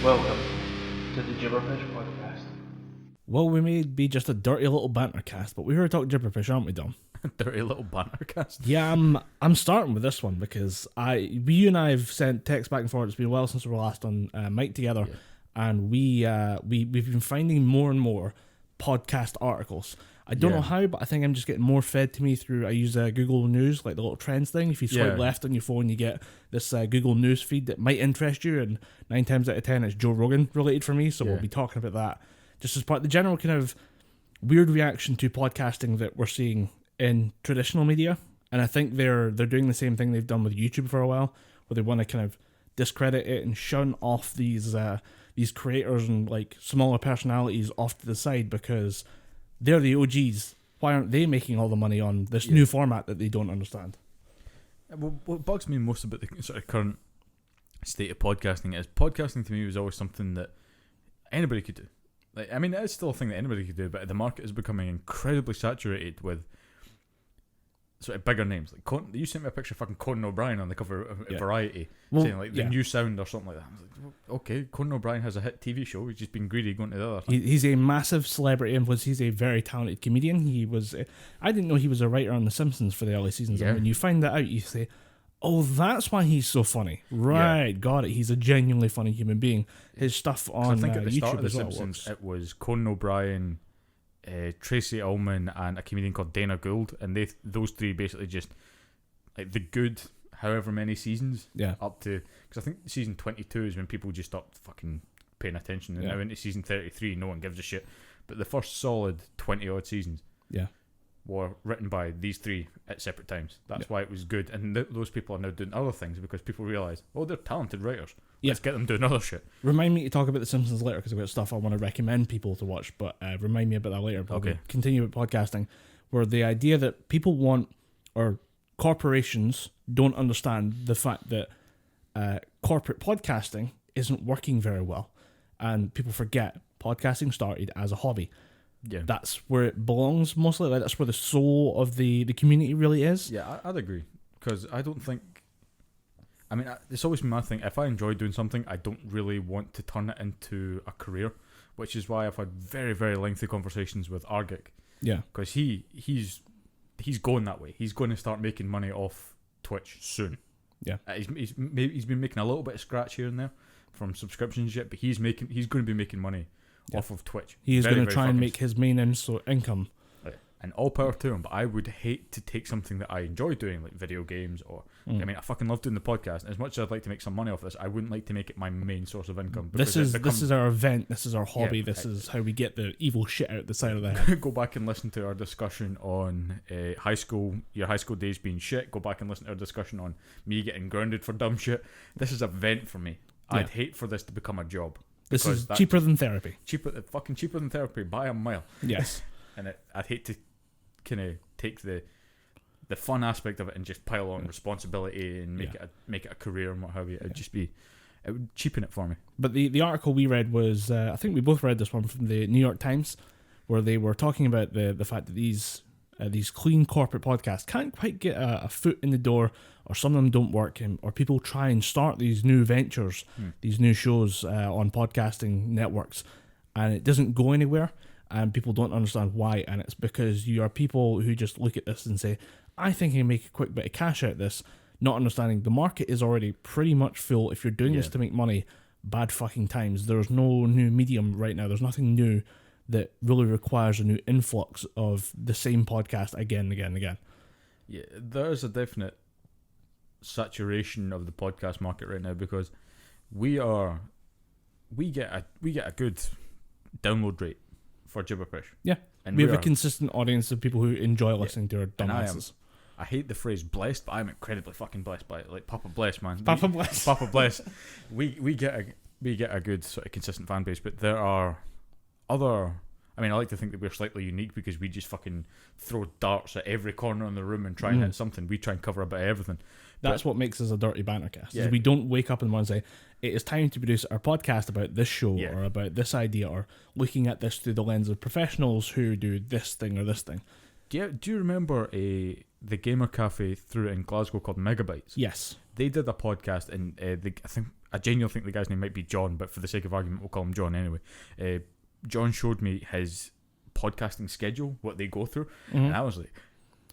Welcome to the Gibberpish podcast. Well, we may be just a dirty little banter cast, but we were talking Gibberpish, aren't we, Dom? Dirty little banter cast. Yeah, I'm starting with this one because you and I have sent texts back and forth. It's been a while since we were last on mic together, and we've been finding more and more podcast articles. I don't know how, but I think I'm just getting more fed to me through. I use Google News, like the little trends thing. If you swipe left on your phone, you get this Google News feed that might interest you, and 9 times out of 10 it's Joe Rogan related for me. So we'll be talking about that just as part of the general kind of weird reaction to podcasting that we're seeing in traditional media. And I think they're doing the same thing they've done with YouTube for a while, where they want to kind of discredit it and shun off these creators and like smaller personalities off to the side because they're the OGs. Why aren't they making all the money on this new format that they don't understand? Well, what bugs me most about the sort of current state of podcasting is podcasting to me was always something that anybody could do. Like, I mean, it is still a thing that anybody could do, but the market is becoming incredibly saturated with sort of bigger names. Like you sent me a picture of fucking Conan O'Brien on the cover of Variety, saying like the new sound or something like that. I was like, okay, Conan O'Brien has a hit TV show. He's just been greedy going to the other thing. He's a massive celebrity influence. He's a very talented comedian. He was. I didn't know he was a writer on The Simpsons for the early seasons. And when you find that out, you say, "Oh, that's why he's so funny." Right, got it. He's a genuinely funny human being. His stuff on I think at the YouTube start of The as well Simpsons, works. it was Conan O'Brien, Tracy Ullman, and a comedian called Dana Gould, and those three basically just like the good however many seasons up to, because I think season 22 is when people just stopped fucking paying attention, and now into season 33 no one gives a shit, but the first solid 20 odd seasons were written by these three at separate times. That's why it was good, and those people are now doing other things because people realise, oh, they're talented writers, let's get them doing other shit. Remind me to talk about The Simpsons later because I've got stuff I want to recommend people to watch, but remind me about that later. Okay. Continue with podcasting, where the idea that people want, or corporations don't understand the fact that corporate podcasting isn't working very well, and people forget podcasting started as a hobby. Yeah, that's where it belongs mostly. Like that's where the soul of the community really is. Yeah, I'd agree, because I don't think. I mean, it's always been my thing. If I enjoy doing something, I don't really want to turn it into a career, which is why I've had very, very lengthy conversations with Argic. Yeah, because he's going that way. He's going to start making money off Twitch soon. Yeah, he's been making a little bit of scratch here and there from subscriptions yet, but he's going to be making money off of Twitch. He is going to try and make his main income. And all power to him, but I would hate to take something that I enjoy doing, like video games, or I mean, I fucking love doing the podcast. As much as I'd like to make some money off this, I wouldn't like to make it my main source of income. This is our event. This is our hobby. This is how we get the evil shit out the side of the head. Go back and listen to our discussion on high school, your high school days being shit. Go back and listen to our discussion on me getting grounded for dumb shit. This is a vent for me. I'd hate for this to become a job. This is cheaper than therapy. Cheaper than therapy by a mile. Yes. And I'd hate to kind of take the fun aspect of it and just pile on responsibility and make it a career and what have you. It would cheapen it for me. But the article we read was, I think we both read this one from the New York Times, where they were talking about the fact that these clean corporate podcasts can't quite get a foot in the door, or some of them don't work, or people try and start these new ventures, these new shows on podcasting networks, and it doesn't go anywhere. And people don't understand why, and it's because you are people who just look at this and say, I think I can make a quick bit of cash out of this, not understanding the market is already pretty much full. If you're doing this to make money, bad fucking times. There's no new medium right now. There's nothing new that really requires a new influx of the same podcast again and again and again. Yeah, there's a definite saturation of the podcast market right now, because we get a good download rate for Gibberpish. Yeah, and we have a consistent audience of people who enjoy listening to our dumbasses. I hate the phrase blessed, but I'm incredibly fucking blessed by it. Like Papa Bless, man. Papa Bless. Papa Bless. We get a good sort of consistent fan base, but there are other. I mean, I like to think that we're slightly unique because we just fucking throw darts at every corner in the room and try and hit something. We try and cover a bit of everything. That's what makes us a dirty banter cast. Yeah. We don't wake up in the morning and say, it is time to produce our podcast about this show or about this idea, or looking at this through the lens of professionals who do this thing or this thing. Do you remember the gamer cafe through in Glasgow called Megabytes? Yes. they did a podcast, and I genuinely think the guy's name might be John, but for the sake of argument, we'll call him John anyway. John showed me his podcasting schedule, what they go through, and I was like,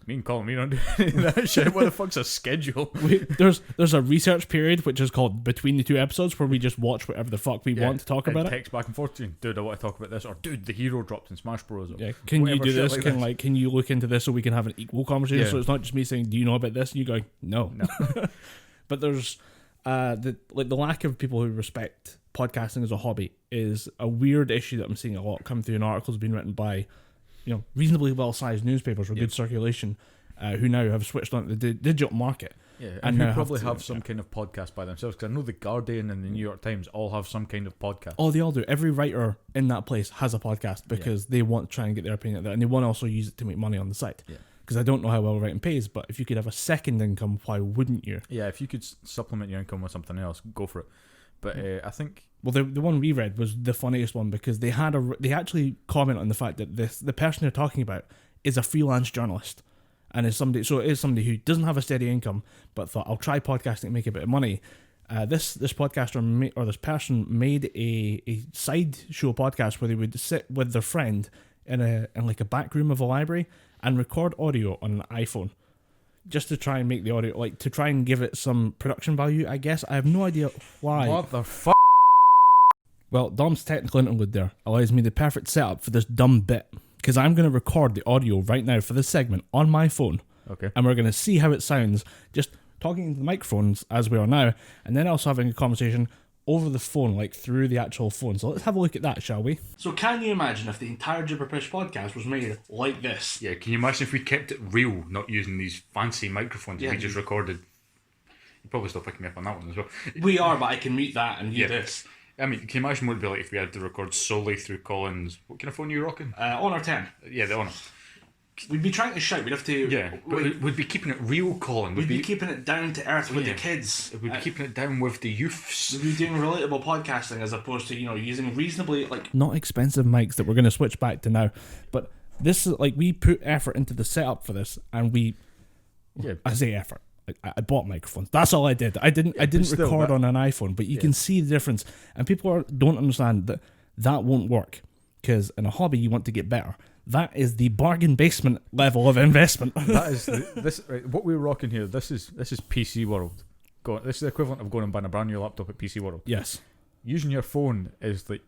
me and Colin, we don't do any of that shit. What the fuck's a schedule? There's a research period which is called between the two episodes where we just watch whatever the fuck we want to talk about. Text back and forth to you, dude, I want to talk about this, or dude, the hero dropped in Smash Bros. Or can you do this? Can you look into this so we can have an equal conversation? So it's not just me saying, do you know about this? And you going, no. But there's the lack of people who respect podcasting as a hobby is a weird issue that I'm seeing a lot come through in articles being written by reasonably well-sized newspapers with good circulation, who now have switched on to the digital market. Yeah, and who probably have some kind of podcast by themselves, because I know the Guardian and the New York Times all have some kind of podcast. Oh, they all do. Every writer in that place has a podcast because they want to try and get their opinion out there, and they want to also use it to make money on the site. Yeah. Because I don't know how well writing pays, but if you could have a second income, why wouldn't you? Yeah, if you could supplement your income with something else, go for it. But I think... Well, the one we read was the funniest one because they actually comment on the fact that the person they're talking about is a freelance journalist and is somebody who doesn't have a steady income but thought, I'll try podcasting and make a bit of money. This podcaster or this person made a side show podcast where they would sit with their friend in like a back room of a library and record audio on an iPhone, just to try and make the audio, like to try and give it some production value, I guess. I have no idea why. What the fuck? Well, Dom's technical interlude there allows me the perfect setup for this dumb bit, because I'm going to record the audio right now for this segment on my phone. Okay. And we're going to see how it sounds, just talking into the microphones as we are now, and then also having a conversation over the phone, like through the actual phone. So let's have a look at that, shall we? So can you imagine if the entire Gibberpish podcast was made like this? Yeah, can you imagine if we kept it real, not using these fancy microphones we just recorded? You'd probably still picking me up on that one as well. We are, but I can mute that and mute this. I mean, can you imagine what it'd be like if we had to record solely through Colin's... What kind of phone are you rocking? Honor 10. Yeah, the Honor. We'd be trying to shout. We'd have to... Yeah, but we'd be keeping it real, Colin. We'd be keeping it down to earth with the kids. We'd be keeping it down with the youths. We'd be doing relatable podcasting as opposed to, using reasonably, not expensive mics that we're going to switch back to now. But this is, we put effort into the setup for this, and we... Yeah. I say effort. I bought microphones. That's all I did. I didn't record on an iPhone, but you can see the difference. And people don't understand that won't work, because in a hobby you want to get better. That is the bargain basement level of investment. That is what we're rocking here. This is PC World. This is the equivalent of going and buying a brand new laptop at PC World. Yes. Using your phone is like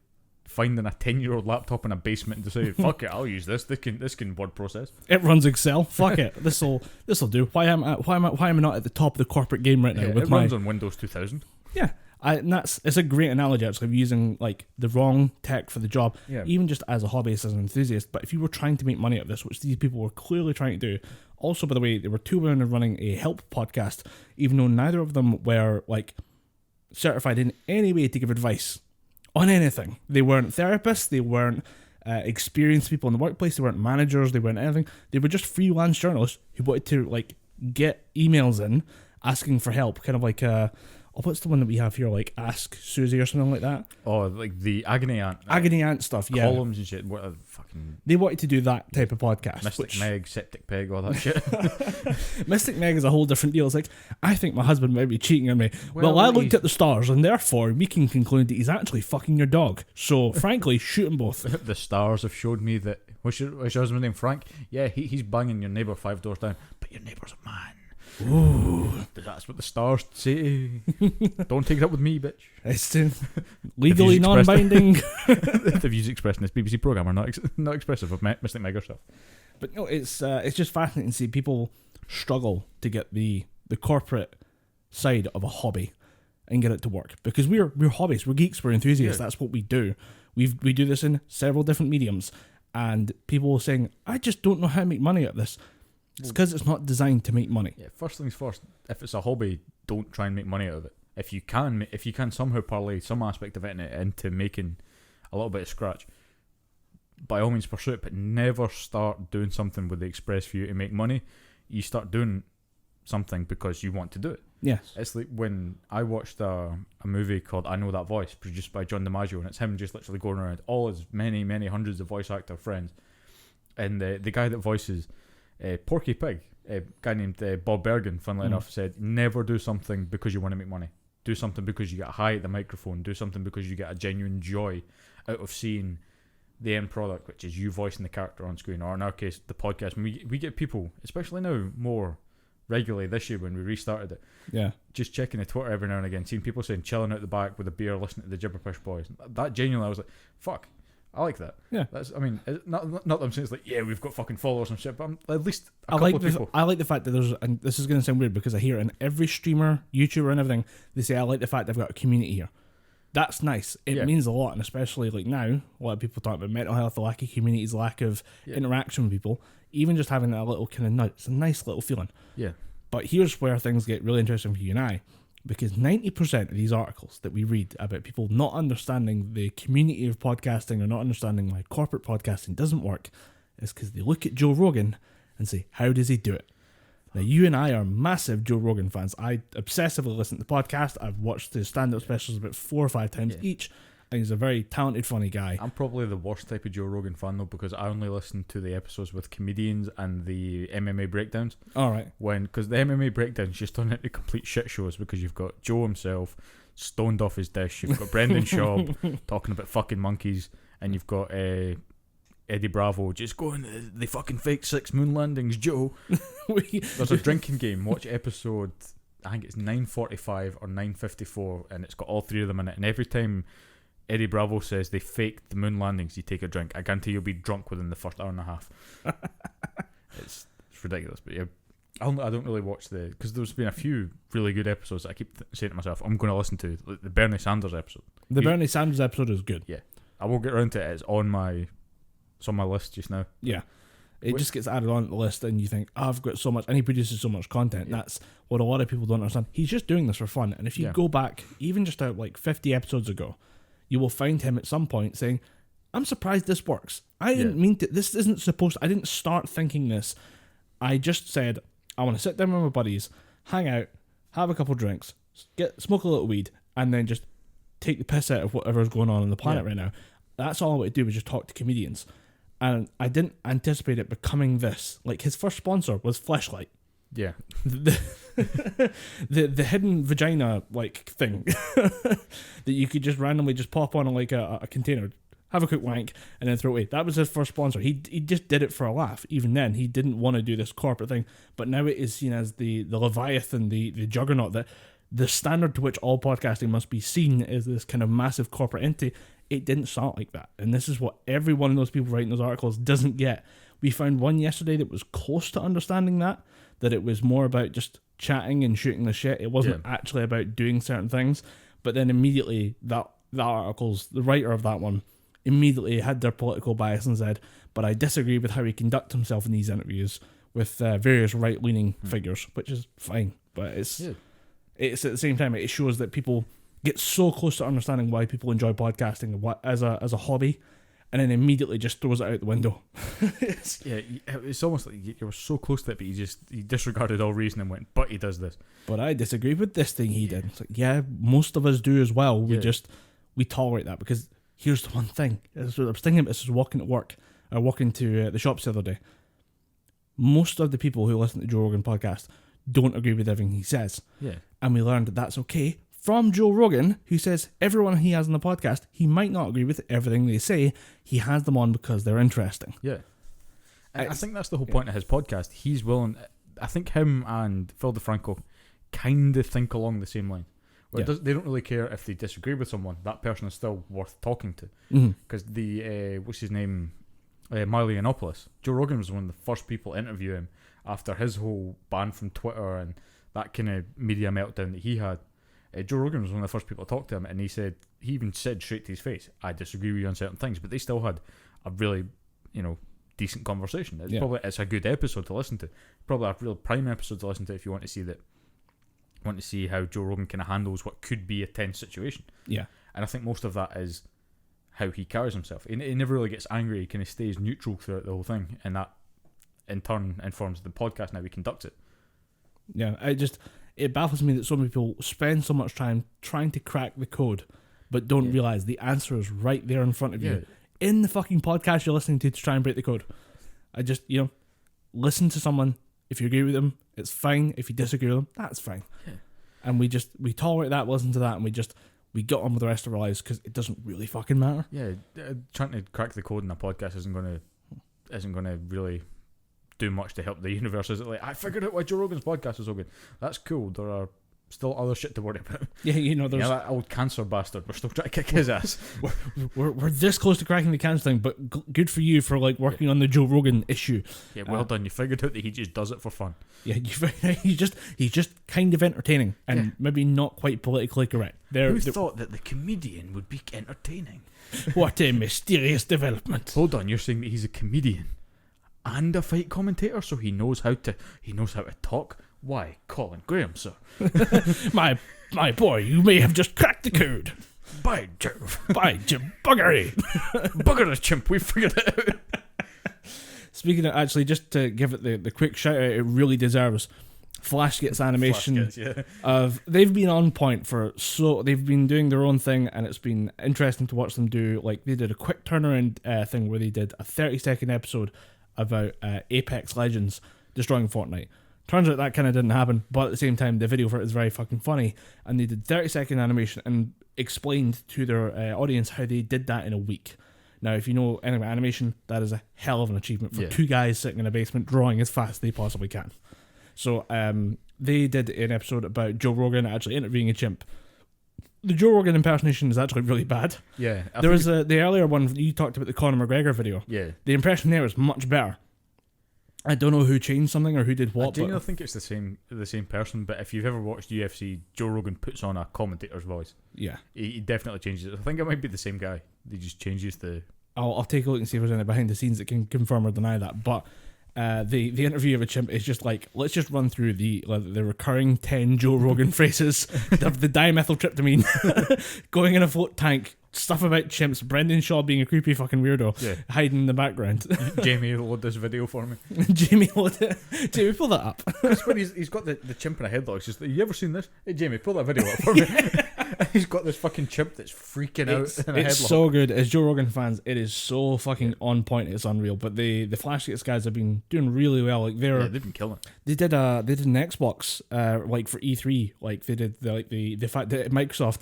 finding a 10-year-old laptop in a basement and deciding, fuck it, I'll use this. This can word process. It runs Excel. Fuck it. This'll do. Why am I not at the top of the corporate game right now? It runs on Windows 2000. Yeah. It's a great analogy actually of using the wrong tech for the job, even just as a hobbyist, as an enthusiast. But if you were trying to make money out of this, which these people were clearly trying to do, also by the way, there were two women running a help podcast, even though neither of them were certified in any way to give advice on anything. They weren't therapists, they weren't experienced people in the workplace, they weren't managers, they weren't anything. They were just freelance journalists who wanted to get emails in asking for help, kind of like what's the one that we have here, Ask Susie or something like that? Oh, like the Agony Aunt. Agony Aunt stuff, yeah. Columns and shit. What a fucking... They wanted to do that type of podcast. Mystic Meg, Septic Peg, all that shit. Mystic Meg is a whole different deal. It's I think my husband might be cheating on me. Well, I looked at the stars, and therefore we can conclude that he's actually fucking your dog. So, frankly, shoot them both. The stars have showed me that... What's your husband's name? Frank? Yeah, he's banging your neighbour 5 doors down. But your neighbour's a man. Ooh. That's what the stars say. Don't take it up with me, bitch. It's legally non-binding. The views expressed in this BBC programme are not expressive of Mystic Meg herself. But it's just fascinating to see people struggle to get the corporate side of a hobby and get it to work, because we're hobbyists, we're geeks, we're enthusiasts. That's what we do. We do this in several different mediums, and people are saying, I just don't know how to make money out of this. It's because it's not designed to make money. Yeah, first things first, if it's a hobby, don't try and make money out of it. If you can somehow parlay some aspect of it into making a little bit of scratch, by all means pursue it, but never start doing something with the express view to make money. You start doing something because you want to do it. Yes. It's like when I watched a movie called I Know That Voice, produced by John DiMaggio, and it's him just literally going around all his many hundreds of voice actor friends, and the guy that voices Porky Pig a guy named Bob Bergen, funnily enough, said, never do something because you want to make money. Do something because you get high at the microphone. Do something because you get a genuine joy out of seeing the end product, which is you voicing the character on screen, or in our case, the podcast. And we get people, especially now, more regularly this year when we restarted it, just checking the Twitter every now and again, seeing people saying chilling out the back with a beer, listening to the Gibberpish boys. That genuinely, I was like, fuck, I like that. Yeah, that's. I mean, not that I'm saying it's like, yeah, we've got fucking followers and shit, but at least a couple of people. I like the fact that there's, and this is going to sound weird because I hear it in every streamer, YouTuber, and everything. They say I like the fact I've got a community here. That's nice. It means a lot, and especially like now, a lot of people talk about mental health, the lack of communities, lack of interaction with people. Even just having that little kind of nudge, it's a nice little feeling. Yeah. But here's where things get really interesting for you and I, because 90% of these articles that we read about people not understanding the community of podcasting or not understanding why corporate podcasting doesn't work is because they look at Joe Rogan and say, how does he do it? Now, you and I are massive Joe Rogan fans. I obsessively listen to the podcast. I've watched his stand-up specials about 4 or 5 times each. And he's a very talented, funny guy. I'm probably the worst type of Joe Rogan fan, though, because I only listen to the episodes with comedians and the MMA breakdowns. All right. Because the MMA breakdowns just turn into complete shit shows because you've got Joe himself stoned off his dish. You've got Brendan Schaub talking about fucking monkeys. And you've got Eddie Bravo just going, they fucking fake 6 moon landings, Joe. There's a drinking game. Watch episode, I think it's 9:45 or 9:54, and it's got all 3 of them in it. And every time Eddie Bravo says they faked the moon landings, you take a drink. I guarantee you'll be drunk within the first hour and a half. It's ridiculous, but yeah, I don't really watch because there's been a few really good episodes that I keep saying to myself, I'm going to listen to, like the Bernie Sanders episode. The Bernie Sanders episode is good. Yeah, I will get around to it. It's on my list just now. Yeah, it just gets added on the list, and you think, I've got so much, and he produces so much content. Yeah. That's what a lot of people don't understand. He's just doing this for fun, and if you go back, even just out like 50 episodes ago, you will find him at some point saying, I'm surprised this works. I didn't mean to, this isn't supposed, I didn't start thinking this. I just said, I want to sit down with my buddies, hang out, have a couple drinks, smoke a little weed, and then just take the piss out of whatever's going on the planet right now. That's all I want to do, was just talk to comedians. And I didn't anticipate it becoming this. Like, his first sponsor was Fleshlight. Yeah. The hidden vagina like thing that you could just randomly just pop on like a container, have a quick wank, and then throw it away. That was his first sponsor. He just did it for a laugh. Even then, he didn't want to do this corporate thing. But now it is seen as the Leviathan, the juggernaut, that the standard to which all podcasting must be seen is this kind of massive corporate entity. It didn't start like that. And this is what every one of those people writing those articles doesn't get. We found one yesterday that was close to understanding that it was more about just chatting and shooting the shit. It wasn't actually about doing certain things. But then immediately the writer of that one immediately had their political bias and said, but I disagree with how he conducts himself in these interviews with various right-leaning figures, which is fine. But it's at the same time, it shows that people get so close to understanding why people enjoy podcasting as a hobby, and then immediately just throws it out the window. It's almost like you were so close to it, but he disregarded all reason and went, but he does this. But I disagree with this thing he did. It's like, most of us do as well. We tolerate that, because here's the one thing. I was thinking about this, walking to the shops the other day. Most of the people who listen to Joe Rogan podcast don't agree with everything he says. Yeah. And we learned that that's okay from Joe Rogan, who says everyone he has on the podcast, he might not agree with everything they say. He has them on because they're interesting. Yeah. I think that's the whole point of his podcast. He's willing, I think him and Phil DeFranco kind of think along the same line. They don't really care if they disagree with someone. That person is still worth talking to. Because what's his name? Milo Yiannopoulos. Joe Rogan was one of the first people to interview him after his whole ban from Twitter and that kind of media meltdown that he had. Joe Rogan was one of the first people to talk to him, and he even said straight to his face, I disagree with you on certain things, but they still had a really, decent conversation. It's a good episode to listen to. Probably a real prime episode to listen to if you want to see how Joe Rogan kind of handles what could be a tense situation. Yeah. And I think most of that is how he carries himself. He never really gets angry. He kind of stays neutral throughout the whole thing, and that in turn informs the podcast and how he conducts it. Yeah, it baffles me that so many people spend so much time trying to crack the code, but don't realise the answer is right there in front of you in the fucking podcast you're listening to try and break the code. I just, listen to someone, If you agree with them, it's fine. If you disagree with them, that's fine. Yeah. And we tolerate that, listen to that, and we get on with the rest of our lives because it doesn't really fucking matter. Yeah, trying to crack the code in a podcast isn't gonna really do much to help the universe. Is it like, I figured out why Joe Rogan's podcast is so good? That's cool. There are still other shit to worry about. Yeah, there's that old cancer bastard. We're still trying to kick his ass. we're this close to cracking the cancer thing, but good for you for like working on the Joe Rogan issue. Yeah, well done. You figured out that he just does it for fun. Yeah, he's just kind of entertaining and maybe not quite politically correct. Who thought that the comedian would be entertaining? What a mysterious development. Hold on, you're saying that he's a comedian and a fight commentator, so he knows how to talk. Why, Colin Graham, sir? my boy, you may have just cracked the code. By Jove. By Jabuggery. Bugger the chimp, we figured it out. Speaking of, actually, just to give it the quick shout out, it really deserves. Flashgit's animation they've been on point they've been doing their own thing, and it's been interesting to watch them do. Like, they did a quick turnaround thing where they did a 30-second episode about Apex Legends destroying Fortnite. Turns out that kind of didn't happen, but at the same time, the video for it is very fucking funny, and they did 30-second animation and explained to their audience how they did that in a week. Now, if you know anything about animation, that is a hell of an achievement for two guys sitting in a basement drawing as fast as they possibly can. So they did an episode about Joe Rogan actually interviewing a chimp. The Joe Rogan impersonation is actually really bad. Yeah. There was the earlier one, you talked about the Conor McGregor video. Yeah. The impression there was much better. I don't know who changed something or who did what. I do not think it's the same person, but if you've ever watched UFC, Joe Rogan puts on a commentator's voice. Yeah. He definitely changes it. I think it might be the same guy. He just changes the... I'll take a look and see if there's any behind the scenes that can confirm or deny that. But the interview of a chimp is just like, let's just run through the recurring 10 Joe Rogan phrases. the dimethyltryptamine, going in a float tank, stuff about chimps, Brendan Shaw being a creepy fucking weirdo, hiding in the background. Jamie, load this video for me. Jamie, pull that up. That's when he's got the chimp in a headlock. He's just like, you ever seen this? Hey Jamie, pull that video up for me. He's got this fucking chimp that's freaking out in a headlock. It's so good. As Joe Rogan fans, it is so fucking on point. It's unreal. But the Flashgate guys have been doing really well. Like they've been killing. They did an Xbox like for E3. Like they did the fact that Microsoft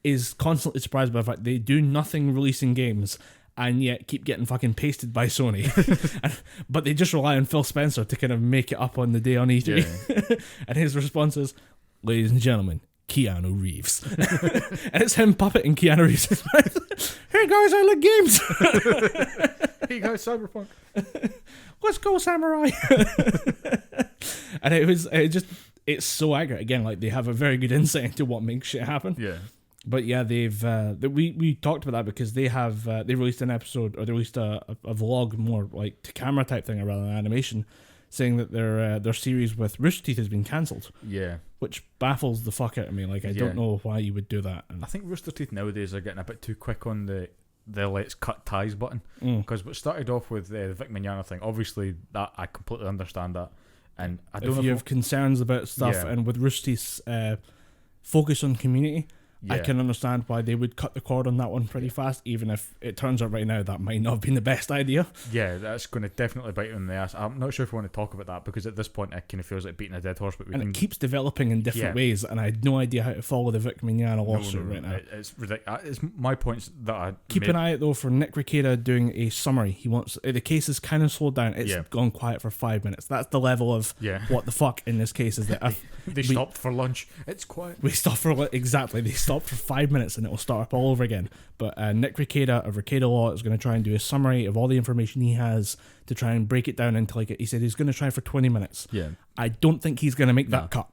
is constantly surprised by the fact they do nothing releasing games and yet keep getting fucking pasted by Sony. But they just rely on Phil Spencer to kind of make it up on the day on E3. Yeah. And his response is, ladies and gentlemen, Keanu Reeves. And it's him puppeting Keanu Reeves. Hey guys, I like games. Hey guys, Cyberpunk. Let's go, Samurai. And it's so accurate. Again, like they have a very good insight into what makes shit happen. Yeah. But yeah, we talked about that because they released an episode, or they released a vlog, more like to camera type thing rather than animation, saying that their series with Rooster Teeth has been cancelled. Yeah. Which baffles the fuck out of me. Like, I don't know why you would do that. And I think Rooster Teeth nowadays are getting a bit too quick on the let's cut ties button. Because what started off with the Vic Mignogna thing, obviously that I completely understand that. And I don't know if you have concerns about stuff, and with Rooster Teeth's focus on community, I can understand why they would cut the cord on that one pretty fast, even if it turns out right now that might not have been the best idea. Yeah, that's going to definitely bite in the ass. I'm not sure if we want to talk about that, because at this point it kind of feels like beating a dead horse. But it keeps developing in different ways, and I had no idea how to follow the Vic Mignogna lawsuit right now. It's ridiculous. It's my points that I keep an eye out though for Nick Rekieta doing a summary. He wants the case is kind of slowed down. It's gone quiet for 5 minutes. That's the level of what the fuck in this case is that they stopped for lunch. It's quiet. We stopped for exactly. They stopped for 5 minutes. And it will start up all over again. But Nick Rekieta of Rekieta Law is going to try and do a summary of all the information he has to try and break it down into he said he's going to try for 20 minutes. Yeah. I don't think he's going to make that cut.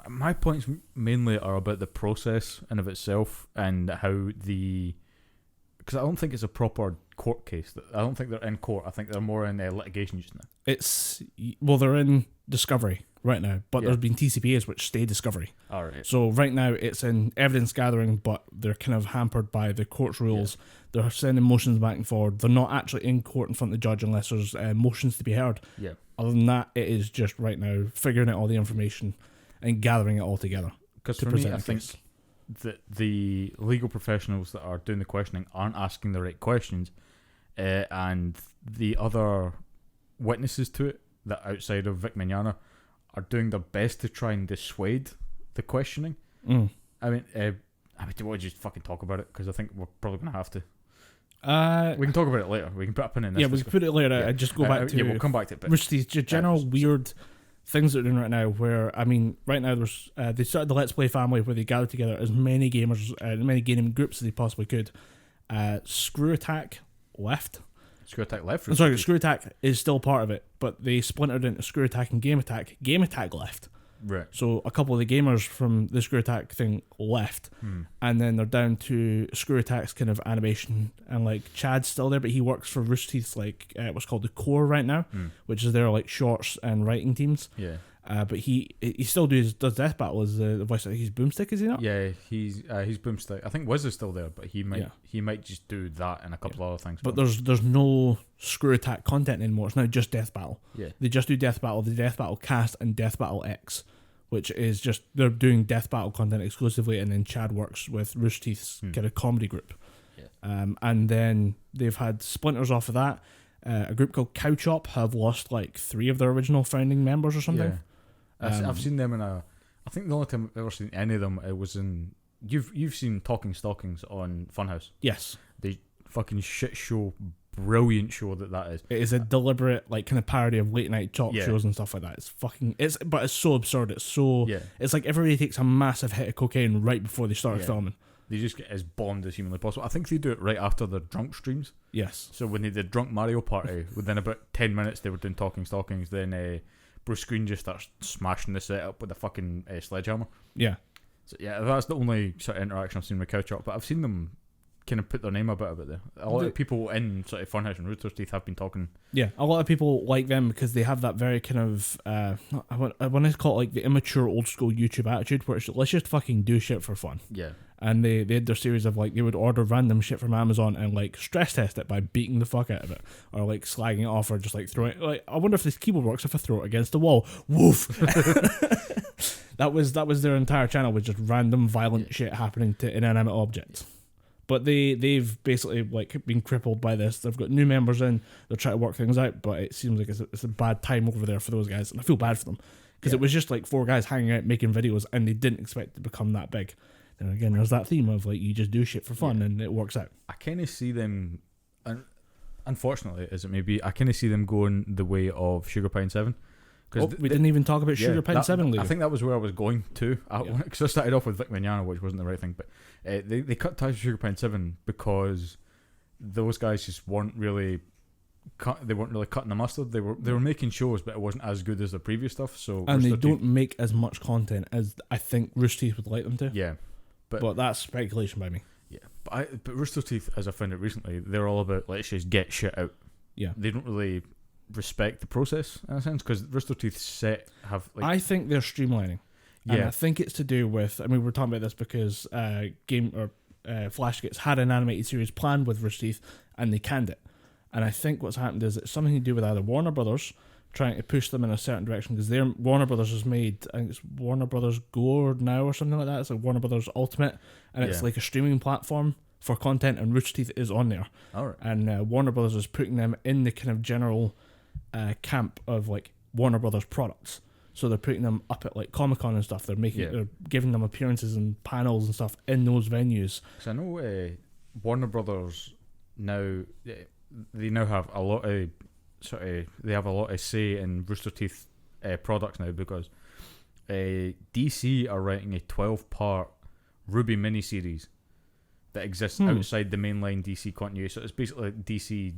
My points mainly are about the process in of itself and how because I don't think it's a proper court case. I don't think they're in court. I think they're more in litigation just now. They're in discovery right now, but there's been TCPAs which stay discovery. All right. So right now it's in evidence gathering, but they're kind of hampered by the court's rules. Yeah. They're sending motions back and forward. They're not actually in court in front of the judge unless there's motions to be heard. Yeah. Other than that, it is just right now figuring out all the information and gathering it all together. Because for me, I think that the legal professionals that are doing the questioning aren't asking the right questions, and the other witnesses to it that outside of Vic Mignogna are doing their best to try and dissuade the questioning. I mean, do you want to just fucking talk about it? Because I think we're probably going to have to. We can talk about it later. We can put a pin in this. Yeah, we can put it later. I just go back to... Yeah, we'll come back to it. Which these general weird things that they're doing right now, where, I mean, right now there's they started the Let's Play family where they gather together as many gamers, many gaming groups as they possibly could. Screw Attack left. Screw Attack left? Sorry, Screw Attack is still part of it, but they splintered into Screw Attack and Game Attack. Game Attack left. Right. So a couple of the gamers from the Screw Attack thing left, and then they're down to Screw Attack's kind of animation, and like Chad's still there, but he works for Rooster Teeth's like what's called the Core right now, which is their like shorts and writing teams. Yeah. But he still does Death Battle as the voice. He's Boomstick, is he not? Yeah, he's Boomstick. I think Wiz is still there, but he might just do that and a couple of other things. But there's no Screw Attack content anymore. It's now just Death Battle. Yeah, they just do Death Battle, the Death Battle Cast, and Death Battle X, which is just they're doing Death Battle content exclusively, and then Chad works with Rooster Teeth's kind of comedy group. Yeah. And then they've had splinters off of that. A group called Cow Chop have lost like 3 of their original founding members or something. Yeah. I've seen them I think the only time I've ever seen any of them, it was in... You've seen Talking Stockings on Funhouse. Yes. The fucking shit show, brilliant show that is. It is a deliberate, like, kind of parody of late night talk shows and stuff like that. But it's so absurd. It's so... Yeah. It's like everybody takes a massive hit of cocaine right before they start filming. They just get as bombed as humanly possible. I think they do it right after their drunk streams. Yes. So when they did Drunk Mario Party, within about 10 minutes they were doing Talking Stockings, then... Bruce Green just starts smashing the set up with a fucking sledgehammer. Yeah. So yeah, that's the only sort of interaction I've seen with Cow Chop, but I've seen them kind of put their name about it there. A lot of people in sort of Funhouse and Rooster Teeth have been talking. Yeah, a lot of people like them because they have that very kind of I want to call it like the immature old school YouTube attitude, where it's let's just fucking do shit for fun. Yeah. And they had their series of like they would order random shit from Amazon and like stress test it by beating the fuck out of it, or like slagging it off, or just like throwing it. Like, I wonder if this keyboard works if I throw it against the wall. Woof. That was their entire channel, was just random violent shit happening to inanimate objects. But they've basically like been crippled by this. They've got new members in. They're trying to work things out, but it seems like it's a bad time over there for those guys, and I feel bad for them because it was just like 4 guys hanging out making videos, and they didn't expect it to become that big. And again, there's that theme of like you just do shit for fun and it works out. I kind of see them, unfortunately, as it may be, I kind of see them going the way of Sugar Pine 7. We didn't even talk about Sugar Pine 7 later. I think that was where I was going to. Because I started off with Vic Mignogna, which wasn't the right thing, but they cut ties with Sugar Pine 7 because those guys just weren't really cutting the mustard. They were making shows, but it wasn't as good as the previous stuff. And they don't make as much content as I think Rooster Teeth would like them to. Yeah. But that's speculation by me. Yeah, but Rooster Teeth, as I found it recently, they're all about let's just get shit out. Yeah, they don't really respect the process in a sense, because Rooster Teeth's set have. Like, I think they're streamlining. Yeah, and I think it's to do with. I mean, we're talking about this because Flashgate had an animated series planned with Rooster Teeth, and they canned it. And I think what's happened is it's something to do with either Warner Brothers trying to push them in a certain direction, because Warner Brothers has made, I think it's Warner Brothers Go now or something like that. It's like Warner Brothers Ultimate, and it's like a streaming platform for content, and Rooster Teeth is on there. All right. And Warner Brothers is putting them in the kind of general camp of like Warner Brothers products. So they're putting them up at like Comic-Con and stuff. They're giving them appearances and panels and stuff in those venues. So I know Warner Brothers now, they now have a lot of they have a lot of say in Rooster Teeth products now, because DC are writing a 12-part Ruby miniseries that exists outside the mainline DC continuity. So it's basically DC,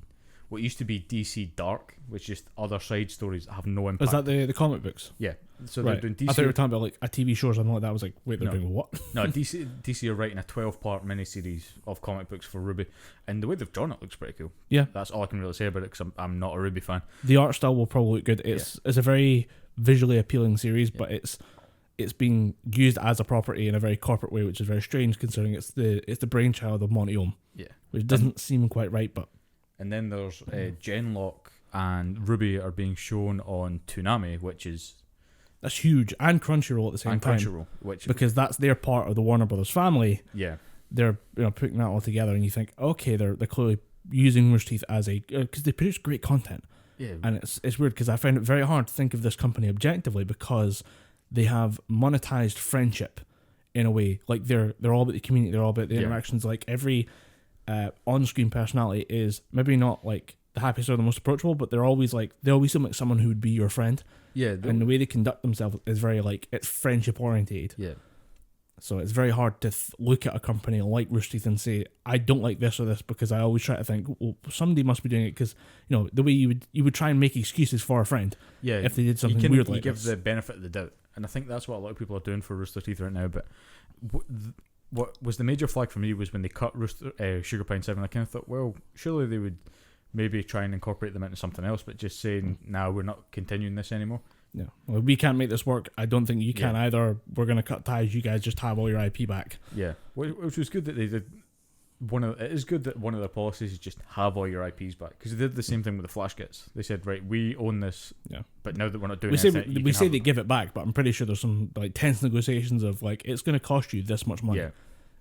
what used to be DC Dark, which is just other side stories that have no impact. Is that the comic books? Yeah. So right. they're doing DC. I thought you were talking about like a TV show or something like that. I was like, wait, they're doing what? No, DC are writing a 12-part miniseries of comic books for Ruby, and the way they've drawn it looks pretty cool. Yeah. That's all I can really say about it, because I'm not a Ruby fan. The art style will probably look good. It's a very visually appealing series, but it's being used as a property in a very corporate way, which is very strange considering it's the brainchild of Monty Ohm. Yeah. Which doesn't seem quite right, but... And then there's Genlock and Ruby are being shown on Toonami, which is... That's huge, and Crunchyroll at the same time. Crunchyroll, because that's their part of the Warner Brothers family. Yeah. They're putting that all together, and you think, okay, they're clearly using Rooster Teeth as a... Because they produce great content. Yeah. And it's weird because I find it very hard to think of this company objectively because they have monetized friendship in a way. Like they're all about the community, they're all about the interactions. Like every on-screen personality is maybe not like the happiest or the most approachable, but they always seem like someone who would be your friend. Yeah. And the way they conduct themselves is very like it's friendship orientated. Yeah. So it's very hard to look at a company like Rooster Teeth and say, I don't like this or this, because I always try to think, well, somebody must be doing it, because, you know, the way you would try and make excuses for a friend if they did something weird like this. You give the benefit of the doubt. And I think that's what a lot of people are doing for Rooster Teeth right now. But what was the major flag for me was when they cut Sugar Pine 7. I kind of thought, well, surely they would maybe try and incorporate them into something else, but just saying, nah, we're not continuing this anymore. Yeah, well, we can't make this work. I don't think you can either. We're going to cut ties. You guys just have all your IP back. Yeah, which was good that they did. It is good that one of their policies is just have all your IPs back, because they did the same thing with the Flash kits. They said, right, we own this, but now that we're not doing it, we say they give it back, but I'm pretty sure there's some like tense negotiations of like it's going to cost you this much money. Yeah.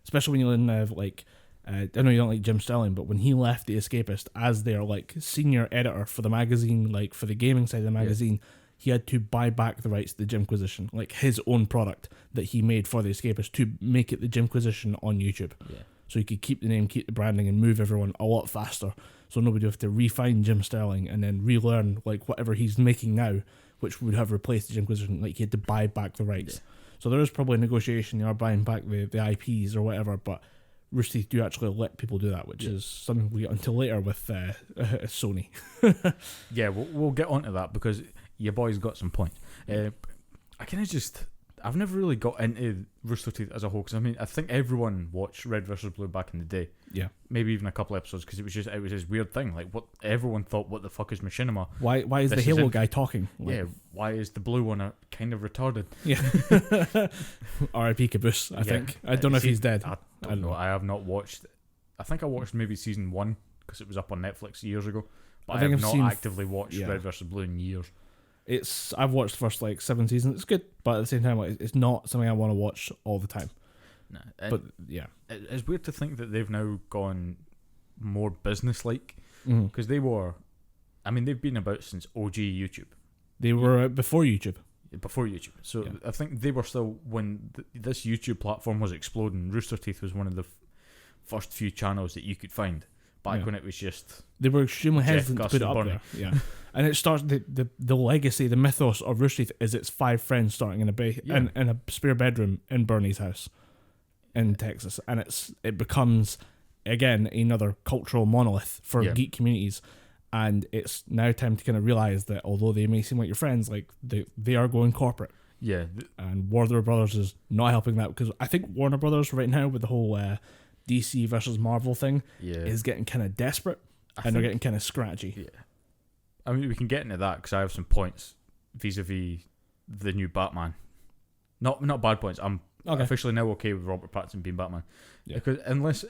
Especially when you're in I know you don't like Jim Sterling, but when he left The Escapist as their like senior editor for the magazine, like for the gaming side of the magazine. He had to buy back the rights to the Jimquisition, like his own product that he made for The Escapist, to make it the Jimquisition on YouTube. Yeah. So he could keep the name, keep the branding, and move everyone a lot faster. So nobody would have to refine Jim Sterling and then relearn like whatever he's making now, which would have replaced the Jimquisition. Like he had to buy back the rights. Yeah. So there is probably a negotiation. They are buying back the IPs or whatever, but Rooster Teeth do actually let people do that, which is something we get until later with Sony. Yeah, we'll get onto that because your boy's got some points. I kind of I've never really got into Rooster Teeth as a whole, because I mean, I think everyone watched Red vs. Blue back in the day. Yeah. Maybe even a couple episodes, because it was this weird thing. Like, what everyone thought, what the fuck is Machinima? Why is the Halo guy talking? Like, why is the blue one kind of retarded? Yeah. R.I.P. Caboose, I think. I don't know if he's dead. I don't know. I have not watched. I think I watched maybe season 1, because it was up on Netflix years ago. But I have not actively watched Red vs. Blue in years. I've watched the first 7 seasons. It's good, but at the same time, it's not something I want to watch all the time. No, but yeah, it's weird to think that they've now gone more business-like, because they've been about since OG YouTube. They were before YouTube. So I think they were still, when this YouTube platform was exploding, Rooster Teeth was one of the first few channels that you could find. Back when it was just... They were extremely hesitant to put it up there. Yeah. And it starts... The legacy, the mythos of Rooster Teeth is it's 5 friends starting in a spare bedroom in Bernie's house in Texas. And it becomes, again, another cultural monolith for geek communities. And it's now time to kind of realise that although they may seem like your friends, like they are going corporate. Yeah. And Warner Brothers is not helping that, because I think Warner Brothers right now with the whole... DC versus Marvel thing is getting kind of desperate, and they're getting kind of scratchy. Yeah, I mean, we can get into that, because I have some points vis-a-vis the new Batman. Not bad points. I'm officially now okay with Robert Pattinson being Batman. Yeah. Because unless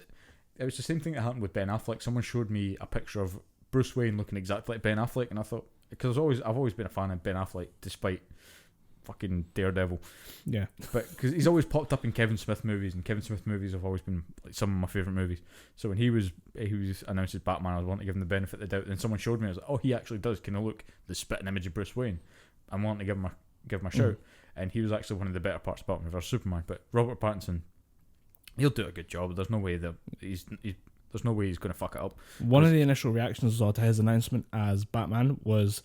it was the same thing that happened with Ben Affleck. Someone showed me a picture of Bruce Wayne looking exactly like Ben Affleck, and I thought, because I've always been a fan of Ben Affleck, despite fucking Daredevil. Yeah. But because he's always popped up in Kevin Smith movies, and Kevin Smith movies have always been like some of my favourite movies. So when he was announced as Batman, I was wanting to give him the benefit of the doubt. Then someone showed me, I was like, oh, he actually does kind of look the spitting image of Bruce Wayne. I'm wanting to give him a shout. And he was actually one of the better parts of Batman vs Superman. But Robert Pattinson, he'll do a good job. There's no way that he's going to fuck it up. One of the initial reactions to his announcement as Batman was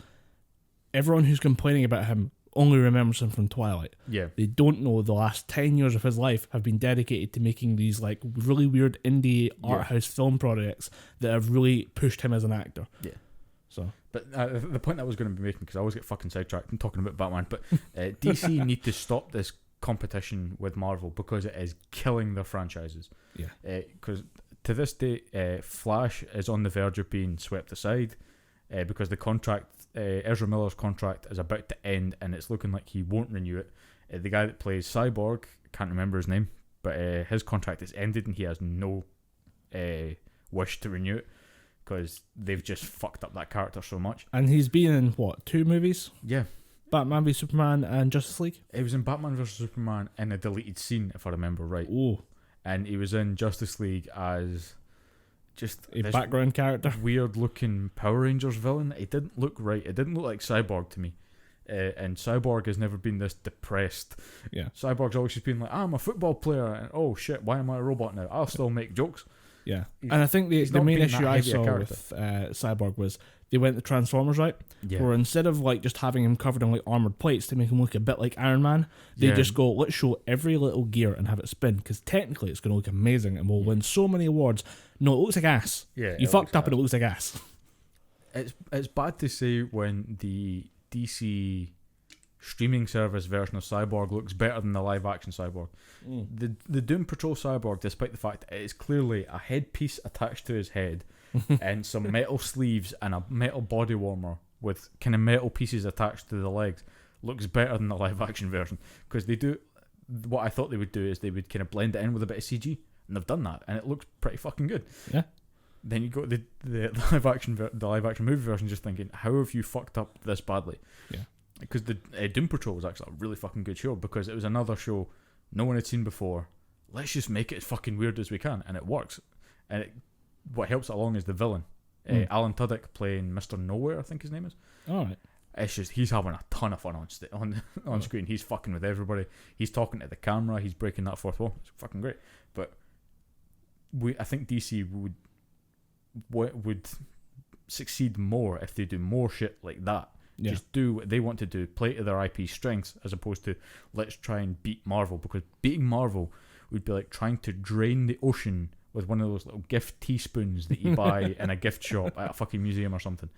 everyone who's complaining about him only remembers him from Twilight. Yeah. They don't know the last 10 years of his life have been dedicated to making these like really weird indie art house film projects that have really pushed him as an actor. Yeah. So, but the point I was going to be making, because I always get fucking sidetracked and talking about Batman, but DC need to stop this competition with Marvel, because it is killing their franchises. Yeah. Because to this day, Flash is on the verge of being swept aside, because the contract, Ezra Miller's contract, is about to end, and it's looking like he won't renew it. The guy that plays Cyborg, can't remember his name, but his contract is ended, and he has no wish to renew it, because they've just fucked up that character so much. And he's been in, 2 movies? Yeah. Batman v Superman and Justice League? He was in Batman vs Superman in a deleted scene, if I remember right. Oh. And he was in Justice League as just a background character, weird looking Power Rangers villain. It didn't look right. It didn't look like Cyborg to me. And Cyborg has never been this depressed. Yeah. Cyborg's always just been like, I'm a football player, and oh shit, why am I a robot now? I'll still make jokes. Yeah. And I think the main issue I saw with Cyborg was they went the Transformers route, where instead of like just having him covered in like armored plates to make him look a bit like Iron Man, they just go, let's show every little gear and have it spin, because technically it's going to look amazing and we'll win so many awards. No, it looks like ass. Yeah, you fucked up and it looks like ass. It's bad to say when the DC streaming service version of Cyborg looks better than the live action Cyborg. The Doom Patrol Cyborg, despite the fact that it is clearly a headpiece attached to his head and some metal sleeves and a metal body warmer with kind of metal pieces attached to the legs, looks better than the live action version, because they do what I thought they would do is they would kind of blend it in with a bit of CG, and they've done that and it looks pretty fucking good. Yeah. Then you go the live action movie version, just thinking, how have you fucked up this badly? Yeah. Because the Doom Patrol was actually a really fucking good show, because it was another show no one had seen before. Let's just make it as fucking weird as we can, and it works. And what helps it along is the villain, Alan Tudyk playing Mr. Nowhere, I think his name is. All right. It's just he's having a ton of fun on screen. He's fucking with everybody. He's talking to the camera. He's breaking that fourth wall. It's fucking great. But I think DC would succeed more if they do more shit like that. Yeah. Just do what they want to do, play to their IP strengths, as opposed to let's try and beat Marvel, because beating Marvel would be like trying to drain the ocean with one of those little gift teaspoons that you buy in a gift shop at a fucking museum or something.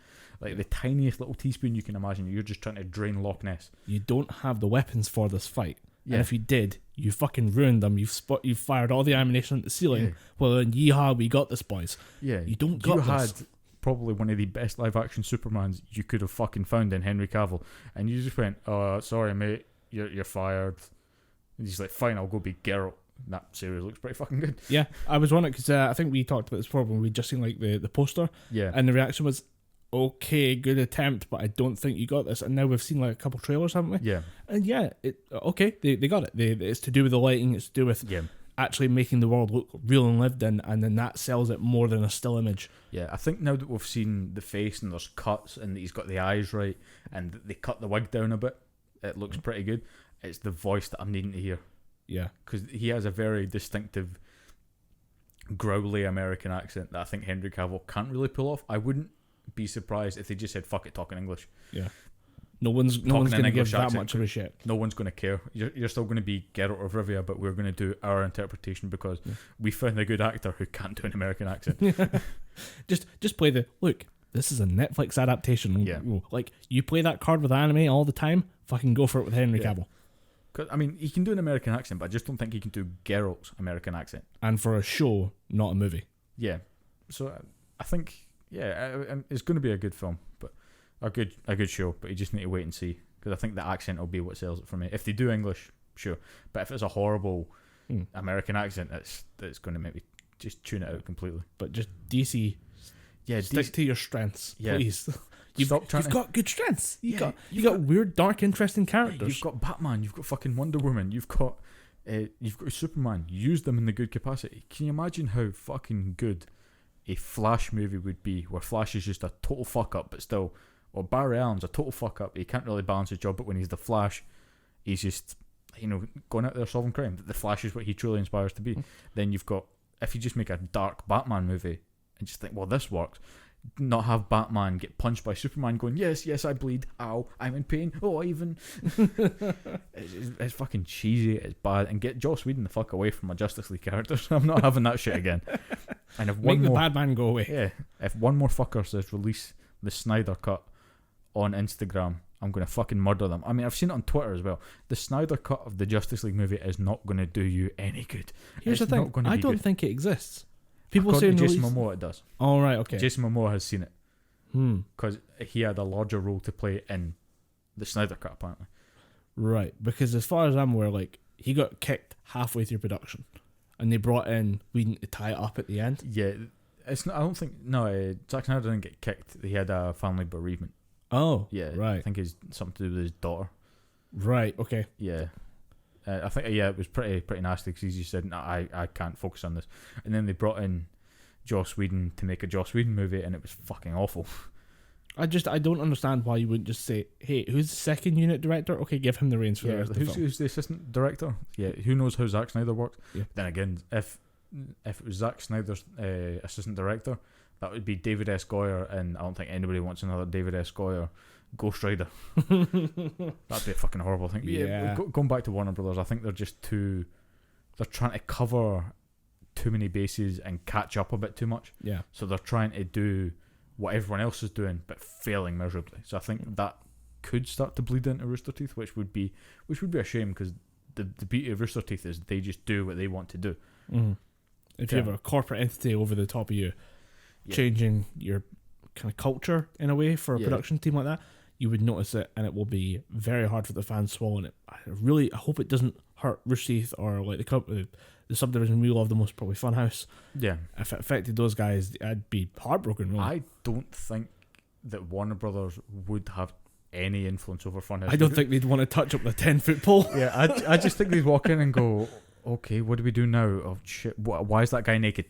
Like the tiniest little teaspoon you can imagine. You're just trying to drain Loch Ness. You don't have the weapons for this fight. Yeah. And if you did, you fucking ruined them. You've fired all the ammunition at the ceiling. Yeah. Well, then, yeehaw, we got this, boys. Yeah. You don't got this. You had probably one of the best live action Supermans you could have fucking found in Henry Cavill, and you just went, sorry mate, you're fired. And he's like, fine, I'll go be Geralt. That series looks pretty fucking good. Yeah, I was wondering, because I think we talked about this before when we just seen like the poster, and the reaction was, okay, good attempt, but I don't think you got this. And now we've seen like a couple trailers, haven't we? Yeah. And they got it. It's to do with the lighting, it's to do with actually making the world look real and lived in, and then that sells it more than a still image. Yeah, I think now that we've seen the face and there's cuts and he's got the eyes right and they cut the wig down a bit, it looks pretty good. It's the voice that I'm needing to hear. Yeah. Because he has a very distinctive growly American accent that I think Henry Cavill can't really pull off. I wouldn't be surprised if they just said, fuck it, talk in English. Yeah. No one's going to give that much of a shit. No one's going to care. You're still going to be Geralt of Rivia, but we're going to do our interpretation because we found a good actor who can't do an American accent. just play look, this is a Netflix adaptation. Yeah. Like, you play that card with anime all the time, fucking go for it with Henry Cavill. Cause, I mean, he can do an American accent, but I just don't think he can do Geralt's American accent. And for a show, not a movie. Yeah. So I think, it's going to be a good film, but a good show, but you just need to wait and see, because I think the accent will be what sells it for me. If they do English, sure, but if it's a horrible American accent, it's going to make me just tune it out completely. But just DC, stick to your strengths, please. You've got good strengths. You got weird, dark, interesting characters. You've got Batman. You've got fucking Wonder Woman. You've got Superman. Use them in the good capacity. Can you imagine how fucking good a Flash movie would be, where Flash is just a total fuck up, but still, or Barry Allen's a total fuck up. He can't really balance his job, but when he's the Flash, he's just going out there solving crime. The Flash is what he truly inspires to be. Then you've got, if you just make a dark Batman movie and just think, well, this works. Not have Batman get punched by Superman going, yes, I bleed, ow, I'm in pain, oh, Ivan. It's fucking cheesy, it's bad, and get Joss Whedon the fuck away from my Justice League characters. I'm not having that shit again. And if Make the bad man go away. Yeah, if one more fucker says release the Snyder Cut on Instagram, I'm going to fucking murder them. I mean, I've seen it on Twitter as well. The Snyder Cut of the Justice League movie is not going to do you any good. Here's the thing, I don't think it exists. People say Jason Momoa, it does. Oh, right, okay. Jason Momoa has seen it. Because he had a larger role to play in the Snyder Cut, apparently. Right, because as far as I'm aware, like, he got kicked halfway through production, and they brought in Whedon to tie it up at the end. Yeah, it's not, I don't think, Zack Snyder didn't get kicked. He had a family bereavement. Oh, yeah, right. I think it's something to do with his daughter. Right, okay. Yeah. I think, it was pretty nasty, because he just said, no, I can't focus on this. And then they brought in Joss Whedon to make a Joss Whedon movie, and it was fucking awful. I don't understand why you wouldn't just say, hey, who's the second unit director? Okay, give him the reins for the rest of the film. Who's the assistant director? Yeah, who knows how Zack Snyder works? Yeah. Then again, if it was Zack Snyder's assistant director, that would be David S. Goyer, and I don't think anybody wants another David S. Goyer Ghost Rider. That'd be a fucking horrible thing. But yeah. Going back to Warner Brothers, I think they're just they're trying to cover too many bases and catch up a bit too much. Yeah. So they're trying to do what everyone else is doing, but failing miserably. So I think that could start to bleed into Rooster Teeth, which would be a shame, because the beauty of Rooster Teeth is they just do what they want to do. Mm-hmm. If you have a corporate entity over the top of you, changing your kind of culture in a way for a production team like that, you would notice it, and it will be very hard for the fans swallowing it. I hope it doesn't hurt Rooster Teeth or like the subdivision we love the most, probably Funhouse. Yeah. If it affected those guys, I'd be heartbroken. Really. I don't think that Warner Brothers would have any influence over Funhouse. I don't think they'd want to touch up the 10-foot pole. Yeah, I just think they'd walk in and go, okay, what do we do now? Oh shit, why is that guy naked?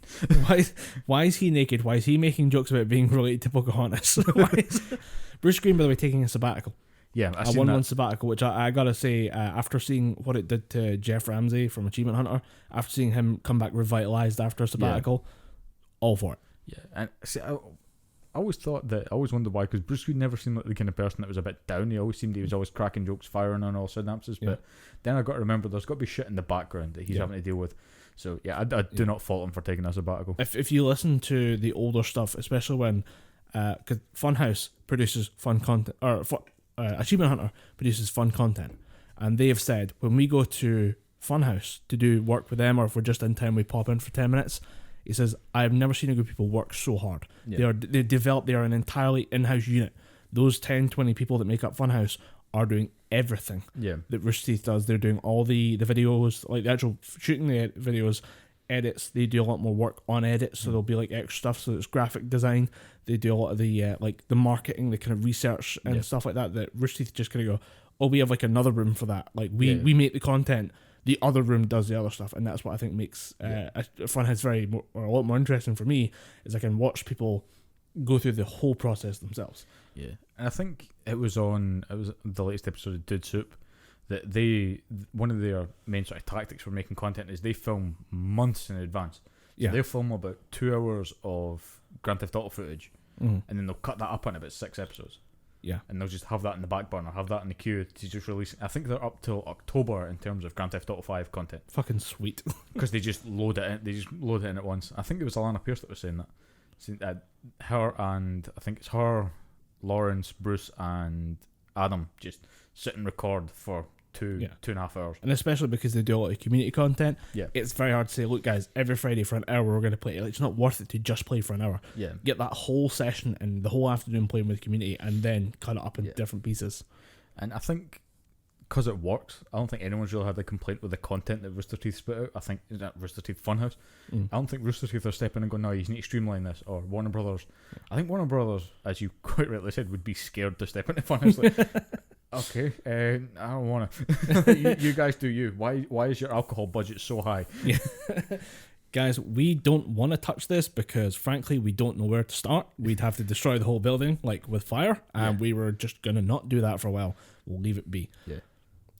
Why is he naked? Why is he making jokes about being related to Pocahontas? Bruce Green, by the way, taking a sabbatical. Yeah, a 1-month sabbatical, which I gotta say, after seeing what it did to Jeff Ramsey from Achievement Hunter, after seeing him come back revitalized after a sabbatical, all for it. Yeah, and see, I always wondered why, because Bruce Green never seemed like the kind of person that was a bit down. He was always cracking jokes, firing on all synapses. Yeah. But then I got to remember there's got to be shit in the background that he's having to deal with. So yeah, I do not fault him for taking a sabbatical. If you listen to the older stuff, especially when, because Funhouse produces fun content, or Achievement Hunter produces fun content, and they have said when we go to Funhouse to do work with them, or if we're just in town, we pop in for 10 minutes. He says, I've never seen a group of people work so hard. Yeah. They are an entirely in-house unit. Those 10-20 people that make up Funhouse are doing everything that Rooster Teeth does. They're doing all the videos, like the actual shooting the videos, edits. They do a lot more work on edits, so there'll be like extra stuff. So it's graphic design. They do a lot of the like the marketing, the kind of research and stuff like that. That Rooster Teeth just kind of go, oh, we have like another room for that. Like we make the content. The other room does the other stuff, and that's what I think makes Funhouse a lot more interesting for me. Is I can watch people go through the whole process themselves. Yeah, and I think it was the latest episode of Dude Soup that one of their main sort of tactics for making content is they film months in advance. So they'll film about 2 hours of Grand Theft Auto footage, and then they'll cut that up in about 6 episodes. Yeah, and they'll just have that in the back burner, have that in the queue to just release. I think they're up till October in terms of Grand Theft Auto 5 content. Fucking sweet. Because they just load it in. They just load it in at once. I think it was Alana Pierce that was saying that. Her and I think it's her, Lawrence, Bruce, and Adam just sit and record for 2.5 hours. And especially because they do a lot of community content, it's very hard to say, look guys, every Friday for an hour we're going to play. Like, it's not worth it to just play for an hour. Yeah. Get that whole session and the whole afternoon playing with the community, and then cut it up in different pieces. And I think because it works, I don't think anyone's really had a complaint with the content that Rooster Teeth spit out. I think Rooster Teeth Funhouse. I don't think Rooster Teeth are stepping in and going, no, you need to streamline this. Or Warner Brothers. I think Warner Brothers, as you quite rightly said, would be scared to step into Funhouse. Like, okay, I don't want to. you guys do you. Why is your alcohol budget so high? Yeah. Guys, we don't want to touch this because, frankly, we don't know where to start. We'd have to destroy the whole building, like with fire, and we were just going to not do that for a while. We'll leave it be. Yeah.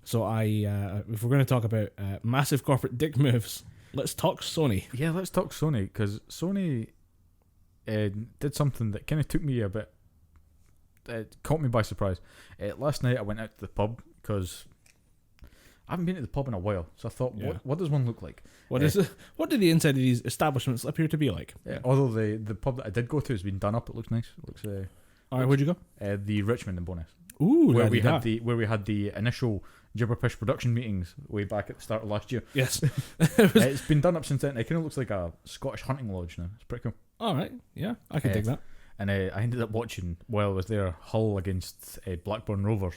So if we're going to talk about massive corporate dick moves, let's talk Sony. Yeah, let's talk Sony, because Sony did something that kind of took me a bit. It caught me by surprise. Last night I went out to the pub because I haven't been to the pub in a while, so I thought, what does one look like? What do the inside of these establishments appear to be like? Although the pub that I did go to has been done up, it looks nice. It looks. All right, where'd you go? The Richmond in Bowness. Ooh, where we had the initial Gibberpish production meetings way back at the start of last year. Yes, it's been done up since then. It kind of looks like a Scottish hunting lodge now. It's pretty cool. All right, yeah, I can dig that. And I ended up watching, while I was there, Hull against Blackburn Rovers.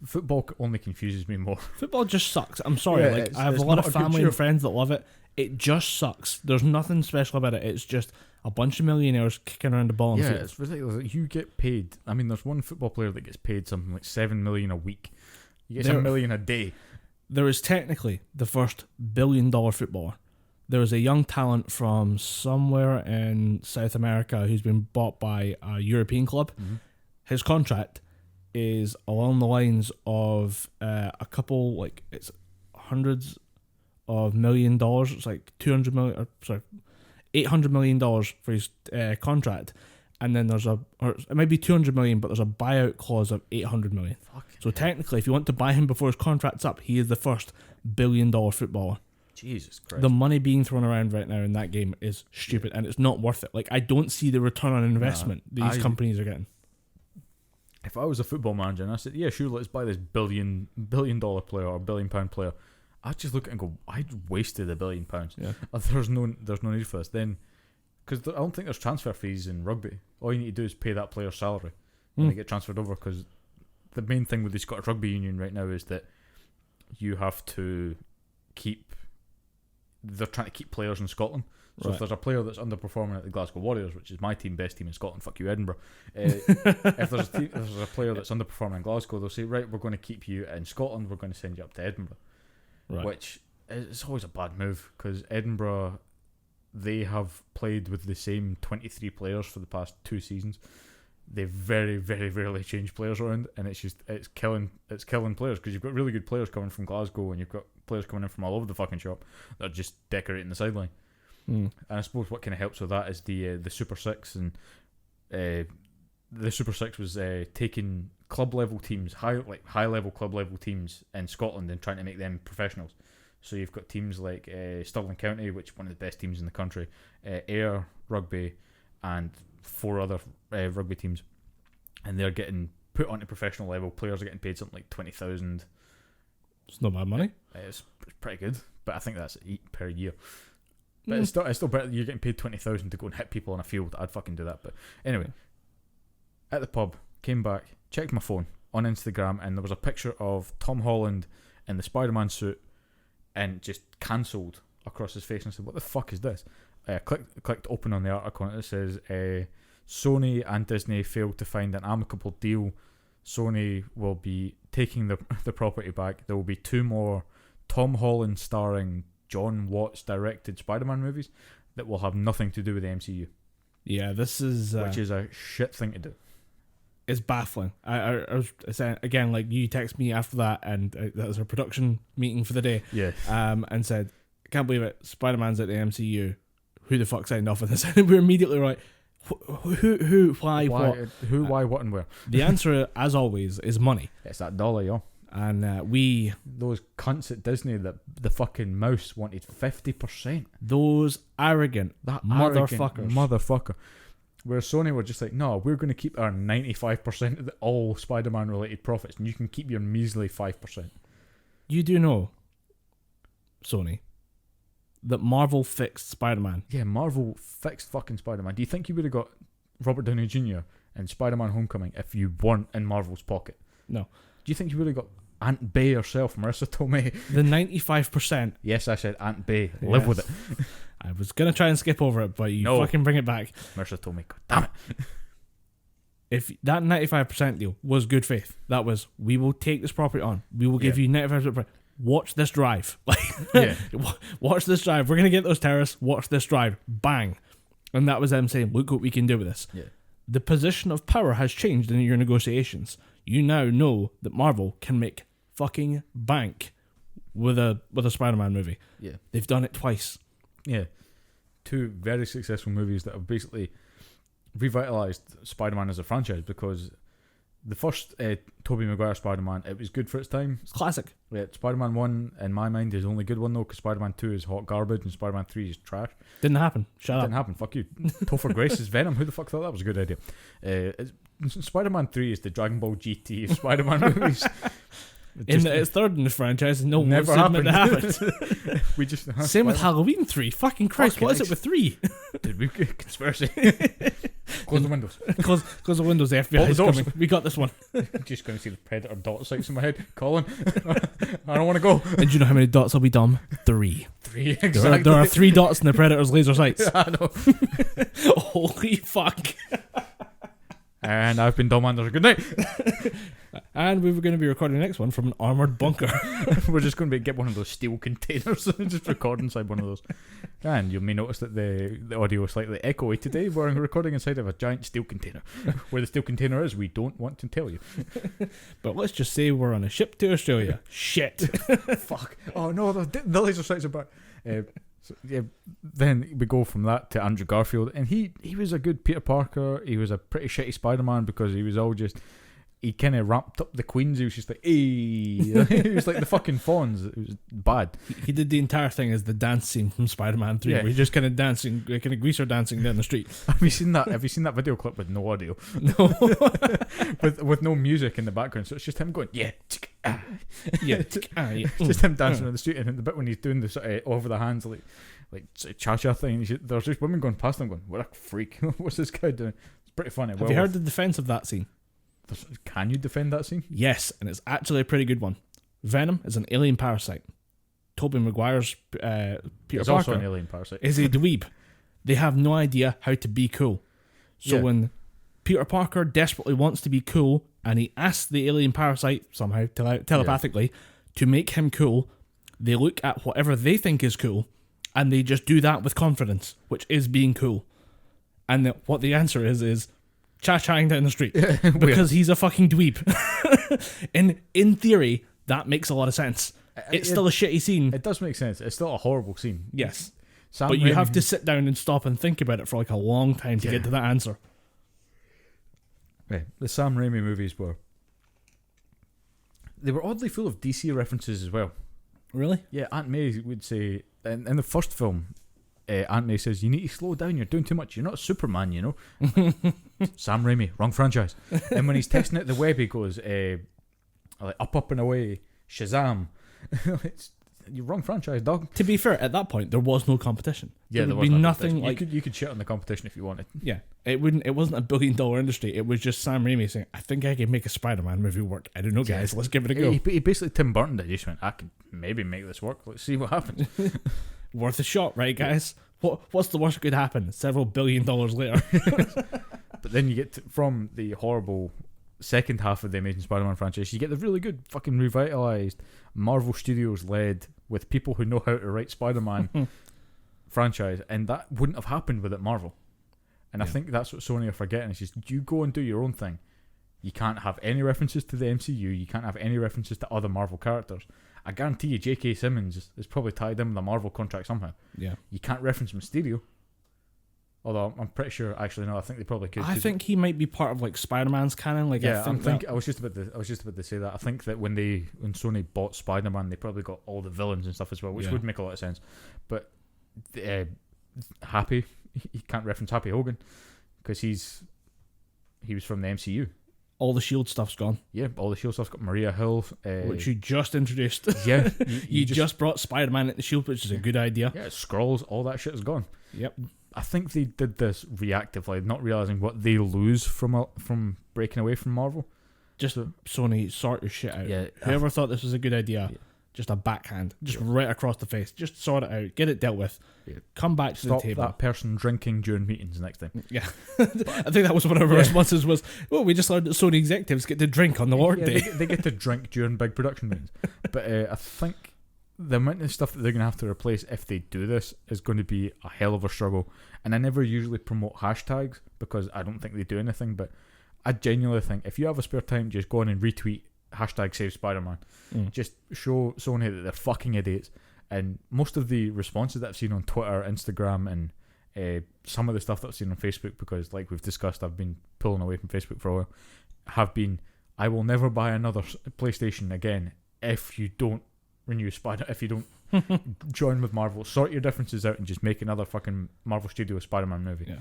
Football only confuses me more. Football just sucks. I'm sorry. I have a lot of family and friends that love it. It just sucks. There's nothing special about it. It's just a bunch of millionaires kicking around the ball. Yeah, it's ridiculous. You get paid. I mean, there's one football player that gets paid something like $7 million a week. He gets $1 million a day. There is technically the first $1 billion footballer there was a young talent from somewhere in South America who's been bought by a European club. Mm-hmm. His contract is along the lines of a couple, like, it's hundreds of $1 million. It's like $800 million for his contract. And then or it might be 200 million, but there's a buyout clause of 800 million. So technically, if you want to buy him before his contract's up, he is the first $1 billion footballer. Jesus Christ. The money being thrown around right now in that game is stupid, and it's not worth it. Like, I don't see the return on investment these companies are getting. If I was a football manager and I said, yeah, sure, let's buy this billion dollar player or £1 billion player, I'd just look at it and go, I wasted £1 billion. Yeah. There's no need for this. Then, because I don't think there's transfer fees in rugby. All you need to do is pay that player's salary and they get transferred over. Because the main thing with the Scottish Rugby Union right now is that you have to they're trying to keep players in Scotland. So if there's a player that's underperforming at the Glasgow Warriors, which is my team, best team in Scotland, fuck you Edinburgh. If there's a player that's underperforming in Glasgow, they'll say, right, we're going to keep you in Scotland, we're going to send you up to Edinburgh. Right. Which is always a bad move, because Edinburgh, they have played with the same 23 players for the past 2 seasons. They very, very rarely change players around, and it's killing players, because you've got really good players coming from Glasgow and you've got players coming in from all over the fucking shop that are just decorating the sideline. And I suppose what kind of helps with that is the Super Six, and the Super Six was taking club level teams, high level club level teams in Scotland, and trying to make them professionals. So you've got teams like Stirling County, which is one of the best teams in the country, Ayr Rugby, and 4 other rugby teams, and they're getting put onto professional level. Players are getting paid something like 20,000. It's not bad money. It's pretty good, but I think that's per year. But it's still better. You're getting paid 20,000 to go and hit people on a field. I'd fucking do that. But anyway, at the pub, came back, checked my phone on Instagram, and there was a picture of Tom Holland in the Spider-Man suit, and just cancelled across his face. And I said, "What the fuck is this?" Clicked open on the article, and it says Sony and Disney failed to find an amicable deal. Sony will be taking the property back. There will be 2 more Tom Holland starring John Watts directed Spider-Man movies that will have nothing to do with the MCU. Yeah, this is which is a shit thing to do. It's baffling. I was saying again, like, you text me after that, and that was our production meeting for the day. Yeah. And said, "I can't believe it. Spider-Man's at the MCU. Who the fuck signed off on this?" And we're immediately like, who, why, what? Who, why, what, and where? The answer, as always, is money. It's that dollar, yo. And those cunts at Disney, that the fucking mouse wanted 50%. Those arrogant motherfucker. Whereas Sony were just like, no, we're going to keep our 95% of all Spider-Man related profits, and you can keep your measly 5%. You do know, Sony, that Marvel fixed Spider-Man. Yeah, Marvel fixed fucking Spider-Man. Do you think you would have got Robert Downey Jr. in Spider-Man Homecoming if you weren't in Marvel's pocket? No. Do you think you would have got Aunt Bay herself, Marissa Tomei? The 95%. Yes, I said Aunt Bay. Live with it. I was going to try and skip over it, but you fucking bring it back. Marissa Tomei, God damn it. If that 95% deal was good faith, that was, we will take this property on. We will give you 95%. Watch this drive. Watch this drive. We're going to get those terrorists. Watch this drive. Bang. And that was them saying, look what we can do with this. Yeah. The position of power has changed in your negotiations. You now know that Marvel can make fucking bank with a Spider-Man movie. Yeah. They've done it twice. Yeah. 2 very successful movies that have basically revitalized Spider-Man as a franchise, because the first Tobey Maguire Spider-Man, it was good for its time. It's classic. Yeah, Spider-Man 1, in my mind, is the only good one, though, because Spider-Man 2 is hot garbage and Spider-Man 3 is trash. Didn't happen. Shut up. Didn't happen. Fuck you. Topher Grace's Venom. Who the fuck thought that was a good idea? Spider-Man 3 is the Dragon Ball GT of Spider-Man movies. It's third in the franchise, and no never happened. We just same with Halloween 3. Fucking Christ, what is it with 3? Dude, we conspiracy. Close the windows. Close the windows. The FBI is coming. We got this one. I'm just going to see the Predator dot sights in my head. Colin, I don't want to go. And do you know how many dots will be done? 3. 3, exactly. There are 3 dots in the Predator's laser sights. I know. Holy fuck. And I've been Dom Anders. Good night. And we were going to be recording the next one from an armoured bunker. We're just going to get one of those steel containers and just record inside one of those. And you may notice that the audio is slightly echoey today. We're recording inside of a giant steel container. Where the steel container is, we don't want to tell you. But let's just say we're on a ship to Australia. Shit. Fuck. Oh no, the laser sights are back. Then we go from that to Andrew Garfield, and he was a good Peter Parker. He was a pretty shitty Spider-Man because he was all just... He kind of ramped up the Queens. He was just like, hey. He was like the fucking Fawns. It was bad. He did the entire thing as the dance scene from Spider-Man 3. Where he's just kind of dancing, kind of greaser dancing down the street. Have you seen that video clip with no audio? No. with no music in the background. So it's just him going, yeah. Yeah. Just him dancing on the street. And the bit when he's doing the sort of over the hands, like cha-cha thing, there's just women going past him going, what a freak. What's this guy doing? It's pretty funny. Have you heard the defense of that scene? Can you defend that scene? Yes, and it's actually a pretty good one. Venom is an alien parasite. Tobey Maguire's Peter He's Parker also an alien parasite. is a dweeb. They have no idea how to be cool. So when Peter Parker desperately wants to be cool and he asks the alien parasite somehow telepathically to make him cool, they look at whatever they think is cool and they just do that with confidence, which is being cool. And what the answer is cha-chaing down the street because he's a fucking dweeb. in theory, that makes a lot of sense. It's still a shitty scene. It does make sense. It's still a horrible scene. Yes. But you have to sit down and stop and think about it for like a long time to get to that answer. Right. The Sam Raimi movies they were oddly full of DC references as well. Really? Yeah, Aunt May would say in the first film, Aunt May says, you need to slow down, you're doing too much, you're not Superman, you know. Sam Raimi, wrong franchise. And when he's testing out the web, he goes like up and away, Shazam. You're wrong franchise, dog. To be fair, at that point there was no competition. Yeah, there would be nothing like you could shit on the competition if you wanted. Yeah, it wasn't a $1 billion industry. It was just Sam Raimi saying, I think I can make a Spider-Man movie work. I don't know, guys, let's give it a go. He basically Tim Burton did. He just went, I could maybe make this work, let's see what happens. Worth a shot, right, guys? What's the worst that could happen? Several $1 billion later. But then you get from the horrible second half of the Amazing Spider-Man franchise, you get the really good fucking revitalized Marvel Studios led with people who know how to write Spider-Man franchise, and that wouldn't have happened without Marvel. And I think that's what Sony are forgetting. It's just, you go and do your own thing. You can't have any references to the MCU. You can't have any references to other Marvel characters. I guarantee you J.K. Simmons is probably tied in with a Marvel contract somehow. Yeah. You can't reference Mysterio. Although I'm pretty sure, actually no, I think they probably could. I think he might be part of like Spider-Man's canon. Like, yeah, I was just about to say that. I think that when Sony bought Spider-Man, they probably got all the villains and stuff as well, which would make a lot of sense. But Happy, he can't reference Happy Hogan because he was from the MCU. All the S.H.I.E.L.D. stuff's gone. Yeah, all the S.H.I.E.L.D. stuff's got Maria Hill. Which you just introduced. Yeah. You just brought Spider-Man at the S.H.I.E.L.D., which is a good idea. Yeah, Skrulls, all that shit is gone. Yep. I think they did this reactively, not realising what they lose from breaking away from Marvel. Just Sony, sort your shit out. Yeah. Whoever thought this was a good idea, just a backhand. Just right across the face. Just sort it out. Get it dealt with. Yeah. Come back to the table. Stop that person drinking during meetings next time. Yeah. I think that was one of our responses was, well, we just learned that Sony executives get to drink on the work day. They get to drink during big production meetings. But I think the amount of stuff that they're going to have to replace if they do this is going to be a hell of a struggle. And I never usually promote hashtags because I don't think they do anything, but I genuinely think if you have a spare time, just go on and retweet hashtag Save Spider-Man. Just show Sony that they're fucking idiots. And most of the responses that I've seen on Twitter, Instagram, and some of the stuff that I've seen on Facebook, because like we've discussed, I've been pulling away from Facebook for a while, have been, I will never buy another PlayStation again if you don't renew if you don't join with Marvel. Sort your differences out and just make another fucking Marvel Studios Spider-Man movie. Yeah.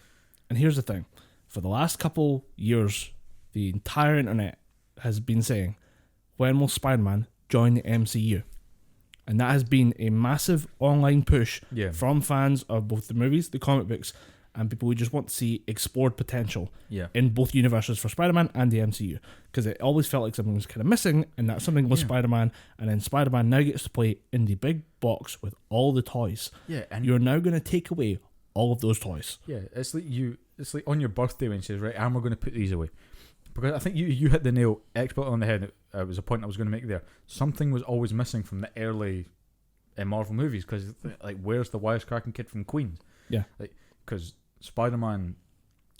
And here's the thing. For the last couple years, the entire internet has been saying, when will Spider-Man join the MCU? And that has been a massive online push from fans of both the movies, the comic books, and people who just want to see explored potential in both universes for Spider-Man and the MCU. Because it always felt like something was kind of missing, and that something was Spider-Man, and then Spider-Man now gets to play in the big box with all the toys. Yeah, and you're now going to take away all of those toys. Yeah, it's like on your birthday when you says, right, I'm going to put these away. Because I think you hit the nail expertly on the head it was a point I was going to make there. Something was always missing from the early Marvel movies, because like, where's the wisecracking kid from Queens? Yeah, like, because Spider-Man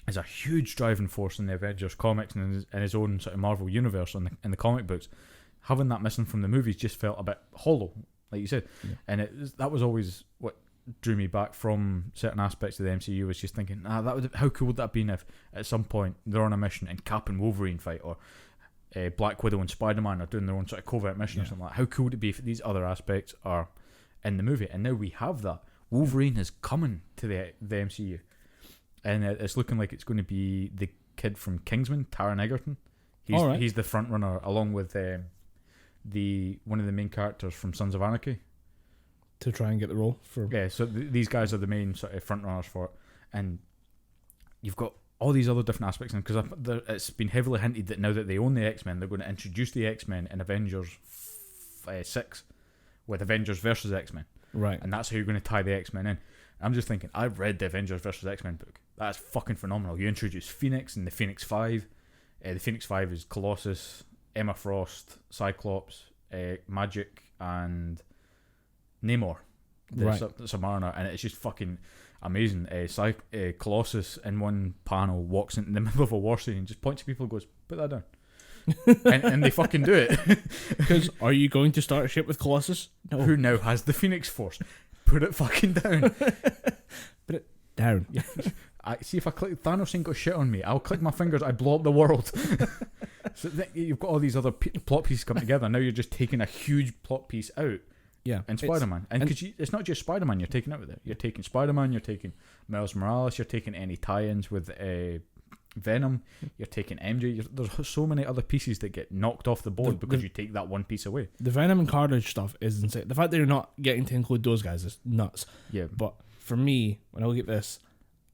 is a huge driving force in the Avengers comics and in his own sort of Marvel universe in the comic books. Having that missing from the movies just felt a bit hollow, like you said, and that was always what drew me back from certain aspects of the MCU. Was just thinking, how cool would that have been if at some point they're on a mission and Cap and Wolverine fight, or Black Widow and Spider-Man are doing their own sort of covert mission or something like that. How cool would it be if these other aspects are in the movie? And now we have that. Wolverine is coming to the MCU, and it's looking like it's going to be the kid from Kingsman, Taron Egerton. He's the front runner, along with one of the main characters from Sons of Anarchy, to try and get the role for. Yeah, so these guys are the main sort of front runners for it, and you've got all these other different aspects, and because it's been heavily hinted that now that they own the X-Men, they're going to introduce the X-Men in Avengers 6 with Avengers versus X-Men. Right. And that's how you're going to tie the X-Men in. I'm just thinking, I've read the Avengers versus X-Men book. That's fucking phenomenal. You introduce Phoenix and the Phoenix 5. The Phoenix 5 is Colossus, Emma Frost, Cyclops, Magic, and Namor, the Submariner, and it's just fucking amazing. Colossus in one panel walks into the middle of a war scene and just points to people and goes, "Put that down." and they fucking do it. Because are you going to start a ship with Colossus? No. Who now has the Phoenix Force? Put it fucking down. Put it down. I see, if I click Thanos ain't got shit on me, I'll click my fingers, I blow up the world. So you've got all these other plot pieces come together. Now you're just taking a huge plot piece out. Yeah, and Spider-Man, and because it's not just Spider-Man you're taking out with it. You're taking Spider-Man, you're taking Miles Morales, you're taking any tie-ins with Venom, you're taking MJ. There's so many other pieces that get knocked off the board because you take that one piece away. The Venom and Carnage stuff is insane. The fact that you're not getting to include those guys is nuts. Yeah, but for me, when I look at this,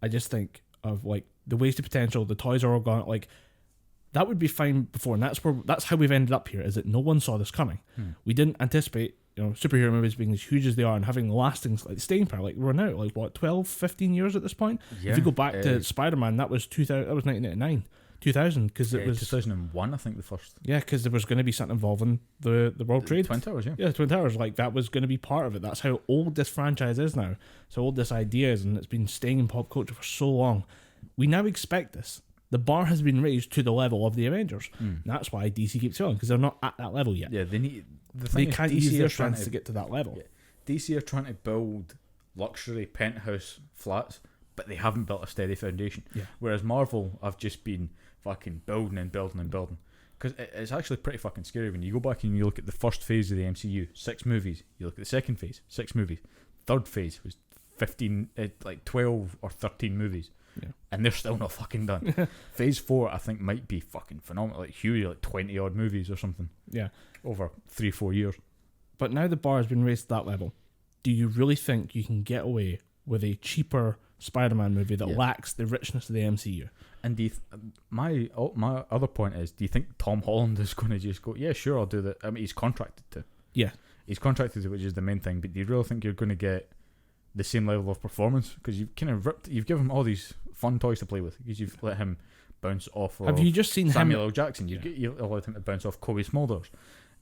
I just think of like the wasted potential. The toys are all gone. Like that would be fine before, and that's how we've ended up here. Is that no one saw this coming. We didn't anticipate. Superhero movies being as huge as they are and having lasting like staying power, like we're now like what 12, 15 years at this point. Yeah, if you go back to Spider-Man, that was 2000. That was 1999, 2000, because it was 2001, I think, the first. Yeah, because there was going to be something involving the World Trade Twin Towers. Yeah, Twin Towers. Like that was going to be part of it. That's how old this franchise is now. So old this idea is, and it's been staying in pop culture for so long. We now expect this. The bar has been raised to the level of the Avengers. And that's why DC keeps failing, because they're not at that level yet. Yeah, they need. They can't use their strengths to get to that level. Yeah. DC are trying to build luxury penthouse flats, but they haven't built a steady foundation. Yeah. Whereas Marvel have just been fucking building and building and building. Because it's actually pretty fucking scary when you go back and you look at the first phase of the MCU, 6 movies. You look at the second phase, 6 movies. Third phase was 12 or 13 movies. Yeah. And they're still not fucking done. Phase 4, I think, might be fucking phenomenal. Like huge, like 20 odd movies or something. Yeah. Over 3-4 years. But now the bar has been raised to that level. Do you really think you can get away with a cheaper Spider-Man movie that lacks the richness of the MCU? And my other point is, do you think Tom Holland is going to just go, yeah, sure, I'll do that? I mean, he's contracted to. Yeah. He's contracted to, which is the main thing. But do you really think you're going to get the same level of performance? Because you've kind of you've given him all these fun toys to play with, because you've let him bounce off of. Have you just seen Samuel L. Jackson? You've allowed him to bounce off Kobe Smulders,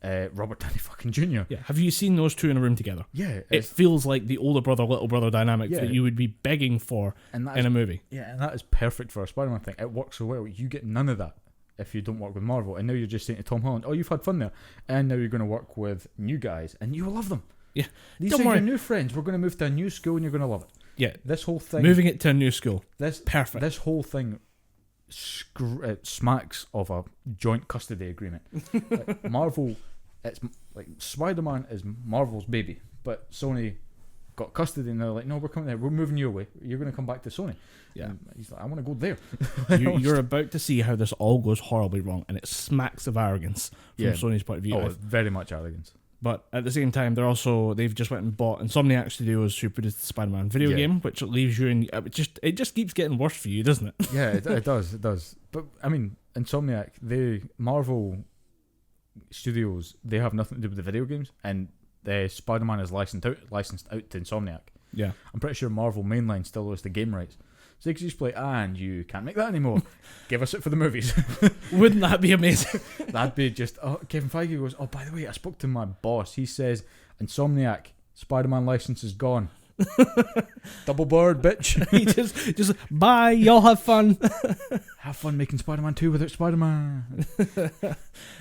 Robert Downey fucking Jr. Yeah. Have you seen those two in a room together? Yeah. It feels like the older brother, little brother dynamic that you would be begging for in a movie. Yeah, and that is perfect for a Spider-Man thing. It works so well. You get none of that if you don't work with Marvel. And now you're just saying to Tom Holland, oh, you've had fun there. And now you're going to work with new guys, and you will love them. Yeah. These are your new friends. We're going to move to a new school, and you're going to love it. Yeah. This whole thing. Moving it to a new school. Perfect. This whole thing smacks of a joint custody agreement. Like Marvel, it's like Spider-Man is Marvel's baby, but Sony got custody, and they're like, no, we're coming there. We're moving you away. You're going to come back to Sony. Yeah. And he's like, I want to go there. You're about to see how this all goes horribly wrong, and it smacks of arrogance from Sony's point of view. Oh, very much arrogance. But at the same time, they've just went and bought Insomniac Studios who produced the Spider-Man video game, which leaves you in. It just keeps getting worse for you, doesn't it? Yeah, it does. But I mean, Insomniac, Marvel Studios, they have nothing to do with the video games, and the Spider-Man is licensed out to Insomniac. Yeah, I'm pretty sure Marvel mainline still owns the game rights. Sega CD play, and you can't make that anymore. Give us it for the movies. Wouldn't that be amazing? That'd be just. Oh, Kevin Feige goes, oh, by the way, I spoke to my boss. He says, Insomniac, Spider-Man license is gone. Double bird, bitch. He just bye, y'all have fun. Have fun making Spider-Man 2 without Spider-Man.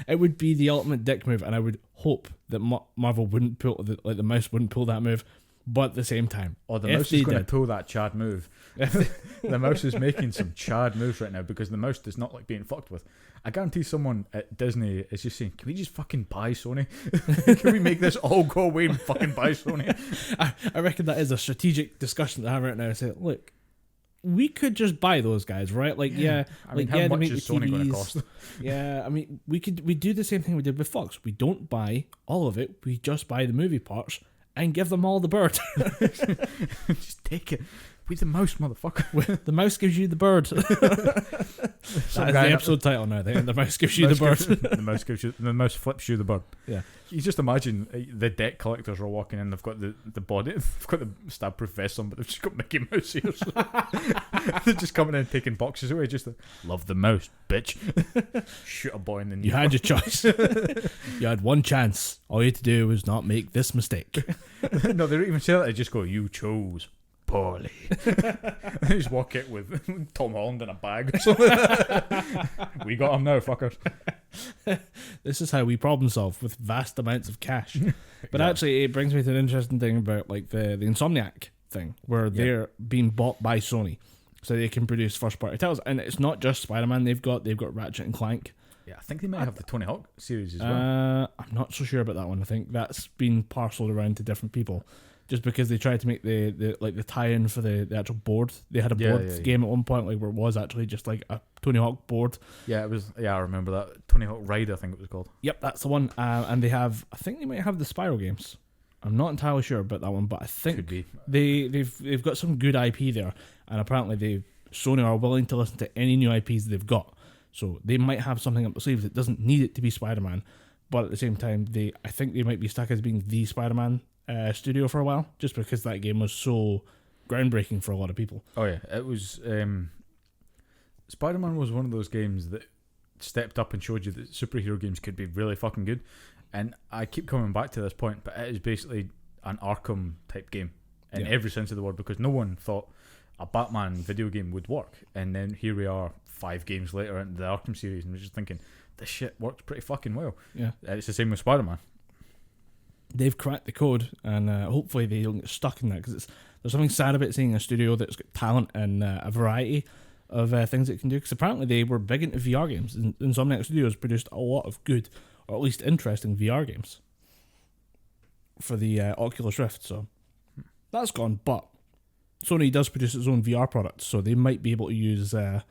It would be the ultimate dick move, and I would hope that Marvel wouldn't pull the mouse wouldn't pull that move. But at the same time, the mouse is going to pull that Chad move. The mouse is making some Chad moves right now because the mouse does not like being fucked with. I guarantee someone at Disney is just saying, can we just fucking buy Sony? Can we make this all go away and fucking buy Sony? I reckon that is a strategic discussion to have right now. Say, look, we could just buy those guys, right? Like, yeah. I mean, how much is Sony going to cost? Yeah, I mean, we do the same thing we did with Fox. We don't buy all of it. We just buy the movie parts and give them all the bird. Just take it. We the mouse, motherfucker. The mouse gives you the bird. That's the episode title now. The mouse gives you the bird. The mouse flips you the bird. Yeah. You just imagine the debt collectors are walking in. They've got the body. They've got the stab-proof vest on, but they've just got Mickey Mouse ears. They're just coming in and taking boxes away. Just love the mouse, bitch. Shoot a boy in the knee. You had your choice. You had one chance. All you had to do was not make this mistake. No, they don't even say that. They just go, you chose poorly. They just walk it with Tom Holland in a bag or something. We got him now, fuckers. This is how we problem solve with vast amounts of cash. But actually, it brings me to an interesting thing about like the Insomniac thing, where they're being bought by Sony, so they can produce first party titles. And it's not just Spider-Man. They've got Ratchet and Clank. Yeah, I think they might have the Tony Hawk series as well. I'm not so sure about that one. I think that's been parceled around to different people. Just because they tried to make the tie-in for the actual board. They had a board game at one point, like where it was actually just like a Tony Hawk board. Yeah, it was. Yeah, I remember that. Tony Hawk Ride, I think it was called. Yep, that's the one. And they have, I think they might have the Spyro games. I'm not entirely sure about that one, but I think could be. They've got some good IP there, and apparently Sony are willing to listen to any new IPs they've got. So they might have something up the sleeves that doesn't need it to be Spider-Man, but at the same time, I think they might be stuck as being the Spider-Man studio for a while, just because that game was so groundbreaking for a lot of people. Oh yeah, it was. Spider-Man was one of those games that stepped up and showed you that superhero games could be really fucking good. And I keep coming back to this point, but it is basically an Arkham type game in every sense of the word, because no one thought a Batman video game would work, and then here we are 5 games later into the Arkham series, and we're just thinking this shit works pretty fucking well. Yeah, it's the same with Spider-Man. They've cracked the code, and hopefully they don't get stuck in that, because there's something sad about seeing a studio that's got talent and a variety of things it can do, because apparently they were big into VR games. Insomniac Studios produced a lot of good, or at least interesting VR games for the Oculus Rift, so that's gone. But Sony does produce its own VR products, so they might be able to use a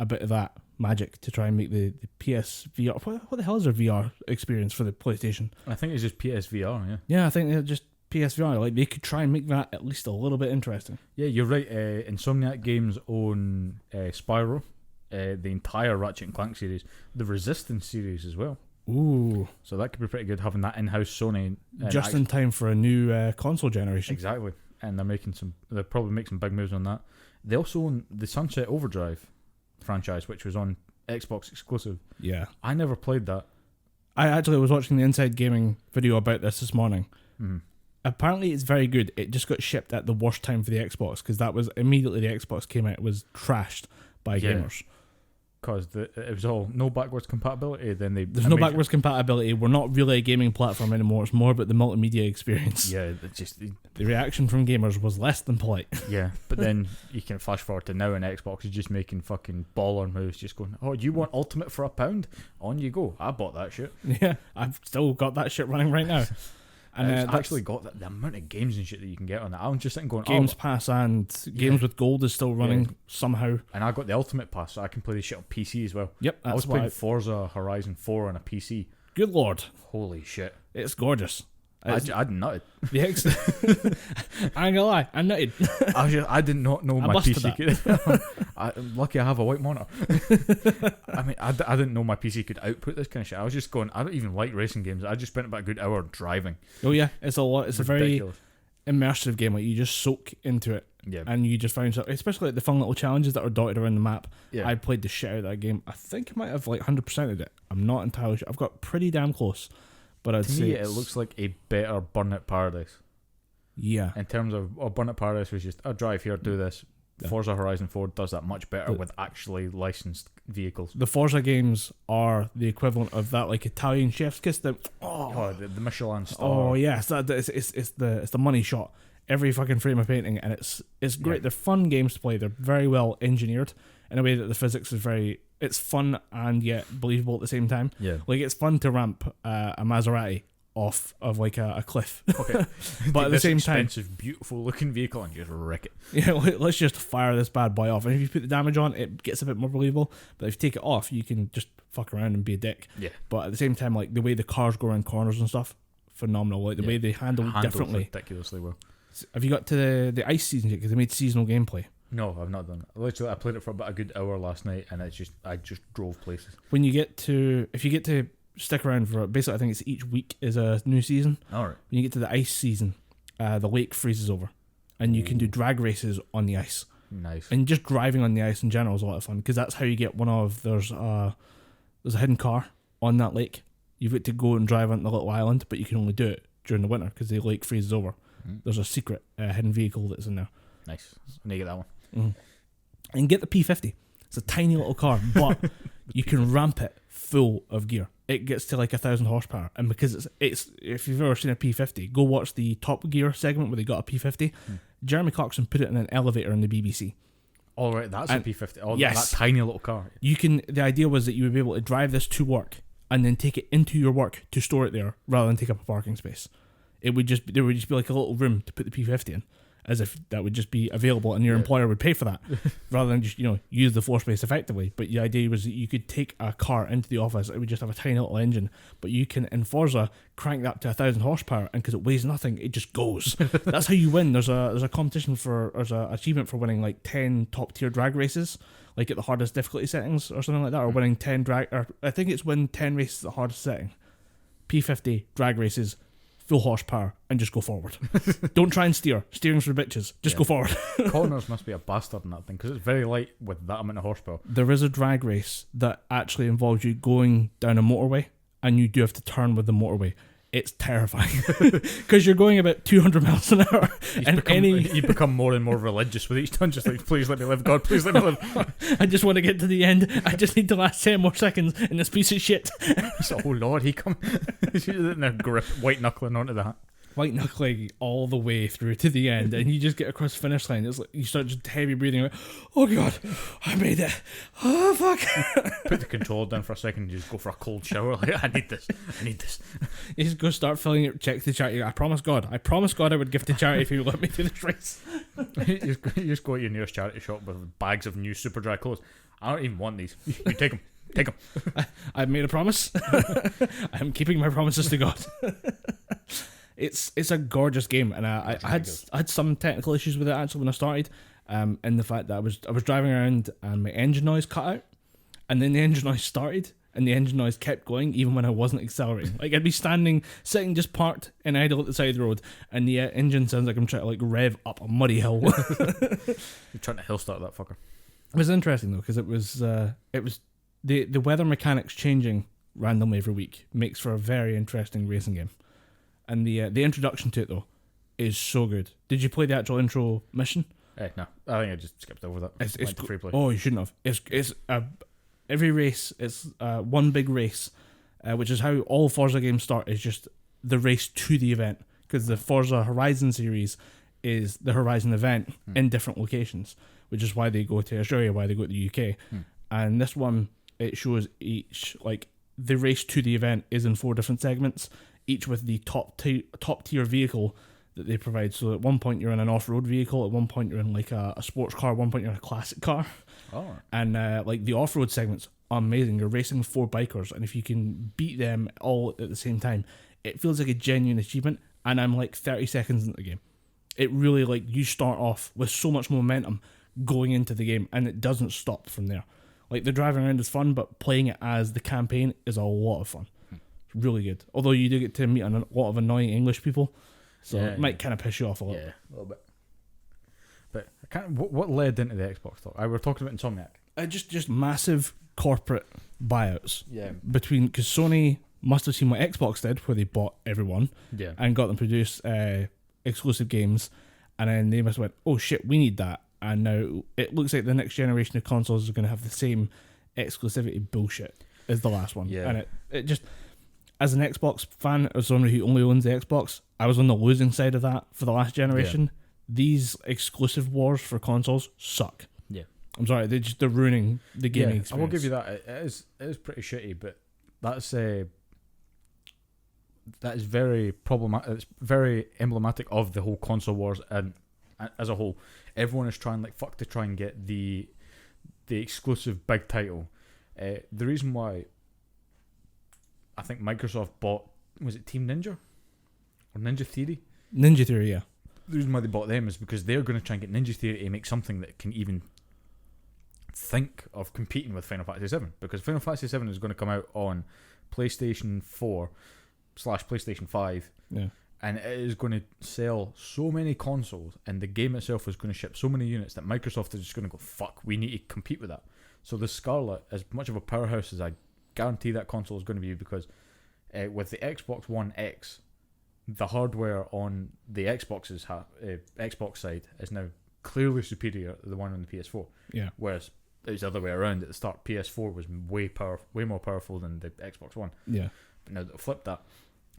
bit of that magic to try and make the PSVR. What the hell is their VR experience for the PlayStation? I think it's just PSVR, yeah. Yeah, I think they're just PSVR. Like, they could try and make that at least a little bit interesting. Yeah, you're right. Insomniac Games own Spyro, the entire Ratchet and Clank series, the Resistance series as well. Ooh. So that could be pretty good, having that in-house Sony. Just in time for a new console generation. Exactly. And they'll probably make some big moves on that. They also own the Sunset Overdrive franchise, which was on Xbox exclusive. Yeah. I never played that. I actually was watching the Inside Gaming video about this morning. Mm-hmm. Apparently it's very good. It just got shipped at the worst time for the Xbox, because that was immediately the Xbox came out, it was trashed by gamers. Because it was all no backwards compatibility. There's no backwards compatibility. We're not really a gaming platform anymore. It's more about the multimedia experience. Yeah, the reaction from gamers was less than polite. Yeah, but then you can flash forward to now, and Xbox is just making fucking baller moves, just going, "Oh, you want Ultimate for £1? On you go! I bought that shit." Yeah, I've still got that shit running right now. And it's actually got the amount of games and shit that you can get on that. I'm just sitting going, Games Pass and Games with Gold is still running somehow. And I got the Ultimate Pass, so I can play this shit on PC as well. Yep, I was playing Forza Horizon 4 on a PC. Good lord. Holy shit. It's gorgeous. I'd nutted. I ain't gonna lie, I nutted. I did not know my PC could. Lucky I have a white monitor. I mean, I didn't know my PC could output this kind of shit. I was just going, I don't even like racing games. I just spent about a good hour driving. Oh yeah, it's a lot. It's ridiculous. A very immersive game. Like, you just soak into it. Yeah. And you just found, especially like the fun little challenges that are dotted around the map. Yeah. I played the shit out of that game. I think I might have like 100%ed it. I'm not entirely sure. I've got pretty damn close. But I'd to say me, it looks like a better Burnout Paradise. Yeah. In terms of Burnout Paradise was just, drive here, do this. Yeah. Forza Horizon 4 does that much better with actually licensed vehicles. The Forza games are the equivalent of that like Italian chef's kiss. The Michelin star. Oh yes, it's the money shot. Every fucking frame of painting, and it's great. Yeah. They're fun games to play. They're very well engineered in a way that the physics is it's fun and yet believable at the same time. Yeah, like it's fun to ramp a Maserati off of like a cliff. Okay, but at the same time, expensive, beautiful looking vehicle and just wreck it. Yeah, let's just fire this bad boy off. And if you put the damage on, it gets a bit more believable. But if you take it off, you can just fuck around and be a dick. Yeah. But at the same time, like the way the cars go around corners and stuff, phenomenal. Like the way they handle differently, ridiculously well. Have you got to the ice season yet? Because they made seasonal gameplay. No, I've not done it. Literally, I played it for about a good hour last night, and I just drove places. If you get to stick around for it, basically I think it's each week is a new season. All right. When you get to the ice season, the lake freezes over, and you can do drag races on the ice. Nice. And just driving on the ice in general is a lot of fun because that's how you get there's a hidden car on that lake. You've got to go and drive on the little island, but you can only do it during the winter because the lake freezes over. There's a secret hidden vehicle that's in there. Nice. I need to get that one. And get the P50. It's a tiny little car, but you can ramp it full of gear. It gets to like 1,000 horsepower, and because it's if you've ever seen a P50, go watch the Top Gear segment where they got a P50. Jeremy Clarkson put it in an elevator in the BBC. All right, that's a P50. Oh, yes, that tiny little car. The idea was that you would be able to drive this to work and then take it into your work to store it there rather than take up a parking space. There would just be like a little room to put the P50 in, as if that would just be available and your employer would pay for that rather than just use the floor space effectively. But the idea was that you could take a car into the office. It would just have a tiny little engine, but you can in Forza crank that to 1,000 horsepower, and because it weighs nothing, it just goes. That's how you win. There's a competition there's an achievement for winning like 10 top tier drag races, like at the hardest difficulty settings or something like that, or winning 10 I think it's win 10 races at the hardest setting. P50 drag races, full horsepower, and just go forward. Don't try and steer. Steering's for bitches. Just go forward. Corners must be a bastard in that thing because it's very light with that amount of horsepower. There is a drag race that actually involves you going down a motorway, and you do have to turn with the motorway. It's terrifying because you're going about 200 miles an hour. You become more and more religious with each turn. Just like, please let me live, God. Please let me live. I just want to get to the end. I just need to last 10 more seconds in this piece of shit. So, oh Lord, he come. And they're white knuckling onto that. White knuckling all the way through to the end, and you just get across the finish line. It's like you start just heavy breathing. Like, oh God, I made it. Oh fuck. Put the controller down for a second and just go for a cold shower. Like, I need this. You just go start filling it, check the charity. I promise God I would give to charity if you let me do this race. you just go to your nearest charity shop with bags of new super dry clothes. I don't even want these. You take them. Take them. I've made a promise. I'm keeping my promises to God. It's a gorgeous game, and I had some technical issues with it actually when I started, in the fact that I was driving around and my engine noise cut out, and then the engine noise started, and the engine noise kept going even when I wasn't accelerating. Like I'd be sitting just parked in idle at the side of the road, and the engine sounds like I'm trying to like rev up a muddy hill. You're trying to hill start that fucker. It was interesting though because it was the weather mechanics changing randomly every week makes for a very interesting racing game. And the introduction to it though is so good. Did you play the actual intro mission? No, I think I just skipped over that. It's free play. Oh, you shouldn't have. It's every race. It's one big race, which is how all Forza games start. Is just the race to the event, because the Forza Horizon series is the Horizon event in different locations, which is why they go to Australia, why they go to the UK, and this one it shows each like the race to the event is in 4 different segments. Each with the top tier vehicle that they provide. So at one point you're in an off-road vehicle, at one point you're in like a sports car, at one point you're in a classic car. Oh. And like the off-road segments are amazing. You're racing 4 bikers, and if you can beat them all at the same time, it feels like a genuine achievement. And I'm like 30 seconds into the game. It really, like, you start off with so much momentum going into the game, and it doesn't stop from there. Like, the driving around is fun, but playing it as the campaign is a lot of fun. Really good. Although you do get to meet a lot of annoying English people, so it might kind of piss you off a little. Yeah, a little bit. But What led into the Xbox talk? We were talking about Insomniac. Just massive corporate buyouts. Yeah. Because Sony must have seen what Xbox did, where they bought everyone. Yeah. And got them to produce exclusive games, and then they must have went, oh shit, we need that. And now it looks like the next generation of consoles is going to have the same exclusivity bullshit as the last one. Yeah. And it just, as an Xbox fan, as someone who only owns the Xbox, I was on the losing side of that for the last generation. Yeah. These exclusive wars for consoles suck. Yeah. I'm sorry, they're ruining the gaming experience. I will give you that. It is pretty shitty, but that is very problematic. It's very emblematic of the whole console wars, and as a whole, everyone is trying to try and get the exclusive big title. The reason why I think Microsoft bought, was it Team Ninja or Ninja Theory? Ninja Theory, yeah. The reason why they bought them is because they're going to try and get Ninja Theory to make something that can even think of competing with Final Fantasy VII, because Final Fantasy VII is going to come out on PlayStation 4/PlayStation 5, yeah, and it is going to sell so many consoles, and the game itself is going to ship so many units that Microsoft is just going to go, fuck, we need to compete with that. So the Scarlet, as much of a powerhouse as I guarantee that console is going to be, because with the Xbox One X, the hardware on the Xbox side is now clearly superior to the one on the PS4. Yeah. Whereas it was the other way around. At the start, PS4 was way more powerful than the Xbox One. Yeah. But now that flip that,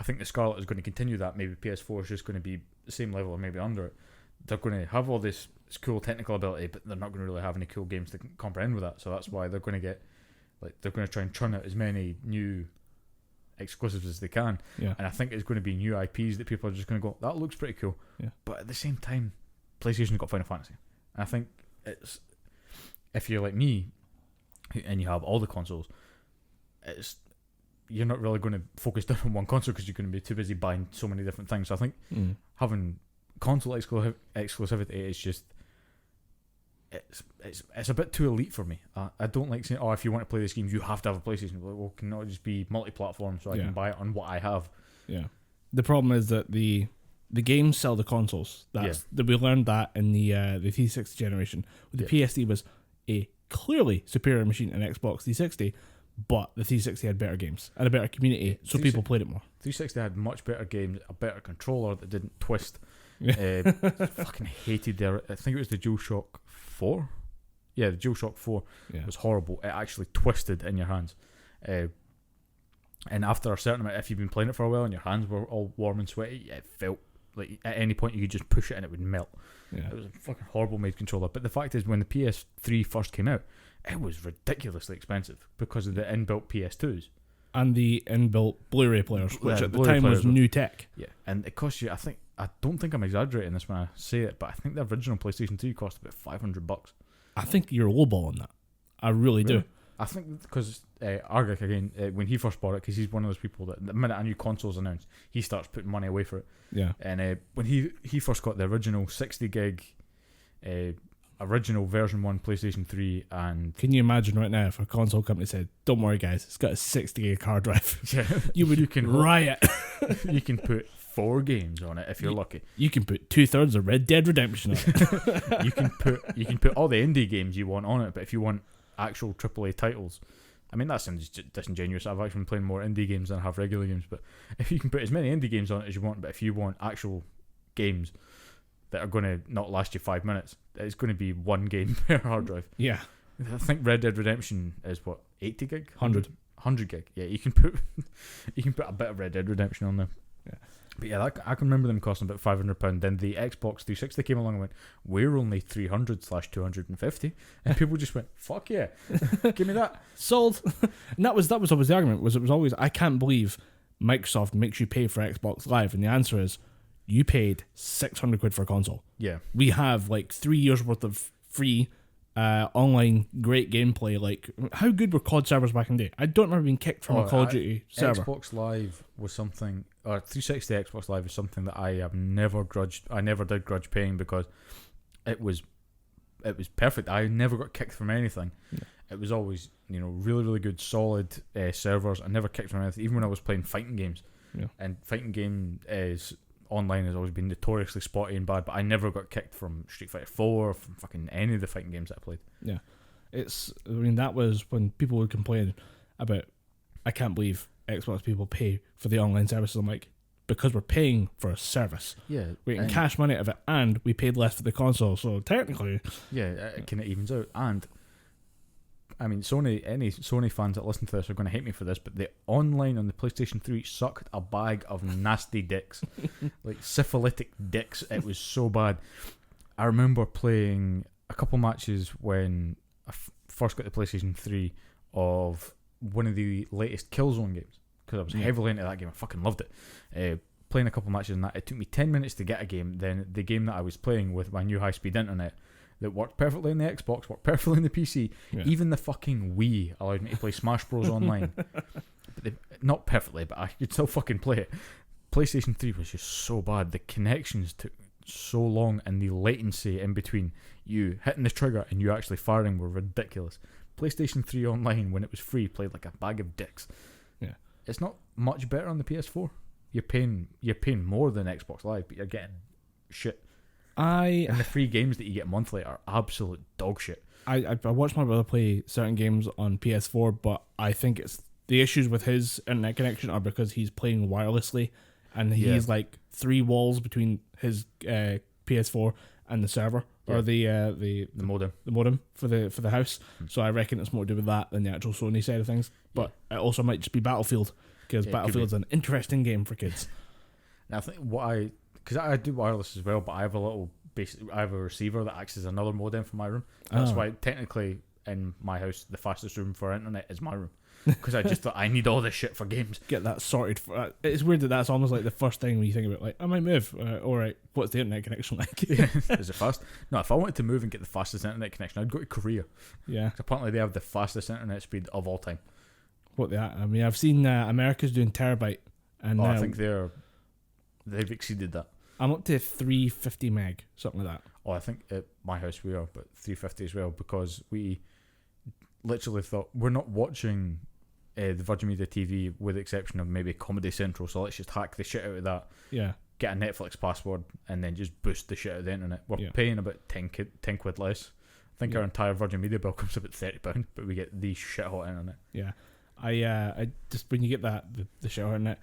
I think the Scarlet is going to continue that. Maybe PS4 is just going to be the same level or maybe under it. They're going to have all this cool technical ability, but they're not going to really have any cool games to comprehend with that. So that's why they're going to get, they're going to try and churn out as many new exclusives as they can. Yeah. And I think it's going to be new IPs that people are just going to go, that looks pretty cool. Yeah. But at the same time, PlayStation's got Final Fantasy. And I think it's, if you're like me and you have all the consoles, you're not really going to focus down on one console because you're going to be too busy buying so many different things. So I think having console exclusivity is just, it's a bit too elite for me. I don't like saying, if you want to play this game, you have to have a PlayStation. Well, can it just be multi-platform so I can buy it on what I have? Yeah. The problem is that the games sell the consoles. That we learned that in the 360 generation. The PSD was a clearly superior machine in Xbox 360, but the 360 had better games and a better community, so people played it more. 360 had much better games, a better controller that didn't twist. Fucking hated I think it was the DualShock 4. Yeah, the DualShock 4 was horrible. It actually twisted in your hands. And after a certain amount, if you've been playing it for a while and your hands were all warm and sweaty, it felt like at any point you could just push it and it would melt. Yeah. It was a fucking horrible made controller. But the fact is, when the PS3 first came out, it was ridiculously expensive because of the inbuilt PS2s. And the inbuilt Blu-ray players, which at the time was new tech. Yeah, and it cost you, I don't think I'm exaggerating this when I say it, but I think the original PlayStation 3 cost about $500. I think you're lowballing that. I really do. I think because Argak, again, when he first bought it, because he's one of those people that the minute a new console's announced, he starts putting money away for it. Yeah. And when he first got the original 60 gig, original version 1 PlayStation 3, and... Can you imagine right now if a console company said, don't worry guys, it's got a 60 gig hard drive. Yeah. You can riot. You can put 4 games on it if you're lucky. You can put 2/3 of Red Dead Redemption on it. You can put all the indie games you want on it, but if you want actual AAA titles, I mean, that sounds disingenuous. I've actually been playing more indie games than I have regular games, but if you can put as many indie games on it as you want, but if you want actual games that are going to not last you 5 minutes, it's going to be 1 game per hard drive. Yeah. I think Red Dead Redemption is what, 80 gig? 100 gig. Yeah, you can put a bit of Red Dead Redemption on there. Yeah. But yeah, I can remember them costing about £500. Then the Xbox 360 came along and went, we're only 300/250, and people just went, fuck yeah, give me that. Sold. And that was always the argument. It was always, I can't believe Microsoft makes you pay for Xbox Live, and the answer is, you paid £600 for a console. Yeah, we have 3 years worth of free online great gameplay. How good were COD servers back in the day? I don't remember being kicked from a Call of Duty server. Xbox Live was something, or 360 Xbox Live is something that I never did grudge paying, because it was perfect. I never got kicked from anything. Yeah. It was always really, really good, solid servers. I never kicked from anything, even when I was playing fighting games. Yeah. And fighting game is online has always been notoriously spotty and bad, but I never got kicked from Street Fighter 4 or from fucking any of the fighting games that I played. Yeah. That was when people would complain about, I can't believe Xbox people pay for the online services. I'm like, because we're paying for a service. Yeah. We're getting cash money out of it, and we paid less for the console, so technically... Yeah, it kind of evens out. And, I mean, any Sony fans that listen to this are going to hate me for this, but the online on the PlayStation 3 sucked a bag of nasty dicks. Like, syphilitic dicks. It was so bad. I remember playing a couple matches when I first got the PlayStation 3 of one of the latest Killzone games, because I was heavily into that game. I fucking loved it. Playing a couple matches in that, it took me 10 minutes to get a game. Then the game that I was playing with my new high-speed internet that worked perfectly on the Xbox, worked perfectly on the PC. Yeah. Even the fucking Wii allowed me to play Smash Bros. Online. But not perfectly, but I could still fucking play it. PlayStation 3 was just so bad. The connections took so long, and the latency in between you hitting the trigger and you actually firing were ridiculous. PlayStation 3 Online, when it was free, played like a bag of dicks. Yeah, it's not much better on the PS4. You're paying more than Xbox Live, but you're getting shit. And the free games that you get monthly are absolute dog shit. I watched my brother play certain games on PS4, but I think it's the issues with his internet connection are because he's playing wirelessly, and he's like 3 walls between his PS4 and the server, or the modem for the house. So I reckon it's more to do with that than the actual Sony side of things. But it also might just be Battlefield, because Battlefield's an interesting game for kids. Now I think because I do wireless as well, but I have I have a receiver that acts as another modem for my room. That's why technically in my house the fastest room for internet is my room, because I just thought I need all this shit for games. Get that sorted. It's weird that's almost like the first thing when you think about, like, I might move. All right, what's the internet connection like? Is it fast? No, if I wanted to move and get the fastest internet connection, I'd go to Korea. Yeah, apparently they have the fastest internet speed of all time. What they at? I mean, I've seen America's doing terabyte, and I think they've exceeded that. I'm up to 350 meg, something like that. Oh, I think at my house we are, but 350 as well, because we literally thought we're not watching the Virgin Media TV with the exception of maybe Comedy Central, so let's just hack the shit out of that. Yeah. Get a Netflix password and then just boost the shit out of the internet. We're paying about 10 quid less. I think our entire Virgin Media bill comes about £30, but we get the shit hot internet. Yeah. I just, when you get the shit hot internet,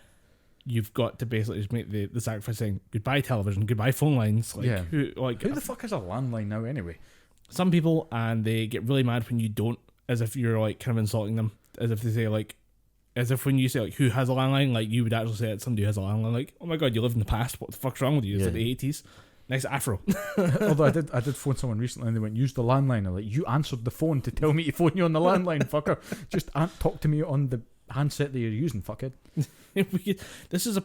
you've got to basically just make the sacrifice saying goodbye television, goodbye phone lines. Like, who the fuck has a landline now anyway? Some people, and they get really mad when you don't, as if you're like kind of insulting them, as if they say like, as if when you say like who has a landline, like you would actually say that somebody who has a landline, like, oh my god, you live in the past, what the fuck's wrong with you? It's like the 80s. Nice afro. Although I did phone someone recently and they went, use the landline. I'm like, you answered the phone to tell me to phone you on the landline, fucker. Just talk to me on the handset that you're using, fuckhead. This is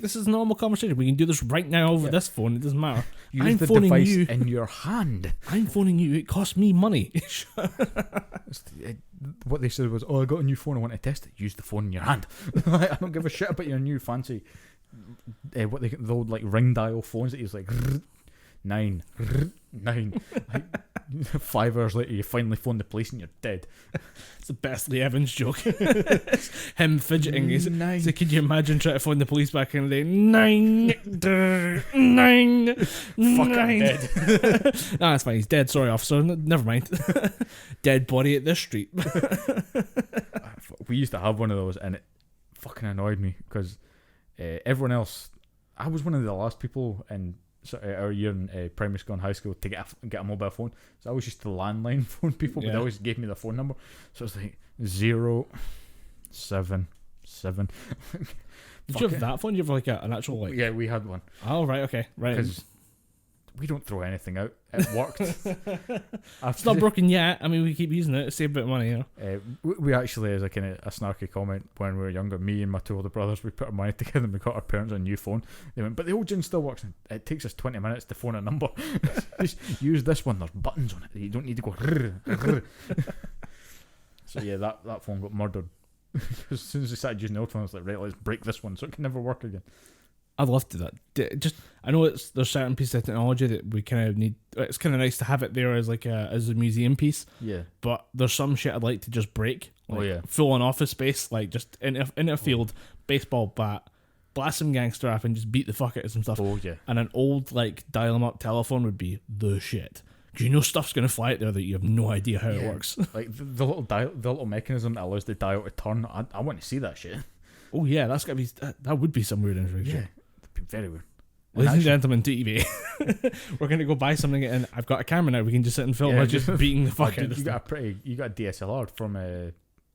this is a normal conversation. We can do this right now over this phone. It doesn't matter. Use the device in your hand. I'm phoning you. It costs me money. What they said was, I got a new phone, I want to test it. Use the phone in your hand. I don't give a shit about your new fancy the old like ring dial phones that you like 9 9. Like, 5 hours later you finally phone the police and you're dead. It's the best Lee Evans joke. Him fidgeting. He's 9. So could you imagine trying to phone the police back in the day? 9 9 Fuck, I'm dead. Nah, that's fine, he's dead, sorry officer, never mind. Dead body at this street. We used to have one of those and it fucking annoyed me because everyone else, I was one of the last people in our year in primary school and high school to get a mobile phone, so I was just the landline phone people, but they always gave me the phone number, so it's like 077. Did you have that phone? Did you have like an actual like? Yeah, we had one. Oh right, okay, right. Because we don't throw anything out. It worked. It's not broken yet. I mean, we keep using it to save a bit of money, you know. We actually, as a kind of a snarky comment, when we were younger, me and my 2 older brothers, we put our money together and we got our parents a new phone. They went, but the old gen still works. It takes us 20 minutes to phone a number. Just use this one. There's buttons on it. You don't need to go. So yeah, that phone got murdered. As soon as we started using the old phone, I was like, right, let's break this one so it can never work again. I'd love to do that. Just, I know there's certain pieces of technology that we kind of need. It's kind of nice to have it there as like as a museum piece. Yeah. But there's some shit I'd like to just break. Like full on office space, like just in a field, baseball bat, blast some gangster rap and just beat the fuck out of some stuff. Oh yeah. And an old like dial-em-up telephone would be the shit. Because you know stuff's gonna fly out there that you have no idea how it works. Like the little mechanism that allows the dial to turn. I want to see that shit. Oh yeah, that's gotta be that would be some weird interaction. Yeah, that'd be very weird. Ladies and gentlemen, TV. We're gonna go buy something, and I've got a camera now. We can just sit and film. We're just beating the fuck out of this. You got a DSLR from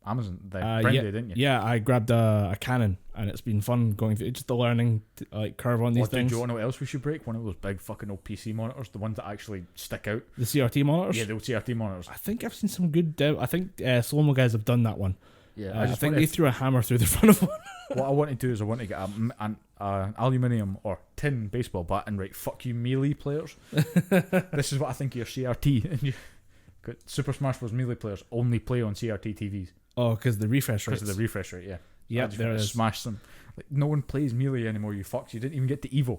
Amazon, Prime Day, didn't you? Yeah, I grabbed a Canon, and it's been fun going through just the learning curve on these things. Do you want to know what else we should break? One of those big fucking old PC monitors, the ones that actually stick out. The CRT monitors. Yeah, the old CRT monitors. I think I've seen some good. I think Slow-mo guys have done that one. Yeah, I think they threw a hammer through the front of one. What I want to do is I want to get an aluminium or tin baseball bat and write "fuck you Melee players." This is what I think of your CRT. And Super Smash Bros. Melee players only play on CRT TVs. Oh, because the refresh rate. Because of the refresh rate, yeah. Yeah, there it is. Smash them. Like, no one plays Melee anymore. You fucks. You didn't even get to Evo.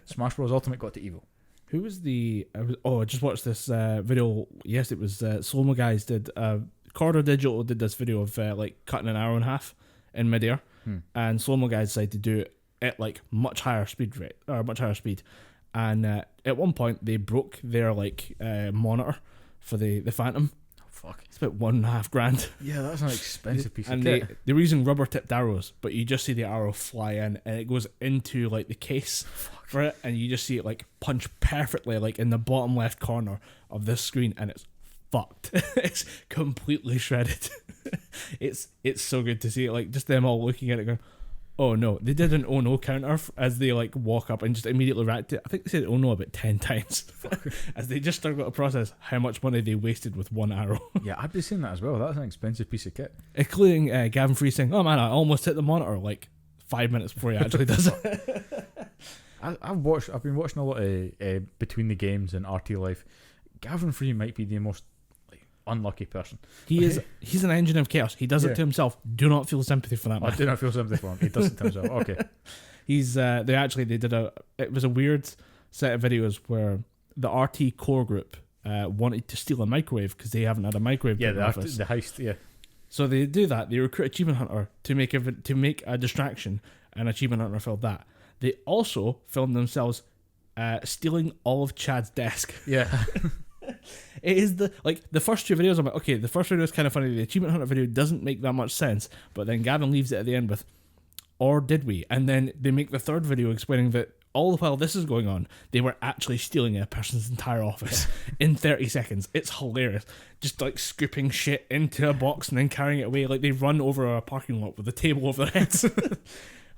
Smash Bros. Ultimate got to Evo. Who was the? I just watched this video. Yes, it was Slow-mo guys did. Corridor Digital did this video of like cutting an arrow in half in midair, and Slow-mo guys decided to do it at like much higher speed, and at one point they broke their like monitor for the Phantom. Oh fuck! It's about $1.5 grand. Yeah, that's an expensive piece of kit. And they were using rubber tipped arrows, but you just see the arrow fly in, and it goes into like the case for it, and you just see it like punch perfectly like in the bottom left corner of this screen, and it's fucked. It's completely shredded. It's so good to see it, like just them all looking at it going, oh no. They did an oh no counter as they like walk up and just immediately react to it. I think they said oh no about 10 times as they just started to process how much money they wasted with one arrow. Yeah, I'd be saying that as well. That's an expensive piece of kit, including Gavin Free saying, oh man, I almost hit the monitor like 5 minutes before he actually does it. I've been watching a lot of Between the Games and RT Life. Gavin Free might be the most unlucky person. He's an engine of chaos. He does it to himself. Do not feel sympathy for that man. I do not feel sympathy for him. He does it to himself. Okay. It was a weird set of videos where the RT core group wanted to steal a microwave because they haven't had a microwave. Yeah, the heist. Yeah. So they do that. They recruit Achievement Hunter to make a distraction, and Achievement Hunter filmed that. They also filmed themselves stealing all of Chad's desk. Yeah. It is the first two videos. I'm like, okay, the first video is kind of funny. The Achievement Hunter video doesn't make that much sense, but then Gavin leaves it at the end with, or did we? And then they make the third video explaining that all the while this is going on, they were actually stealing a person's entire office in 30 seconds. It's hilarious. Just like scooping shit into a box and then carrying it away. Like they run over a parking lot with a table over their heads.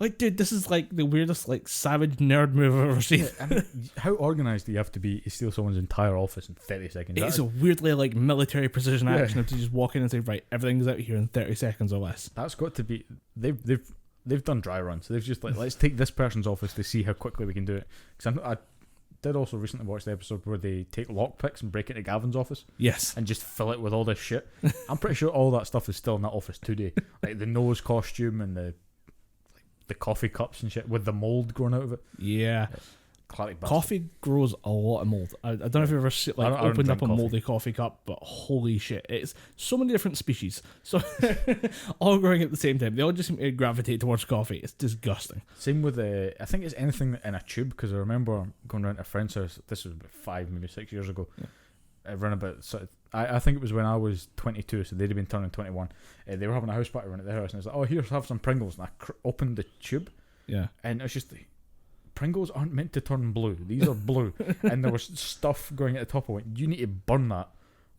Like, dude, this is like the weirdest, like, savage nerd move I've ever seen. Yeah, I mean, how organised do you have to be to steal someone's entire office in 30 seconds? It's a weirdly, like, military precision action of to just walk in and say, right, everything's out here in 30 seconds or less. That's got to be... They've done dry runs. They've just like, let's take this person's office to see how quickly we can do it. Because I did also recently watch the episode where they take lockpicks and break into Gavin's office. Yes. And just fill it with all this shit. I'm pretty sure all that stuff is still in that office today. Like the nose costume and the coffee cups and shit with the mold growing out of it. Yeah. Coffee grows a lot of mold. I don't know if you've ever opened up a moldy coffee cup, but holy shit, it's so many different species, so all growing at the same time. They all just seem to gravitate towards coffee. It's disgusting. Same with I think it's anything in a tube, because I remember going around to a friend's house. This was about 5, maybe 6 years ago. Yeah. Around about I think it was when I was 22, so they'd have been turning 21. They were having a house party around at their house, and I was like, "Oh, here, have some Pringles." And I opened the tube, and it was just Pringles aren't meant to turn blue. These are blue. And there was stuff going at the top. I went, you need to burn that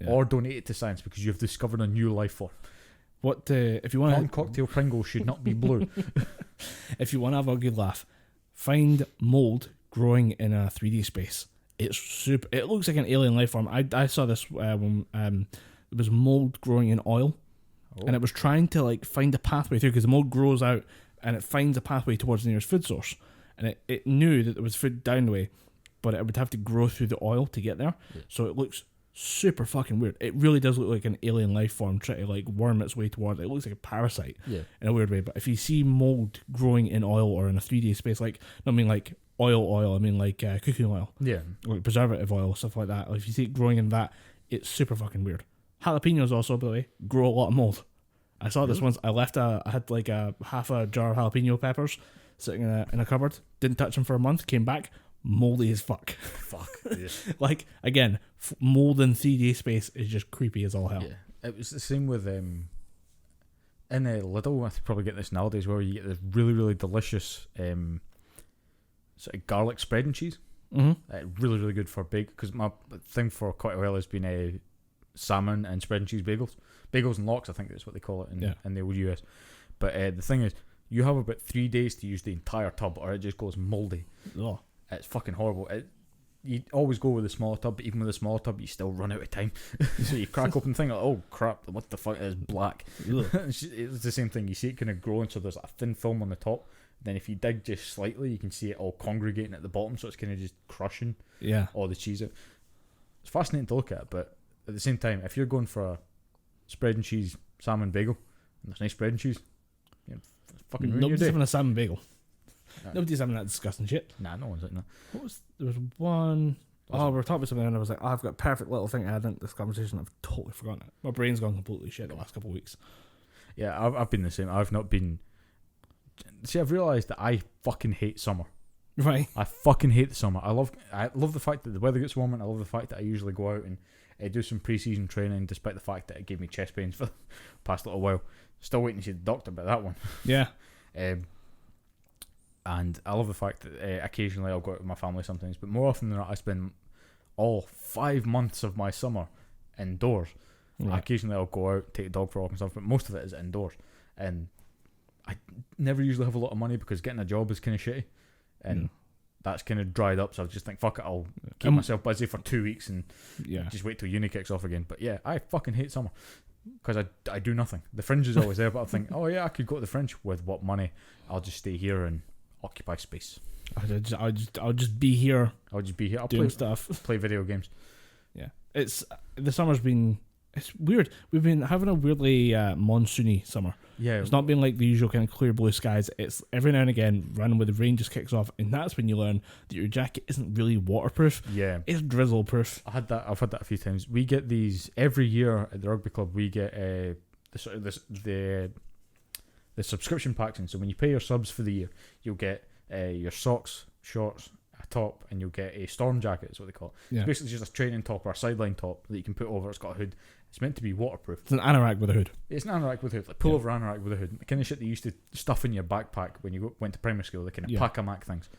or donate it to science, because you've discovered a new life form. What if you want cocktail Pringles should not be blue. If you want to have a good laugh, find mold growing in a 3D space. It's super. It looks like an alien life form. I saw this when it was mold growing in oil, and it was trying to like find a pathway through, because the mold grows out and it finds a pathway towards the nearest food source. And it knew that there was food down the way, but it would have to grow through the oil to get there. Yeah. So it looks super fucking weird. It really does look like an alien life form trying to like worm its way towards it. It looks like a parasite in a weird way. But if you see mold growing in oil or in a 3D space, like, I mean like oil, I mean like cooking oil. Yeah. Like preservative oil, stuff like that. Like if you see it growing in that, it's super fucking weird. Jalapenos also, by the way, grow a lot of mold. I saw this once. I had like a half a jar of jalapeno peppers sitting in a cupboard. Didn't touch them for a month. Came back, moldy as fuck. Fuck. Yeah. Like, again, mold in 3D space is just creepy as all hell. Yeah. It was the same with in Lidl. I could probably get this nowadays, where you get this really, really delicious sort of garlic spread and cheese. Really, really good for bake, because my thing for quite a while has been salmon and spread and cheese bagels and lox, I think that's what they call it in the old US. But the thing is, you have about 3 days to use the entire tub, or it just goes moldy. Oh. It's fucking horrible. You always go with the smaller tub, but even with the smaller tub, you still run out of time. So you crack open the thing, like, oh crap, what the fuck is black? It's the same thing. You see it kind of growing, so there's a thin film on the top. Then if you dig just slightly, you can see it all congregating at the bottom, so it's kind of just crushing all the cheese out. It's fascinating to look at, but at the same time, if you're going for a spread and cheese salmon bagel, and there's nice spread and cheese, fucking ruin Nobody's your day. having a salmon bagel. Nobody's having that disgusting shit. Nah, no one's like that. There was one... Oh, we were talking about something and I was like, I've got a perfect little thing to add into this conversation. I've totally forgotten it. My brain's gone completely shit the last couple of weeks. Yeah, I've been the same. I've not been... See, I've realised that I fucking hate summer. Right. I fucking hate the summer. I love the fact that the weather gets warmer, and I love the fact that I usually go out and do some pre-season training, despite the fact that it gave me chest pains for the past little while. Still waiting to see the doctor about that one. Yeah. And I love the fact that occasionally I'll go out with my family sometimes, but more often than not I spend all 5 months of my summer indoors. Right. Occasionally I'll go out, take a dog for a walk and stuff, but most of it is indoors. And I never usually have a lot of money because getting a job is kind of shitty. And that's kind of dried up, so I just think, fuck it, I'll keep myself busy for 2 weeks and just wait till uni kicks off again. But yeah, I fucking hate summer because I do nothing. The fringe is always there, but I think, oh yeah, I could go to the fringe. With what money? I'll just stay here and occupy space. I'll just be here. I'll just be here. I'll doing play stuff. Play video games. Yeah, the summer's been. It's weird. We've been having a weirdly monsoony summer. Yeah, it's not been like the usual kind of clear blue skies. It's every now and again random where the rain just kicks off, and that's when you learn that your jacket isn't really waterproof. Yeah, it's drizzle proof. I've had that a few times. We get these every year at the rugby club. We get the subscription packs, and so when you pay your subs for the year, you'll get your socks, shorts, a top, and you'll get a storm jacket. Is what they call it. Yeah. It's basically just a training top or a sideline top that you can put over. It's got a hood. It's meant to be waterproof. It's an anorak with a hood. It's an anorak with a hood, like pullover anorak with a hood. The kind of shit that you used to stuff in your backpack when you went to primary school, the kind of pack-a-mac things.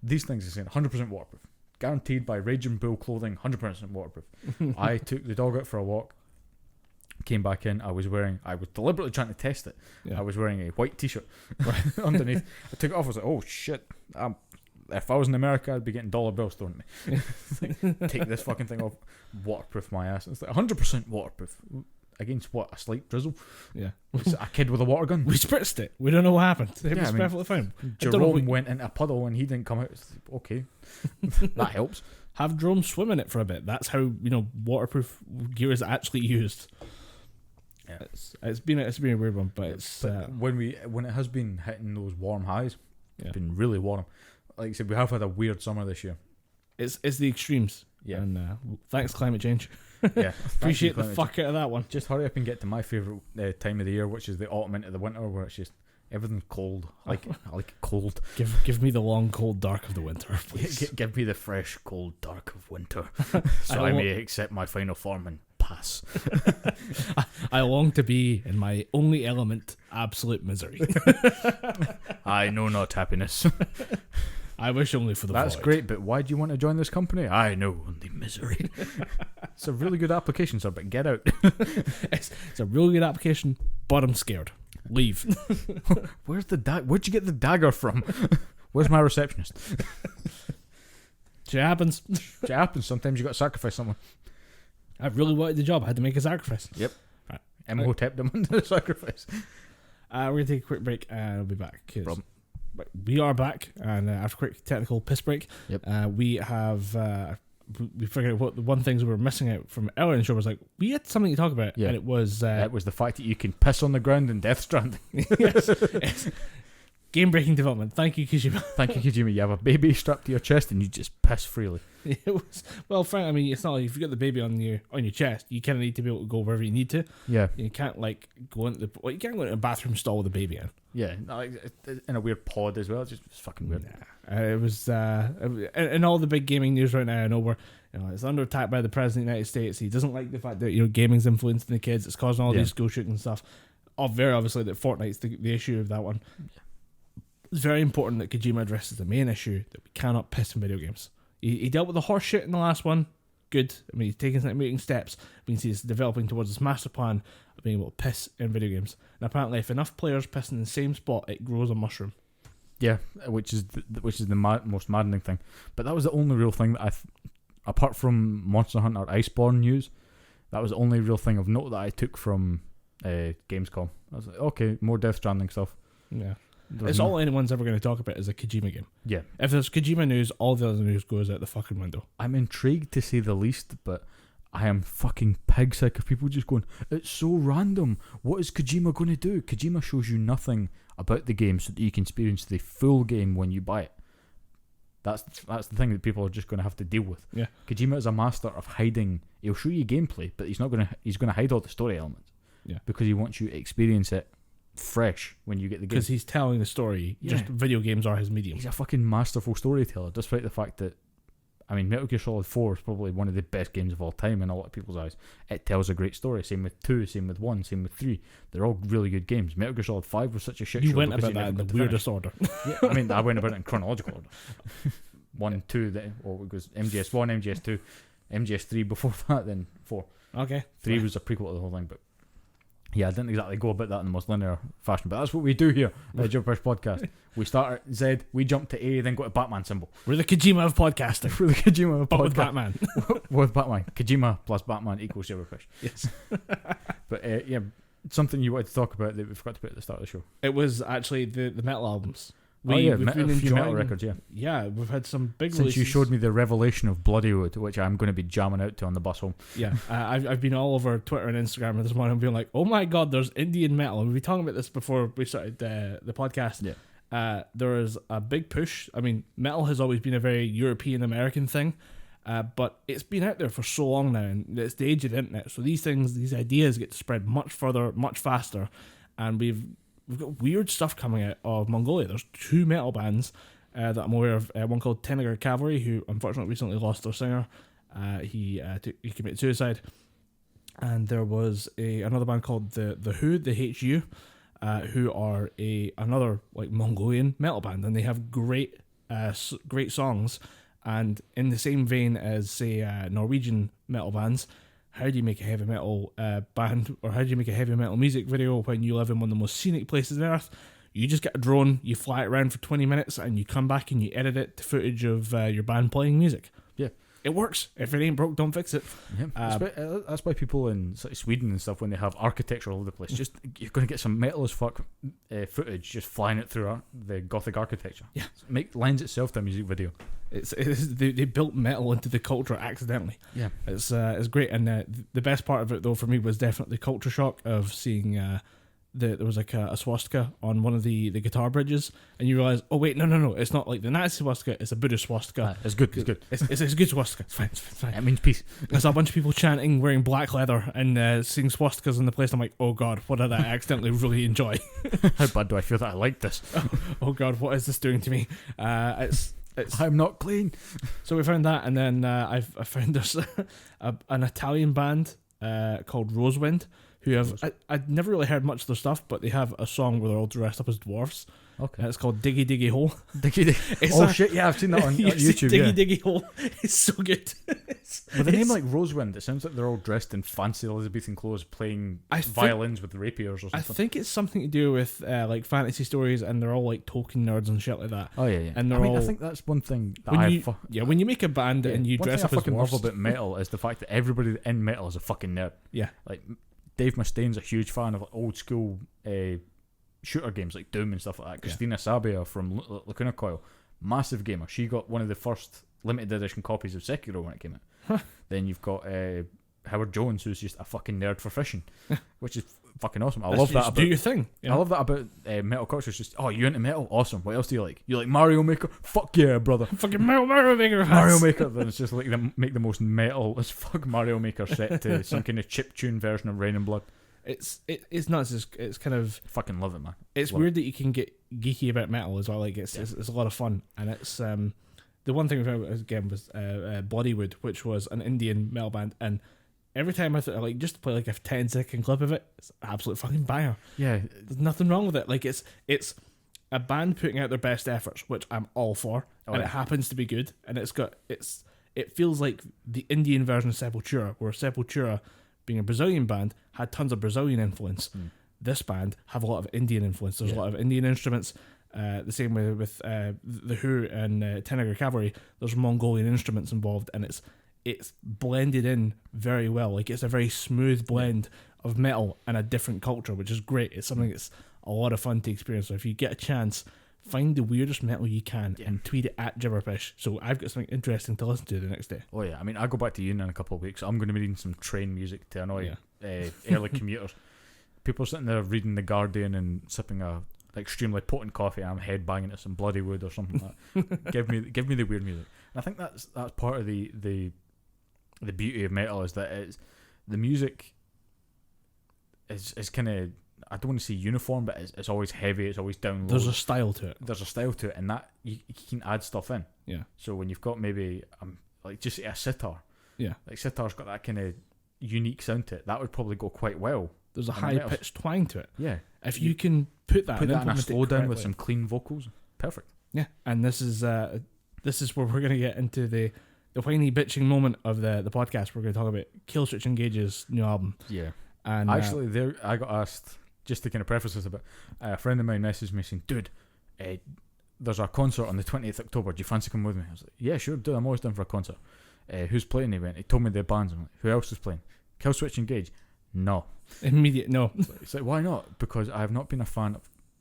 These things are saying 100% waterproof. Guaranteed by Raging Bull Clothing, 100% waterproof. I took the dog out for a walk, came back in, I was deliberately trying to test it. Yeah. I was wearing a white t-shirt underneath. I took it off, I was like, oh shit, if I was in America, I'd be getting dollar bills thrown at me. Like, take this fucking thing off, waterproof my ass. It's like 100% waterproof. Against what? A slight drizzle? Yeah. A kid with a water gun? We spritzed it. We don't know what happened. It was perfectly fine. Jerome went into a puddle and he didn't come out. Okay. That helps. Have Jerome swim in it for a bit. That's how, waterproof gear is actually used. Yeah. It's been a weird one, but it's... when it has been hitting those warm highs, it's been really warm. Like I said, we have had a weird summer this year. It's the extremes. Yeah. And thanks, climate change. Yeah. Appreciate the fuck out of that one. Just hurry up and get to my favourite time of the year, which is the autumn into the winter, where it's just everything's cold. I like it cold. Give me the long, cold dark of the winter, please. Give me the fresh, cold dark of winter, so I may accept my final form and pass. I long to be in my only element, absolute misery. I know not happiness. I wish only for the That's void. Great, but why do you want to join this company? I know only misery. It's a really good application, sir, but get out. It's a really good application, but I'm scared. Leave. Where'd you get the dagger from? Where's my receptionist? Shit happens. Shit happens. Sometimes you got to sacrifice someone. I really wanted the job. I had to make a sacrifice. Yep. Right. Imhotep them into the sacrifice. We're going to take a quick break and I'll be back. We are back, and after a quick technical piss break, we have we figured out what the one things we were missing out from earlier in the show was like we had something to talk about, and it was the fact that you can piss on the ground in Death Stranding. Yes. Game-breaking development. Thank you, Kojima. Thank you, Kojima. You have a baby strapped to your chest and you just piss freely. It was, well, Frank, I mean, it's not like if you got the baby on your chest, you kind of need to be able to go wherever you need to. Yeah. You can't go into you can't go into a bathroom stall with the baby in. Yeah, in a weird pod as well. It's fucking weird. Nah. It was in all the big gaming news right now. I know we're it's under attack by the president of the United States. He doesn't like the fact that gaming's influencing the kids. It's causing all these school shootings and stuff. Very obviously that Fortnite's the issue of that one. It's very important that Kojima addresses the main issue that we cannot piss in video games. He dealt with the horse shit in the last one. Good. I mean, he's making steps. We can see it's developing towards this master plan of being able to piss in video games. And apparently, if enough players piss in the same spot, it grows a mushroom. Yeah, which is the most maddening thing. But that was the only real thing that apart from Monster Hunter Iceborne news, that was the only real thing of note that I took from Gamescom. I was like, okay, more Death Stranding stuff. Yeah. It's all anyone's ever going to talk about is a Kojima game. Yeah. If there's Kojima news, all the other news goes out the fucking window. I'm intrigued to say the least, but I am fucking pig sick of people just going, it's so random. What is Kojima going to do? Kojima shows you nothing about the game so that you can experience the full game when you buy it. That's the thing that people are just going to have to deal with. Yeah. Kojima is a master of hiding. He'll show you gameplay, but he's going to hide all the story elements. Yeah. Because he wants you to experience it fresh when you get the game. Because he's telling the story. Yeah. Just video games are his medium. He's a fucking masterful storyteller, despite the fact that, I mean, Metal Gear Solid 4 is probably one of the best games of all time in a lot of people's eyes. It tells a great story. Same with 2, same with 1, same with 3. They're all really good games. Metal Gear Solid 5 was such a shit show. You went about that in the weirdest order. Yeah, I mean, I went about it in chronological order. 1, 2, it goes MGS1, MGS2, MGS3 before that, then 4. Okay. 3 was a prequel to the whole thing, but yeah, I didn't exactly go about that in the most linear fashion, but that's what we do here at the Gibberpish Podcast. We start at Z, we jump to A, then go to Batman symbol. We're the Kojima of podcasting. We're the Kojima of podcasting. With Batman. With Batman. Kojima plus Batman equals Gibberpish. Yes. But yeah, something you wanted to talk about that we forgot to put at the start of the show. It was actually the metal albums. We've been enjoying metal records, yeah. Yeah, we've had some big Since releases. you showed me the revelation of Bloodywood, which I'm going to be jamming out to on the bus home. Yeah, I've been all over Twitter and Instagram this morning being like, oh my god, there's Indian metal. And we've been talking about this before we started the podcast. Yeah. There is a big push. I mean, metal has always been a very European-American thing, but it's been out there for so long now, and it's the age of the internet. So these ideas get to spread much further, much faster, and we've got weird stuff coming out of Mongolia. There's 2 metal bands that I'm aware of. One called Tenagar Cavalry, who unfortunately recently lost their singer. He committed suicide. And there was another band called the Who, the HU, who are another like Mongolian metal band, and they have great songs. And in the same vein as say Norwegian metal bands, how do you make a heavy metal band, or how do you make a heavy metal music video when you live in one of the most scenic places on earth? You just get a drone, you fly it around for 20 minutes, and you come back and you edit it to footage of your band playing music. Yeah. It works. If it ain't broke, don't fix it. Yeah. That's why people in sort of Sweden and stuff, when they have architecture all over the place, just you're going to get some metal as fuck footage just flying it through the Gothic architecture. Yeah. Lends itself to a music video. They built metal into the culture accidentally. Yeah. It's great. And the best part of it, though, for me was definitely culture shock of seeing there was like a swastika on one of the guitar bridges, and you realise, oh wait, no, it's not like the Nazi swastika, it's a Buddhist swastika. It's good. It's a good swastika. It's fine. It means peace. There's a bunch of people chanting, wearing black leather, and seeing swastikas in the place. I'm like, oh god, what did I accidentally really enjoy? How bad do I feel that I like this? Oh god, what is this doing to me? It's I'm not clean. So we found that, and then I found there's an Italian band called Rosewind, who have I'd never really heard much of their stuff, but they have a song where they're all dressed up as dwarves. Okay. And it's called Diggy Diggy Hole. Shit, yeah, I've seen that on YouTube. Diggy Diggy Hole. It's so good. With a name like Rosewind, it sounds like they're all dressed in fancy Elizabethan clothes playing violins with rapiers or something. I think it's something to do with like fantasy stories, and they're all like Tolkien nerds and shit like that. Oh yeah. And I think that's one thing that when you make a band and you dress up as dwarves. One thing I fucking love about metal is the fact that everybody in metal is a fucking nerd. Yeah. Like Dave Mustaine's a huge fan of like, old school shooter games like Doom and stuff like that. Christina Sabia from Lacuna Coil, massive gamer. She got one of the first limited edition copies of Sekiro when it came out. Then you've got Howard Jones, who's just a fucking nerd for fishing, which is fucking awesome. I love that about do your thing. I love that about metal culture. It's just, oh, you into metal? Awesome. What else do you like? You like Mario Maker? Fuck yeah, brother. Fucking Mario Maker. Mario Maker. Then it's just like make the most metal as fuck Mario Maker set to some kind of chiptune version of Rain and Blood. It's nuts. It's kind of fucking love it, man. It's weird that you can get geeky about metal as well. Like it's a lot of fun, and it's the one thing I found again was Bloodywood, which was an Indian metal band, and every time I thought like just to play like a 10-second clip of it, it's an absolute fucking banger. Yeah, there's nothing wrong with it. Like it's a band putting out their best efforts, which I'm all for, and it happens to be good, and it feels like the Indian version of Sepultura, where Sepultura, being a Brazilian band, had tons of Brazilian influence. This band have a lot of Indian influence. There's a lot of Indian instruments. The same way with The Who and Tenagar Cavalry, there's Mongolian instruments involved, and it's blended in very well. Like it's a very smooth blend of metal and a different culture, which is great. It's something that's a lot of fun to experience. So if you get a chance, find the weirdest metal you can and tweet it at Gibberpish. So I've got something interesting to listen to the next day. Oh yeah, I mean, I go back to uni in a couple of weeks. I'm going to be reading some train music to annoy early commuters. People sitting there reading The Guardian and sipping a extremely potent coffee. I'm headbanging to some Bloodywood or something like that. give me the weird music. And I think that's part of the beauty of metal, is that the music is kind of, I don't want to say uniform, but it's always heavy. It's always down low. There's a style to it. And that you can add stuff in. Yeah. So when you've got maybe like just a sitar. Yeah. Like sitar's got that kind of unique sound to it. That would probably go quite well. There's a high pitched twang to it. Yeah. If you can put that in a slow down with some clean vocals, perfect. Yeah. And this is where we're gonna get into the whiny bitching moment of the podcast. We're gonna talk about Killswitch Engage's new album. Yeah. And actually, I got asked, just to kind of preface this a bit, a friend of mine messaged me saying, dude, there's a concert on the 20th October. Do you fancy coming with me? I was like, yeah, sure, dude. I'm always down for a concert. Who's playing? He told me the bands. I'm like, who else is playing? Killswitch Engage? No. Immediate no. It's like, why not? Because I have not been a fan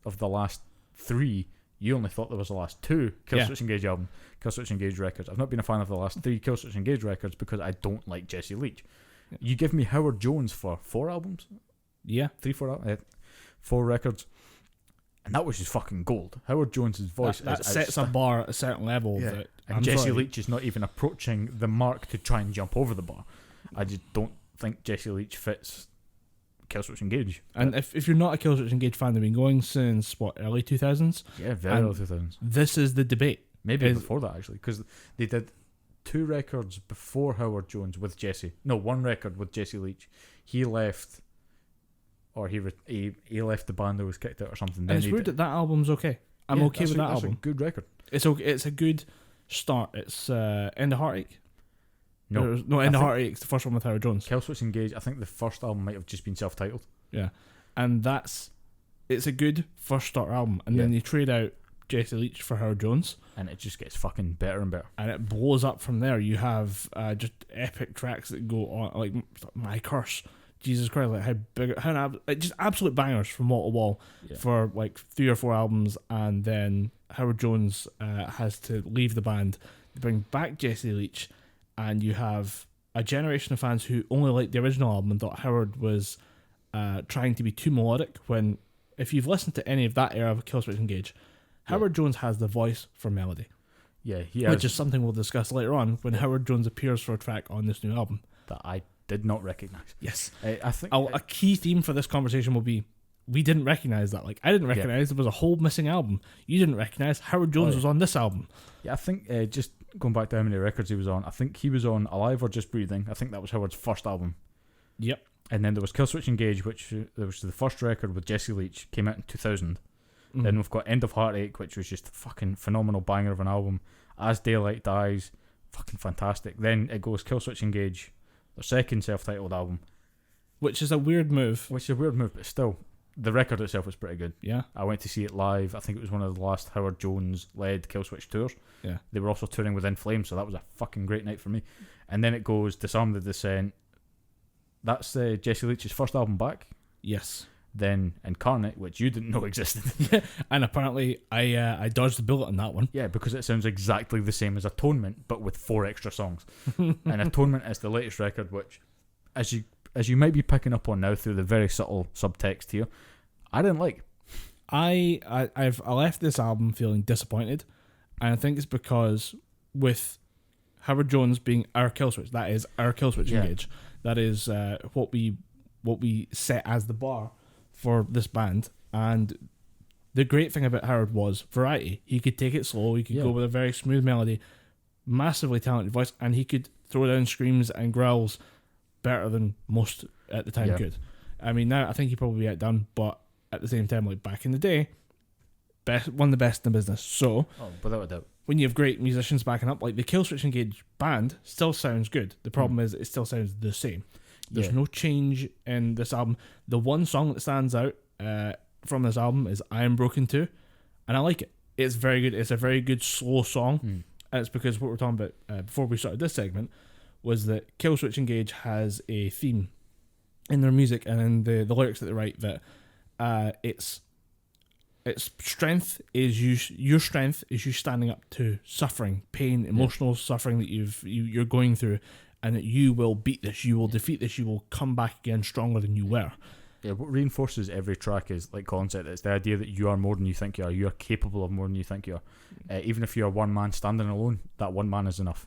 of the last 3. You only thought there was the last 2 Killswitch Engage album, Killswitch Engage records. I've not been a fan of the last 3 Killswitch Engage records because I don't like Jesse Leach. Yeah. You give me Howard Jones for 4 albums? Yeah. 4 records. And that was just fucking gold. Howard Jones's voice that sets a bar at a certain level. Yeah. And Jesse Leach is not even approaching the mark to try and jump over the bar. I just don't think Jesse Leach fits Killswitch Engage. And if you're not a Killswitch Engage fan, they've been going since early 2000s? Yeah, very early 2000s. This is the debate. Maybe before that, actually, because they did 2 records before Howard Jones with Jesse. No, 1 record with Jesse Leach. He left, or he left the band that was kicked out or something. And it's weird that album's okay. I'm okay with that album. It's a good record. It's okay. It's a good start. It's End of Heartache. No, End of Heartache's the first one with Howard Jones. Killswitch Engage, I think the first album might have just been self-titled. Yeah, and it's a good first start album, and then you trade out Jesse Leach for Howard Jones, and it just gets fucking better and better, and it blows up from there. You have just epic tracks that go on, like My Curse, Jesus Christ, like just absolute bangers from wall to wall for like 3 or 4 albums, and then Howard Jones has to leave the band to bring back Jesse Leach. And you have a generation of fans who only liked the original album and thought Howard was trying to be too melodic, when if you've listened to any of that era of Killswitch Engage, Howard Jones has the voice for melody. Yeah, he has. Which is something we'll discuss later on when Howard Jones appears for a track on this new album. That I did not recognise. Yes. I think a key theme for this conversation will be, we didn't recognise that. Like, I didn't recognise there was a whole missing album. You didn't recognise Howard Jones was on this album. Yeah, I think just going back to how many records he was on, I think he was on Alive or Just Breathing. I think that was Howard's first album. Yep. And then there was Killswitch Engage, which was the first record with Jesse Leach, came out in 2000. Mm-hmm. Then we've got End of Heartache, which was just a fucking phenomenal banger of an album. As Daylight Dies, fucking fantastic. Then it goes Killswitch Engage, their second self-titled album. Which is a weird move. But still, the record itself was pretty good. Yeah. I went to see it live. I think it was one of the last Howard Jones-led Killswitch tours. Yeah. They were also touring with In Flames, so that was a fucking great night for me. And then it goes Disarm the Descent. That's Jesse Leach's first album back. Yes. Then Incarnate, which you didn't know existed. And apparently I dodged the bullet on that one. Yeah, because it sounds exactly the same as Atonement, but with 4 extra songs. And Atonement is the latest record, which as you might be picking up on now through the very subtle subtext here, I didn't like. I left this album feeling disappointed, and I think it's because with Howard Jones being our Killswitch, that is our Killswitch Engage, that is what we set as the bar for this band. And the great thing about Howard was variety. He could take it slow, he could go with a very smooth melody, massively talented voice, and he could throw down screams and growls better than most at the time could. I mean, now I think he probably outdone, but at the same time, like back in the day, one of the best in the business. So, without a doubt, when you have great musicians backing up, like the Killswitch Engage band still sounds good. The problem is it still sounds the same. There's no change in this album. The one song that stands out from this album is I Am Broken Too, and I like it. It's very good. It's a very good slow song, and it's because what we're talking about before we started this segment was that Killswitch Engage has a theme in their music and in the lyrics that they write that its strength is your strength is you standing up to suffering, pain, emotional suffering that you're going through, and that you will beat this, you will defeat this, you will come back again stronger than you were. Yeah, what reinforces every track is, like Colin said, it's the idea that you are more than you think you are. You are capable of more than you think you are. Even if you're one man standing alone, that one man is enough.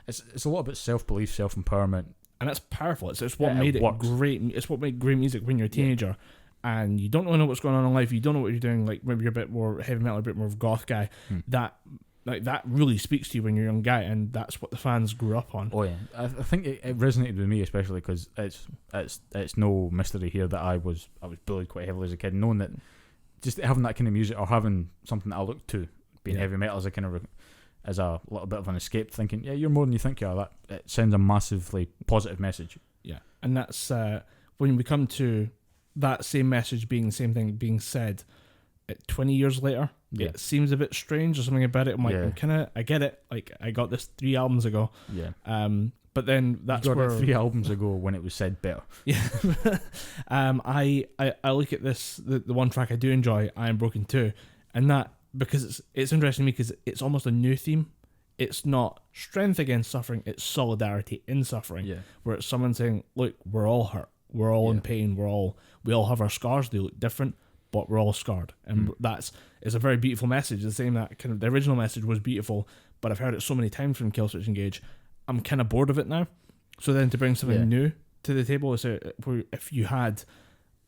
It's a lot about self-belief, self-empowerment, and it's powerful. It's what made it great. It's what made great music when you're a teenager. And you don't really know what's going on in life. You don't know what you're doing. Like maybe you're a bit more heavy metal, a bit more of a goth guy. That really speaks to you when you're a young guy, and that's what the fans grew up on. Oh yeah, I think it resonated with me especially because it's no mystery here that I was bullied quite heavily as a kid, knowing that just having that kind of music or having something that I looked to, being heavy metal as a kind of as a little bit of an escape, thinking you're more than you think you are. That it sends a massively positive message. Yeah, and that's when we come to that same message being the same thing being said 20 years later, it seems a bit strange or something about it. I'm like, I get it. Like, I got this 3 albums ago. Yeah. But then that's you got where it 3 albums ago when it was said better. Yeah. I look at this, the one track I do enjoy, I Am Broken Too, and that because it's interesting to me because it's almost a new theme. It's not strength against suffering, it's solidarity in suffering. Yeah. Where it's someone saying, look, we're all hurt. We're all in pain. We all have our scars. They look different, but we're all scarred, and it's a very beautiful message. The same that kind of the original message was beautiful, but I've heard it so many times from Killswitch Engage, I'm kind of bored of it now. So then to bring something new to the table is where if you had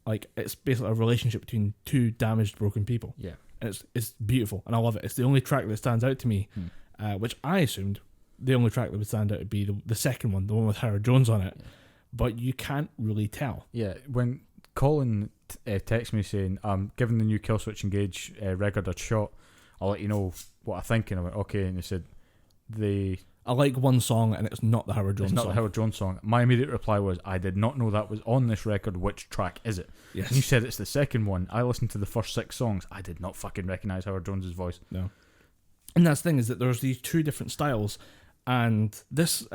it's basically a relationship between 2 damaged, broken people. Yeah, and it's beautiful, and I love it. It's the only track that stands out to me, which I assumed the only track that would stand out would be the second one, the one with Howard Jones on it. Yeah. But you can't really tell. Yeah, when Colin texted me saying, I'm giving the new Killswitch Engage record a shot, I'll let you know what I think. And I went, okay. And he said, I like one song and it's not the Howard Jones song. It's not the Howard Jones song. My immediate reply was, I did not know that was on this record. Which track is it? Yes. And you said it's the second one. I listened to the first 6 songs. I did not fucking recognise Howard Jones's voice. No. And that's the thing, is that there's these 2 different styles. And this...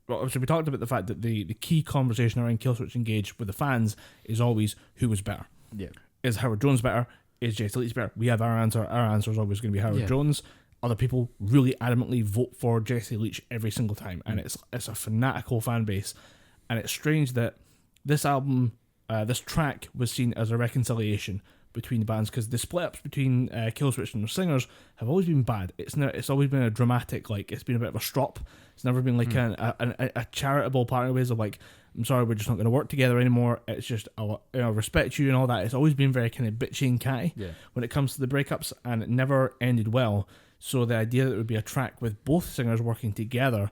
Well, so we talked about the fact that the key conversation around Killswitch Engage with the fans is always who was better. Yeah. Is Howard Jones better? Is Jesse Leach better? We have our answer. Our answer is always going to be Howard Jones. Other people really adamantly vote for Jesse Leach every single time, and it's a fanatical fan base. And it's strange that this album, this track was seen as a reconciliation between the bands, because the split-ups between Killswitch and their singers have always been bad. It's always been a dramatic, it's been a bit of a strop. It's never been a charitable part of ways of I'm sorry, we're just not going to work together anymore. It's just, I respect you and all that. It's always been very kind of bitchy and catty when it comes to the breakups, and it never ended well. So the idea that it would be a track with both singers working together,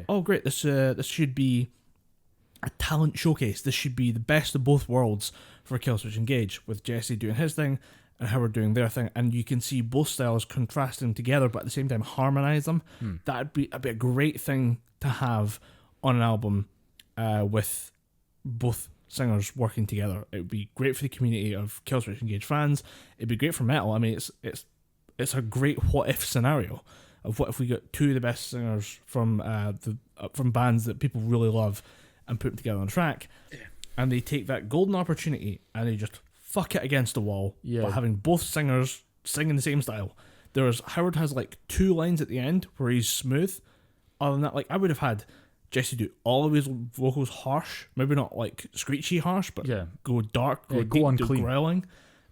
oh great, this should be a talent showcase. This should be the best of both worlds for Killswitch Engage, with Jesse doing his thing and Howard doing their thing, and you can see both styles contrasting together, but at the same time harmonise them. That'd be a great thing to have on an album with both singers working together. It would be great for the community of Killswitch Engage fans. It'd be great for metal. I mean, it's a great what if scenario of what if we got 2 of the best singers from from bands that people really love and put them together on a track, and they take that golden opportunity and they just fuck it against the wall by having both singers singing the same style. Howard has 2 lines at the end where he's smooth. Other than that, I would have had Jesse do all of his vocals harsh, maybe not like screechy harsh, but go dark, go deep, unclean, growling,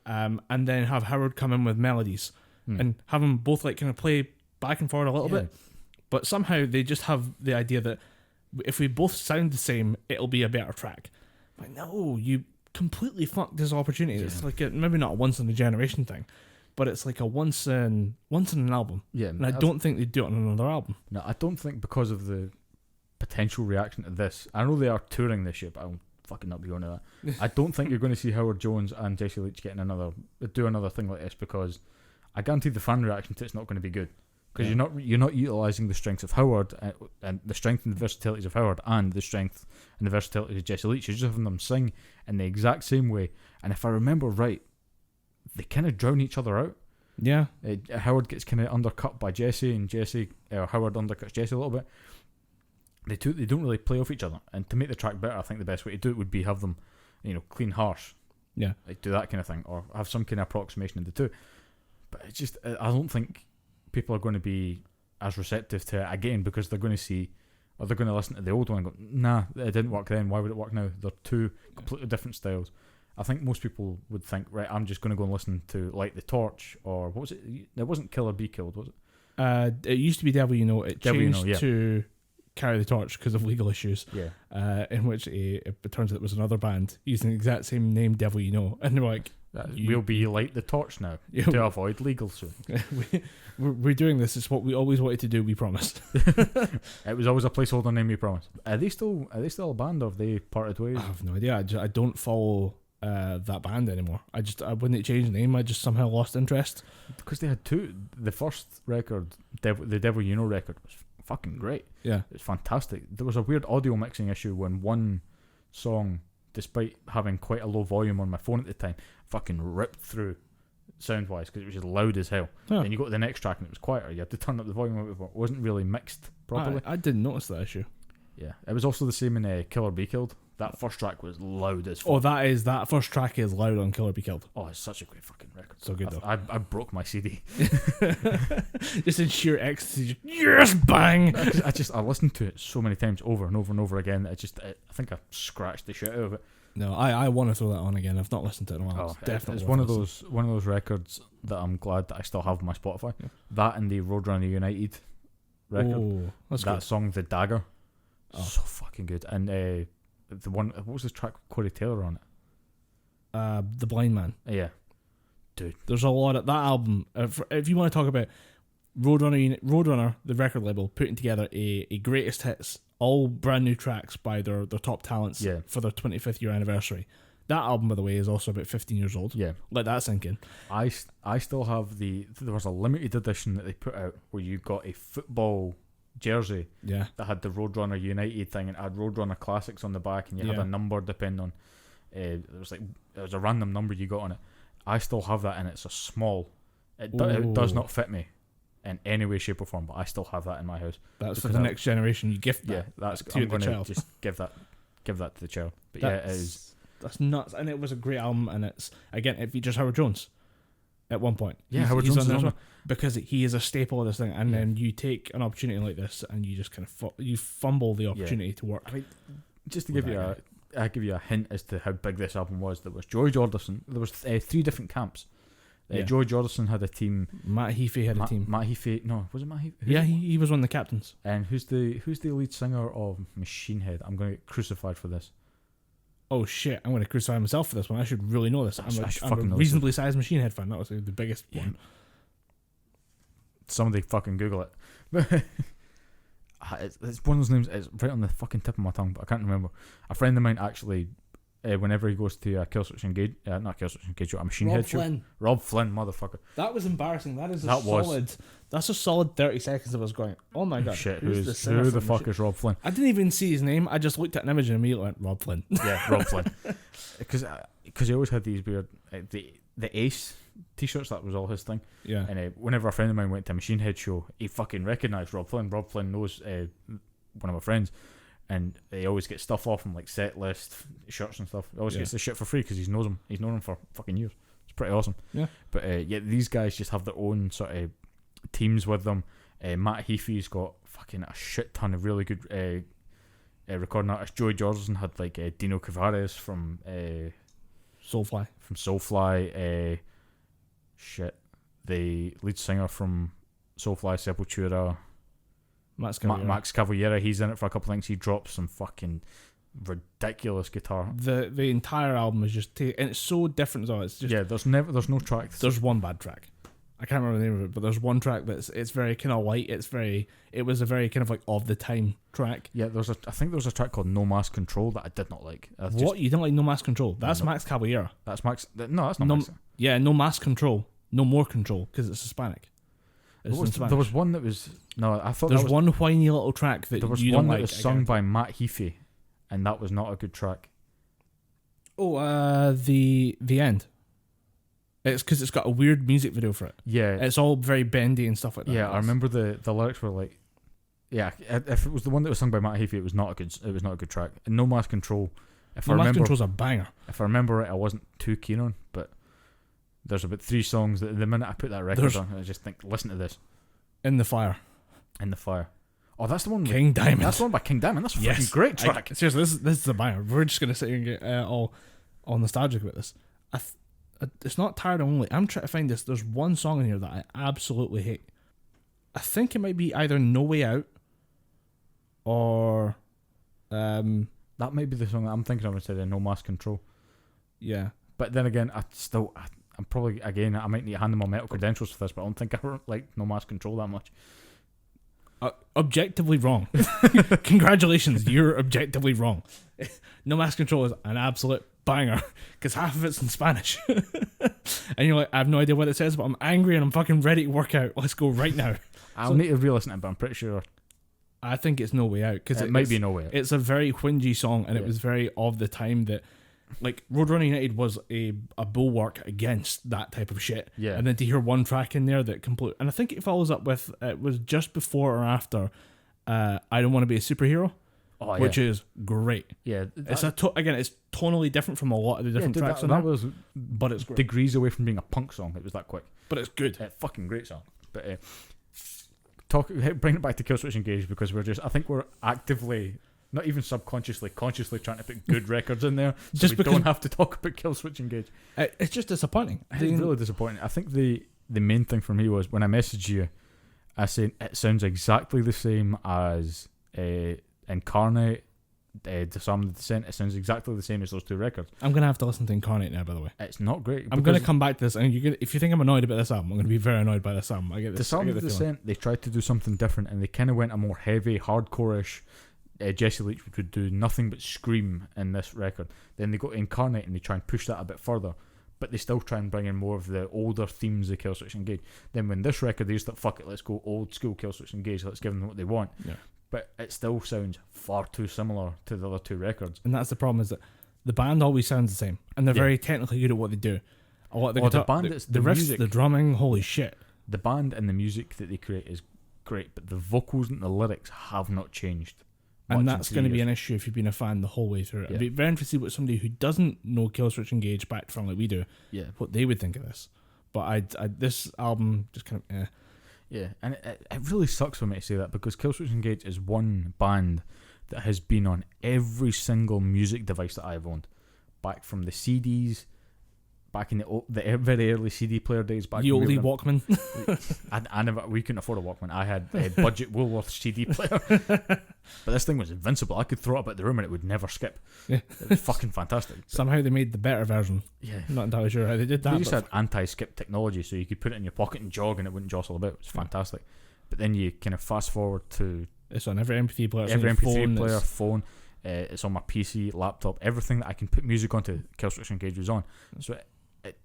and then have Howard come in with melodies and have them both like kind of play back and forward a little bit. But somehow they just have the idea that if we both sound the same, it'll be a better track. But no, you completely fucked this opportunity. It's like maybe not a once in a generation thing, but it's like a once in an album. Yeah, and I don't think they'd do it on another album. No, I don't think, because of the potential reaction to this. I know they are touring this year, but I'll fucking not be on to that. I don't think you're going to see Howard Jones and Jesse Leach do another thing like this, because I guarantee the fan reaction to it's not going to be good. Because you're not utilising the strengths of Howard and the strength and the versatilities of Howard and the strength and the versatility of Jesse Leach. You're just having them sing in the exact same way. And if I remember right, they kind of drown each other out. Yeah. Howard gets kind of undercut by Jesse, and Howard undercuts Jesse a little bit. They don't really play off each other. And to make the track better, I think the best way to do it would be have them, clean harsh. Yeah. Like do that kind of thing, or have some kind of approximation of the two. But it's just, I don't think people are going to be as receptive to it again, because they're going to see, or they're going to listen to the old one and go, nah, it didn't work then, why would it work now? They're two completely different styles. I think most people would think, right, I'm just going to go and listen to Light the Torch, or what was it? It wasn't Kill or Be Killed, was it? It used to be Devil You Know. It changed to Carry the Torch because of legal issues. Yeah. In which it turns out it was another band using the exact same name, Devil You Know, and they're like, we'll be Light the Torch now to avoid legal suit. We're doing this. It's what we always wanted to do. We promised. It was always a placeholder name. We promised. Are they still a band, or have they parted ways? I have no idea. I don't follow that band anymore. I wouldn't change the name. I just somehow lost interest, because they had two. The first record, the Devil You Know record, was fucking great. Yeah, it's fantastic. There was a weird audio mixing issue when one song, despite having quite a low volume on my phone at the time, fucking ripped through sound wise, because it was just loud as hell. Yeah. And you got to the next track and it was quieter. You had to turn up the volume. It wasn't really mixed properly. I didn't notice that issue. Yeah, it was also the same in Kill or Be Killed. That first track was loud as fuck. Oh, that first track is loud on Kill or Be Killed. Oh, it's such a great fucking record. So good though. I broke my CD. Just in sheer ecstasy. Yes, bang! I listened to it so many times over and over and over again. I think I scratched the shit out of it. No, I want to throw that on again. I've not listened to it in a while. It's one of those records that I'm glad that I still have on my Spotify. Yeah. That and the Roadrunner United record. Oh, that's that good. Song, The Dagger, so fucking good. And the one, what was the track with Corey Taylor on it? The Blind Man. Yeah, dude. There's a lot of that album. If you want to talk about Roadrunner, the record label, putting together a greatest hits, all brand new tracks by their top talents for their 25th year anniversary. That album, by the way, is also about 15 years old. Yeah, let that sink in. I still have there was a limited edition that they put out where you got a football jersey that had the Roadrunner United thing, and it had Roadrunner Classics on the back, and you had a number depending on it was a random number you got on it. I still have that, and it's a small. It does not fit me in any way, shape, or form, but I still have that in my house. That's for the next generation. You gift that. Yeah, I'm going to just give that to the child. But it is. That's nuts, and it was a great album, and it features Howard Jones at one point. Yeah, Howard Jones is on it because he is a staple of this thing, and then you take an opportunity like this, and you just kind of you fumble the opportunity to work. I mean, just to give you a hint as to how big this album was. There was Joey Jordison. There was 3 different camps. Joey Jordison had a team. Matt Heafy had a team. Matt Heafy, no, was it Matt Heafy? Yeah, he was one of the captains. And who's the lead singer of Machine Head? I'm going to get crucified for this. Oh shit! I'm going to crucify myself for this one. I should really know this. I'm a reasonably sized Machine Head fan. That was the biggest one. Somebody fucking Google it. It's one of those names. It's right on the fucking tip of my tongue, but I can't remember. A friend of mine actually. Whenever he goes to Killswitch Engage, not Killswitch Engage, a Machine Head show. Rob Flynn, motherfucker. That was embarrassing. That's a solid 30 seconds of us going, oh my god, shit, who the fuck is Rob Flynn? I didn't even see his name. I just looked at an image and immediately went, Rob Flynn. Yeah, Rob Flynn. Because he always had these weird the Ace t-shirts. That was all his thing. Yeah. And whenever a friend of mine went to a Machine Head show, he fucking recognised Rob Flynn. Rob Flynn knows one of my friends. And he always gets stuff off him, like set list, shirts and stuff. He always gets the shit for free because he knows him. He's known him for fucking years. It's pretty awesome. Yeah. But these guys just have their own sort of teams with them. Matt Heafy's got fucking a shit ton of really good recording artist Joey Jordison had like Dino Cavares from Soulfly. The lead singer from Soulfly, Sepultura, Max Cavalera. He's in it for a couple of things. He drops some fucking ridiculous guitar. The entire album is just and it's so different as well. It's just there's no track. There's one bad track. I can't remember the name of it, but there's one track it's very kind of light. It was a very kind of like of the time track. Yeah, I think there was a track called No Mass Control that I did not like. You don't like No Mass Control? That's Max Cavalera. That's Max. No, that's not Max. Yeah, No Mass Control. No More Control, because it's Hispanic. There was one that was I thought there's one whiny little track that there was you one don't that like, was sung by Matt Heafy, and that was not a good track. Oh, the end. It's because it's got a weird music video for it. Yeah, it's all very bendy and stuff like that. Yeah, I remember the lyrics were like, if it was the one that was sung by Matt Heafy, it was not a good track. And No Mass Control. Mass Control's a banger. If I remember right, I wasn't too keen on, but there's about 3 songs that the minute I put that record on, I just think, listen to this. In the Fire. Oh, that's the one. King Diamond. That's the one by King Diamond. That's a fucking great track. Seriously, this is a banger. We're just gonna sit here and get all nostalgic about this. It's not Tired Only. I'm trying to find this. There's one song in here that I absolutely hate. I think it might be either No Way Out or that might be the song that I'm thinking of instead of No Mass Control. Yeah. But then again, I'm probably, again, I might need to hand them my metal credentials for this, but I don't think I like No Mass Control that much. Objectively wrong. Congratulations, you're objectively wrong. No Mass Control is an absolute banger because half of it's in Spanish. And you're like, I have no idea what it says, but I'm angry and I'm fucking ready to work out. Let's go right now. I'll need to re-listen to it, but I'm pretty sure. I think it's No Way Out because it might be No Way Out. It's a very whingy song, and it was very of the time that, like, Roadrunner United was a bulwark against that type of shit. Yeah. And then to hear one track in there that completely, and I think it follows up with, it was just before or after I Don't Want to Be a Superhero, which is great. Yeah. It's again, it's tonally different from a lot of the different tracks on that there. But it's great. Degrees away from being a punk song. It was that quick. But it's good. Fucking great song. But bring it back to Killswitch Engage, because I think we're actively, not even subconsciously, consciously trying to put good records in there, so just because we don't have to talk about Killswitch Engage. It's just disappointing. It's really disappointing. I think the main thing for me was when I messaged you, I said it sounds exactly the same as Incarnate, Disarm the Descent. It sounds exactly the same as those 2 records. I'm going to have to listen to Incarnate now, by the way. It's not great. I'm going to come back to this, and if you think I'm annoyed about this album, I'm going to be very annoyed by this album. I get this. Disarm the Descent, they tried to do something different, and they kind of went a more heavy, hardcore-ish. Jesse Leach would do nothing but scream in this record. Then they go to Incarnate and they try and push that a bit further, but they still try and bring in more of the older themes of Killswitch Engage. Then when this record, they just like, fuck it, let's go old school Killswitch Engage, let's give them what they want. Yeah. But it still sounds far too similar to the other 2 records. And that's the problem, is that the band always sounds the same, and they're very technically good at what they do. A lot of the guitar, the band, the riffs, music, the drumming, holy shit. The band and the music that they create is great, but the vocals and the lyrics have not changed. And that's going to be an issue if you've been a fan the whole way through it. I'd be very interested to see what somebody who doesn't know Killswitch Engage back from like we do, what they would think of this. But this album just kind of Yeah, and it really sucks for me to say that, because Killswitch Engage is one band that has been on every single music device that I've owned, back from the CDs, back in the very early CD player days. Back the oldie Walkman. We couldn't afford a Walkman. I had a budget Woolworths CD player, but this thing was invincible. I could throw it about the room and it would never skip. Yeah. It was fucking fantastic. Somehow they made the better version. Yeah, not entirely sure how they did that. They just had anti-skip technology, so you could put it in your pocket and jog and it wouldn't jostle about. It was fantastic. But then you kind of fast forward to it's on every MP3 player. Every MP3 player, phone. It's on my PC, laptop, everything that I can put music onto. Killswitch Engage was on. So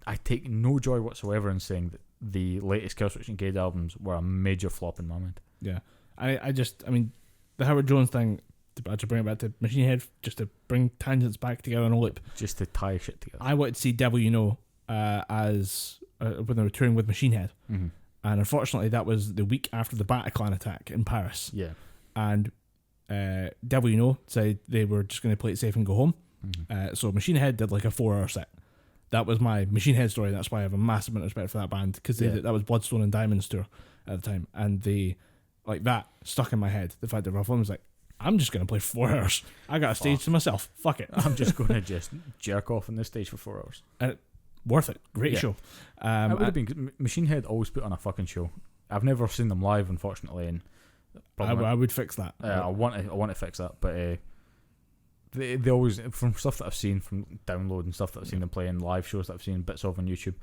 I take no joy whatsoever in saying that the latest Killswitch Engage albums were a major flop in my mind. Yeah, I mean, the Howard Jones thing, to bring it back to Machine Head, just to bring tangents back together in a loop. Just to tie shit together. I wanted to see Devil You Know as when they were touring with Machine Head. Mm-hmm. And unfortunately, that was the week after the Bataclan attack in Paris. Yeah. And Devil You Know said they were just going to play it safe and go home. Mm-hmm. So Machine Head did like a 4-hour set. That was my Machine Head story. That's why I have a massive amount of respect for that band, because that was Bloodstone and Diamonds tour at the time, and they like that stuck in my head. The fact that Ralph Lauren was like, I'm just going to play for 4 hours. I got a stage to myself. Fuck it. I'm just going to just jerk off on this stage for 4 hours. Worth it. Great show. It would have been. Machine Head always put on a fucking show. I've never seen them live, unfortunately, and I would fix that. I want to fix that, but they always, from stuff that I've seen, from download and stuff that I've seen them play in live shows that I've seen bits of on YouTube,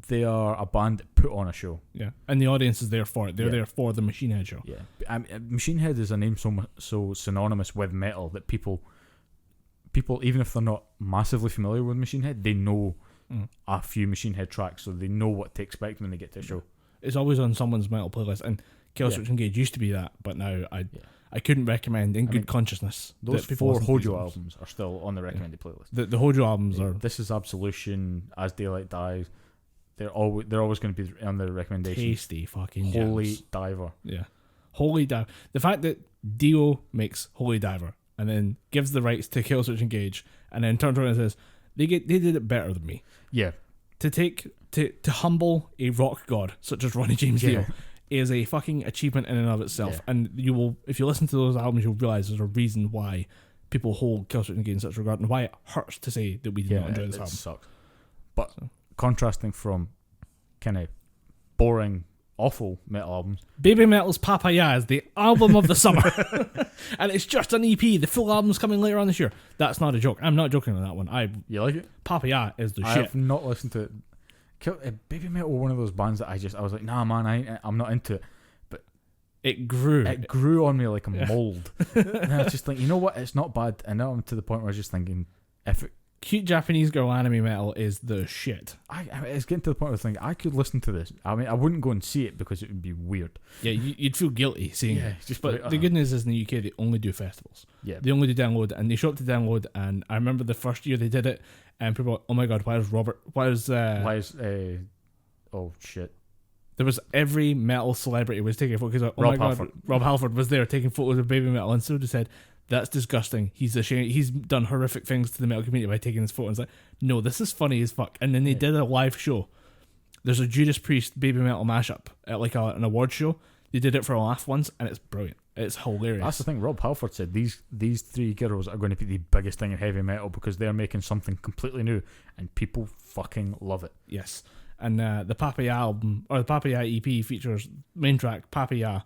they are a band that put on a show. Yeah, and the audience is there for it. They're there for the Machine Head show. Yeah, Machine Head is a name so synonymous with metal that people, even if they're not massively familiar with Machine Head, they know a few Machine Head tracks, so they know what to expect when they get to a show. It's always on someone's metal playlist, and Killswitch Engage used to be that, but now I couldn't recommend in good consciousness. Those 4 Hojo albums are still on the recommended playlist. The Hojo albums are. This is Absolution, As Daylight Dies. They're always going to be on the recommendation. Tasty fucking Holy jams. Diver. Yeah, Holy Diver. The fact that Dio makes Holy Diver and then gives the rights to Killswitch Engage and then turns around and says they did it better than me. Yeah. To humble a rock god such as Ronnie James Dio is a fucking achievement in and of itself. Yeah. And you will, if you listen to those albums, you'll realize there's a reason why people hold Killswitch Engage in such regard and why it hurts to say that we did not enjoy this album. Sucks. But contrasting from kind of boring, awful metal albums, Baby Metal's Papaya is the album of the summer. And it's just an EP. The full album's coming later on this year. That's not a joke. I'm not joking on that one. You like it? Papaya is the shit. I have not listened to it. Baby Metal were one of those bands that I was like, nah man, I'm not into it. But it grew. It grew on me like a mold. And I was just like, you know what? It's not bad. And now I'm to the point where I was just thinking, if it, cute Japanese girl anime metal is the shit. It's getting to the point where I think I could listen to this. I mean, I wouldn't go and see it because it would be weird. Yeah, you'd feel guilty seeing it. But the good news is in the UK they only do festivals. Yeah, they only do download, and they show up to download. And I remember the first year they did it, and people were like, oh my god, oh shit. There was every metal celebrity was taking photos. Like, Rob Halford. Rob Halford was there taking photos of Baby Metal, and so just said, that's disgusting. He's ashamed. He's done horrific things to the metal community by taking this photo. And it's like, no, this is funny as fuck. And then they did a live show. There's a Judas Priest Baby Metal mashup at like an award show. They did it for a laugh once, and it's brilliant. It's hilarious. That's the thing. Rob Halford said these 3 girls are going to be the biggest thing in heavy metal because they're making something completely new, and people fucking love it. Yes. And the Papaya album, or the Papaya EP, features main track Papaya,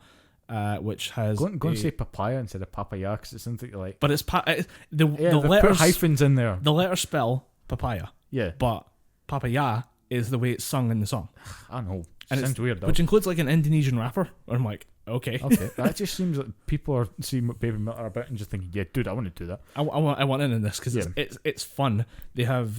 which has go and say papaya instead of papaya because it sounds like but it's the letters put hyphens in there. The letters spell papaya, but papaya is the way it's sung in the song. I know, and sounds weird though. Which includes like an Indonesian rapper. I'm like, okay. That just seems like people are seeing what Baby Metal are about and just thinking, yeah, dude, I want to do that. I want in this because it's fun. They have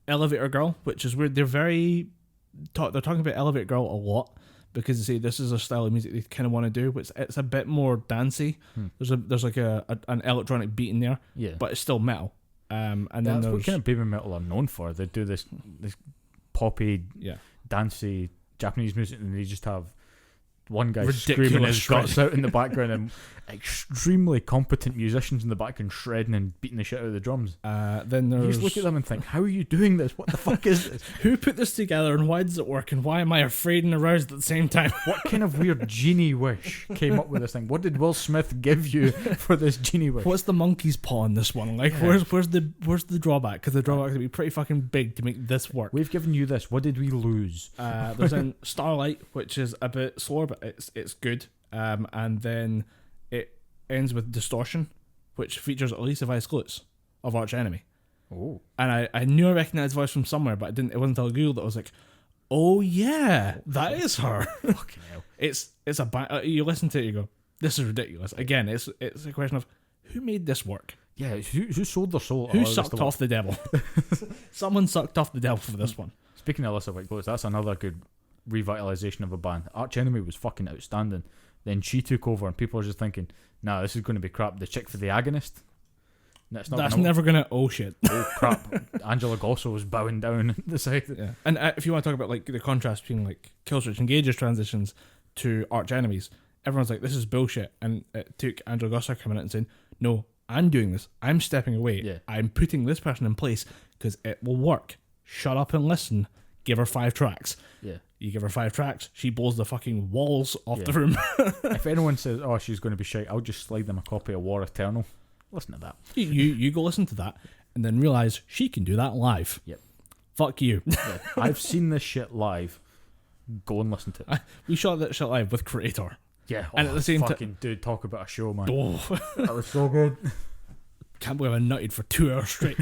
Elevator Girl, which is weird. They're they're talking about Elevator Girl a lot. Because they say this is a style of music they kind of want to do, but it's a bit more dancey. There's like an electronic beat in there, but it's still metal. And then that's what kind of Baby Metal are known for. They do this poppy, dancey Japanese music, and they just have one guy screaming his guts out in the background and extremely competent musicians in the background shredding and beating the shit out of the drums. Then there's... You just look at them and think, how are you doing this? What the fuck is this? Who put this together and why does it work and why am I afraid and aroused at the same time? What kind of weird genie wish came up with this thing? What did Will Smith give you for this genie wish? What's the monkey's paw in this one? Like, where's the drawback? Because the drawback would be pretty fucking big to make this work. We've given you this. What did we lose? There's then Starlight, which is a bit slower, but it's good. And then it ends with Distortion, which features Elisa Vice-Glutz of Arch Enemy. Oh. And I knew I recognized the voice from somewhere, but it wasn't until I googled it I was like, oh yeah, that is her. Fucking hell. It's a you listen to it, you go, this is ridiculous. Again, it's a question of who made this work. Yeah, who sold their soul? Who sucked off the devil? Someone sucked off the devil for this one. Speaking of Elisa Vice-Glutz, that's another good revitalization of a band. Arch Enemy was fucking outstanding. Then she took over, and people are just thinking, "Nah, this is going to be crap." The chick for the Agonist. That's never gonna. Oh shit! Oh crap! Angela Gosso was bowing down the side. Yeah. And if you want to talk about like the contrast between like Killswitch Engage's transitions to Arch Enemy's, everyone's like, "This is bullshit," and it took Angela Gosso coming out and saying, "No, I'm doing this. I'm stepping away. Yeah. I'm putting this person in place because it will work. Shut up and listen. Give her 5 tracks." Yeah. You give her 5 tracks, she blows the fucking walls off the room. If anyone says, "Oh, she's going to be shite," I'll just slide them a copy of War Eternal. Listen to that. You go listen to that, and then realise she can do that live. Yep. Fuck you. Yeah. I've seen this shit live. Go and listen to it. We shot that shit live with Creator. Yeah. And at the same time, fucking dude, talk about a show, man. Oh. That was so good. Can't believe I nutted for 2 hours straight.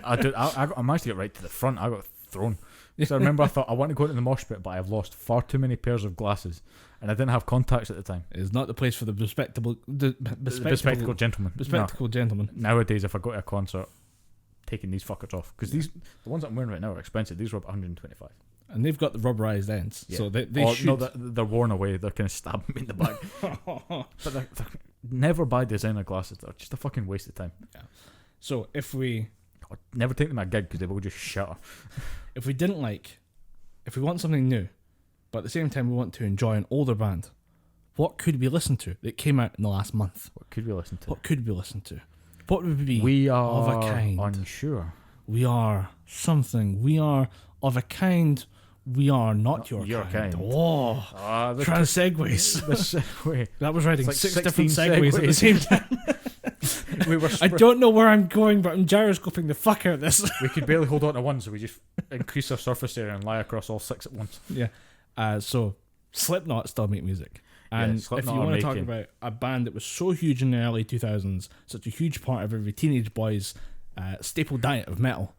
I managed to get right to the front. I got thrown. So I remember I thought I want to go into the mosh pit, but I've lost far too many pairs of glasses, and I didn't have contacts at the time. It's not the place for the bespectacled gentleman. Bespectacled gentleman. Nowadays, if I go to a concert, taking these fuckers off, because the ones that I'm wearing right now are expensive. These were up 125. And they've got the rubberized ends, so they should. No, they're worn away. They're kind of stabbing me in the back. But they're never buy designer glasses. They're just a fucking waste of time. Yeah. So if we never take them at a gig because they will just shatter. If we want something new, but at the same time we want to enjoy an older band, what could we listen to that came out in the last month? What could we listen to? What would be We are of a kind? unsure. We are something. We are of a kind. We are not your kind. Oh, trans segues. The segue. That was writing like 6 16 different segues at the same time. I don't know where I'm going, but I'm gyroscoping the fuck out of this. We could barely hold on to one, so we just increase our surface area and lie across all 6 at once. Yeah. So Slipknot still make music. And if you want to talk about a band that was so huge in the early 2000s, such a huge part of every teenage boy's staple diet of metal,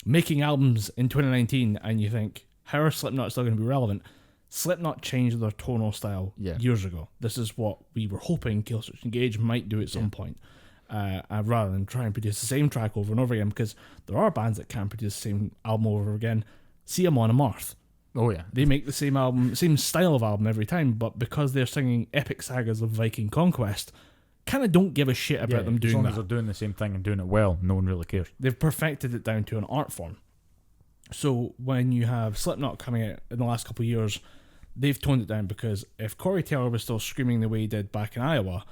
making albums in 2019, and you think, how are Slipknot still going to be relevant? Slipknot changed their tonal style years ago. This is what we were hoping Killswitch Engage might do at some point, rather than try and produce the same track over and over again, because there are bands that can produce the same album over again. See them on a Marth. Oh yeah, they make the same album, same style of album every time, but because they're singing epic sagas of Viking conquest, kind of don't give a shit about them doing that. As long as they're doing the same thing and doing it well, no one really cares. They've perfected it down to an art form. So when you have Slipknot coming out in the last couple of years, they've toned it down, because if Corey Taylor was still screaming the way he did back in Iowa,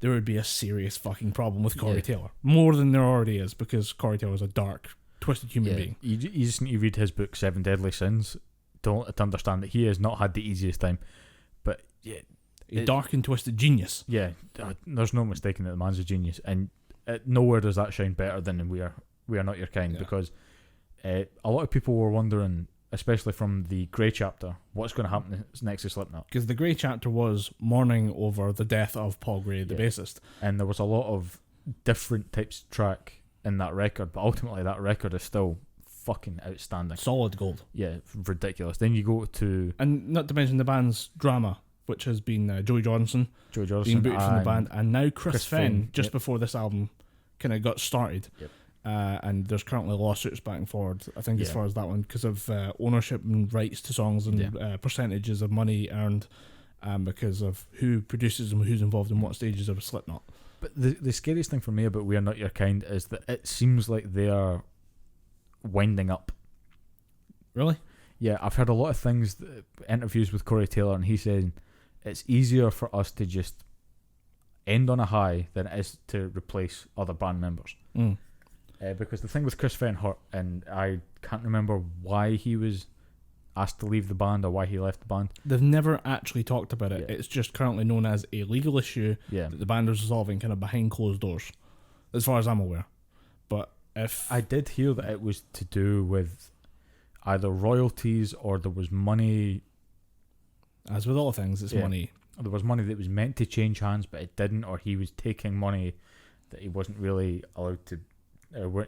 there would be a serious fucking problem with Corey Taylor. More than there already is, because Corey Taylor is a dark, twisted human being. You just need to read his book, 7 Deadly Sins, to understand that he has not had the easiest time. But a dark and twisted genius. Yeah, there's no mistaking that the man's a genius. And nowhere does that shine better than in We Are Not Your Kind, because a lot of people were wondering, especially from the Grey chapter, what's going to happen next to Slipknot. Because the Grey chapter was mourning over the death of Paul Gray, the bassist. And there was a lot of different types of track in that record, but ultimately that record is still fucking outstanding. Solid gold. Yeah, ridiculous. Then you go to... And not to mention the band's drama, which has been Joey Johnson being booted from the band, and now Chris Fenn, just before this album kind of got started. Yep. And there's currently lawsuits back and forward, I think, as far as that one, because of ownership and rights to songs and percentages of money earned, because of who produces them, who's involved in what stages of a Slipknot. But the scariest thing for me about We Are Not Your Kind is that it seems like they are winding up. Really? Yeah, I've heard a lot of things, interviews with Corey Taylor, and he's saying it's easier for us to just end on a high than it is to replace other band members. Because the thing with Chris Fenn hurt, and I can't remember why he was asked to leave the band or why he left the band. They've never actually talked about it. It's just currently known as a legal issue that the band is resolving kind of behind closed doors, as far as I'm aware. But if I did hear that it was to do with either royalties or there was money. As with all things, it's money. There was money that was meant to change hands, but it didn't, or he was taking money that he wasn't really allowed to,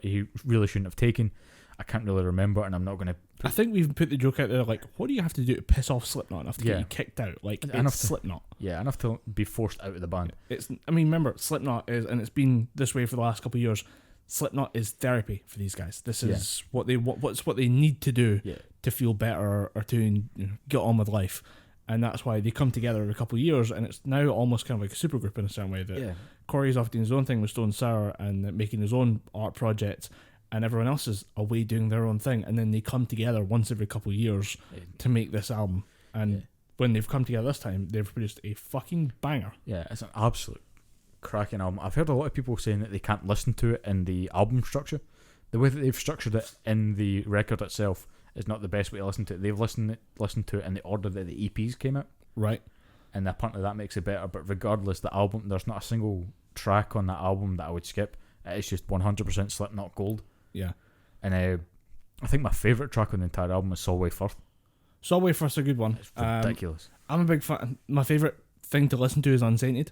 he really shouldn't have taken. I can't really remember, and I'm not going to... I think we've put the joke out there, like, what do you have to do to piss off Slipknot enough to get you kicked out? Like, it's Slipknot. Yeah, enough to be forced out of the band. Remember, Slipknot is, and it's been this way for the last couple of years, Slipknot is therapy for these guys. This is what they need to do to feel better or to get on with life. And that's why they come together every couple of years, and it's now almost kind of like a supergroup in a certain way. That Corey's off doing his own thing with Stone Sour and making his own art project, and everyone else is away doing their own thing, and then they come together once every couple of years to make this album. And when they've come together this time, they've produced a fucking banger. Yeah, it's an absolute cracking album. I've heard a lot of people saying that they can't listen to it in the album structure. The way that they've structured it in the record itself is not the best way to listen to it. They've listened to it in the order that the EPs came out. Right. And apparently that makes it better. But regardless, the album, there's not a single track on that album that I would skip. It's just 100% Slipknot gold. Yeah. And I think my favourite track on the entire album is Solway Firth. Solway Firth's a good one. It's ridiculous. I'm a big fan. My favourite thing to listen to is Unsainted.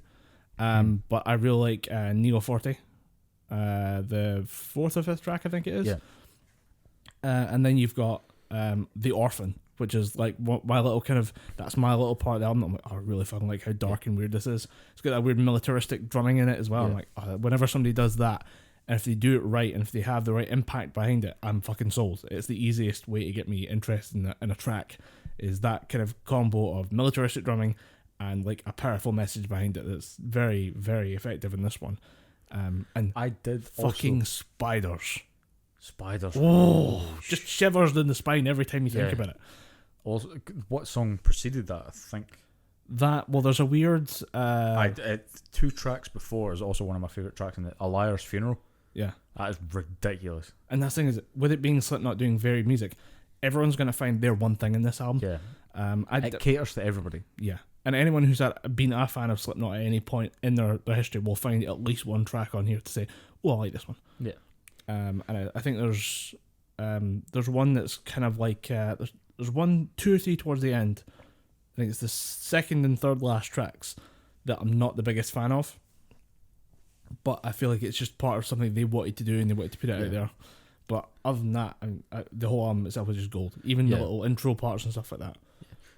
But I really like Neo Forte. The 4th or 5th track, I think it is. Yeah. And then you've got The Orphan, which is like my little kind of, that's my little part of the album. I'm like, I really fucking like how dark and weird this is. It's got that weird militaristic drumming in it as well. Yeah. I'm like, whenever somebody does that, and if they do it right, and if they have the right impact behind it, I'm fucking sold. It's the easiest way to get me interested in a track, is that kind of combo of militaristic drumming and like a powerful message behind it that's very, very effective in this one. And I did fucking spiders. Oh, just shivers in the spine every time you think about it. Also, what song preceded that? I think there's a weird 2 tracks before is also one of my favourite tracks in it. A Liar's Funeral. Yeah, that is ridiculous. And the thing is, with it being Slipknot doing varied music, everyone's going to find their one thing in this album. Yeah, it caters to everybody. Yeah, and anyone who's been a fan of Slipknot at any point in their history will find at least one track on here to say, "Oh, I like this one." Yeah. And I think there's one that's kind of like there's 1, 2 or 3 towards the end. I think it's the second and third last tracks that I'm not the biggest fan of, but I feel like it's just part of something they wanted to do and they wanted to put it out there. But other than that, the whole album itself is just gold. Even the little intro parts and stuff like that.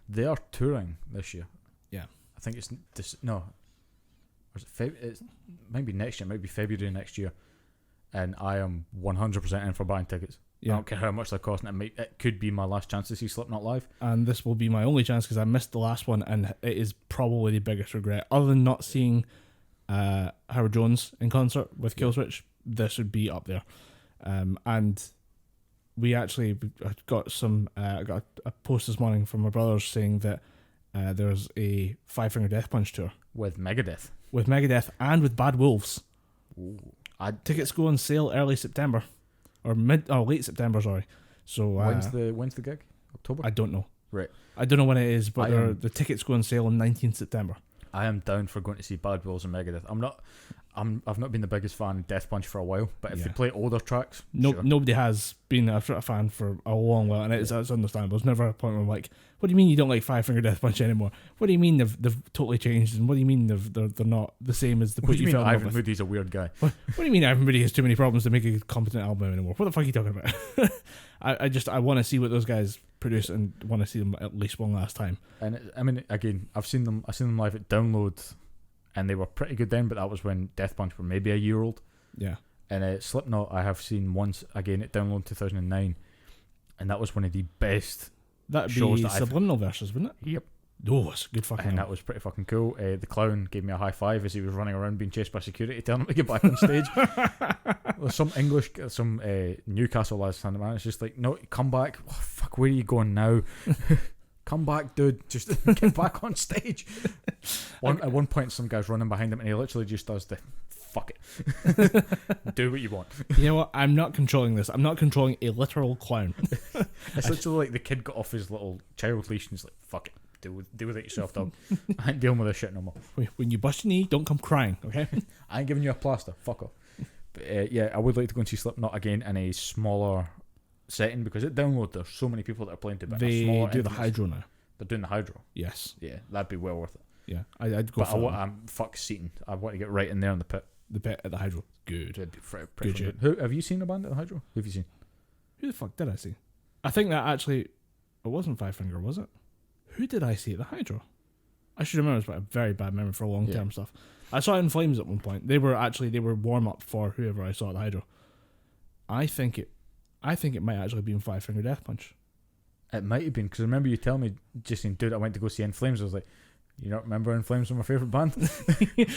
They are touring this year. Yeah, I think it's this. No, or is it it might be next year. It might be February next year. And I am 100% in for buying tickets. Yeah. I don't care how much they cost, and it could be my last chance to see Slipknot live. And this will be my only chance because I missed the last one, and it is probably the biggest regret. Other than not seeing Howard Jones in concert with Killswitch, this would be up there. And we actually got got a post this morning from my brothers saying that there's a Five Finger Death Punch tour with Megadeth, and with Bad Wolves. Ooh. Tickets go on sale early September, or late September. Sorry. So when's the gig? October? I don't know. Right. I don't know when it is, but the tickets go on sale on 19th September. I am down for going to see Bad Wolves and Megadeth. I've not been the biggest fan of Death Punch for a while, but if they play older tracks, sure. Nobody has been a fan for a long while, and it's understandable. There's never a point where I'm like, what do you mean you don't like Five Finger Death Punch anymore? What do you mean they've totally changed, and what do you mean they're not the same as the What do you mean Ivan Moody's a weird guy? What do you mean Ivan Moody has too many problems to make a competent album anymore? What the fuck are you talking about? I want to see what those guys produce and want to see them at least one last time. And I mean, again, I've seen them live at Download, and they were pretty good then, but that was when Death Punch were maybe a year old. Yeah. And Slipknot I have seen once again at Download 2009, and that was one of the best shows that Subliminal Verses, wouldn't it? Yep. Oh, it's a good fucking. And that was pretty fucking cool. The clown gave me a high five as he was running around being chased by security, telling him to get back on stage. There's some Newcastle lads standing around. It's just like, no, come back. Oh, fuck, where are you going now? Come back, dude. Just get back on stage. At one point, some guy's running behind him, and he literally just does the fuck it. Do what you want. You know what? I'm not controlling this. I'm not controlling a literal clown. It's literally like the kid got off his little child leash and he's like, fuck it. Deal with it yourself, dog. I ain't dealing with this shit no more. When you bust your knee, don't come crying, okay? I ain't giving you a plaster. Fuck off. But yeah, I would like to go and see Slipknot again in a smaller setting, because at Download there's so many people that are playing to it. They do the Hydro now. They're doing the Hydro. Yes. Yeah, that'd be well worth it. Yeah, I'd go. But I'm fuck seating. I want to get right in there in the pit. The pit at the Hydro. Good. It'd be pretty good. Who have you seen a band at the Hydro? Who have you seen? Who the fuck did I see? I think that actually it wasn't Five Finger, was it? Who did I see at the Hydro? I should remember. It's a very bad memory for long term stuff. I saw it in Flames at one point. They were warm up for whoever I saw at the Hydro. I think it might actually be in Five Finger Death Punch. It might have been, because I remember you telling me, just saying, dude, I went to go see In Flames. I was like, you don't remember In Flames were my favourite band?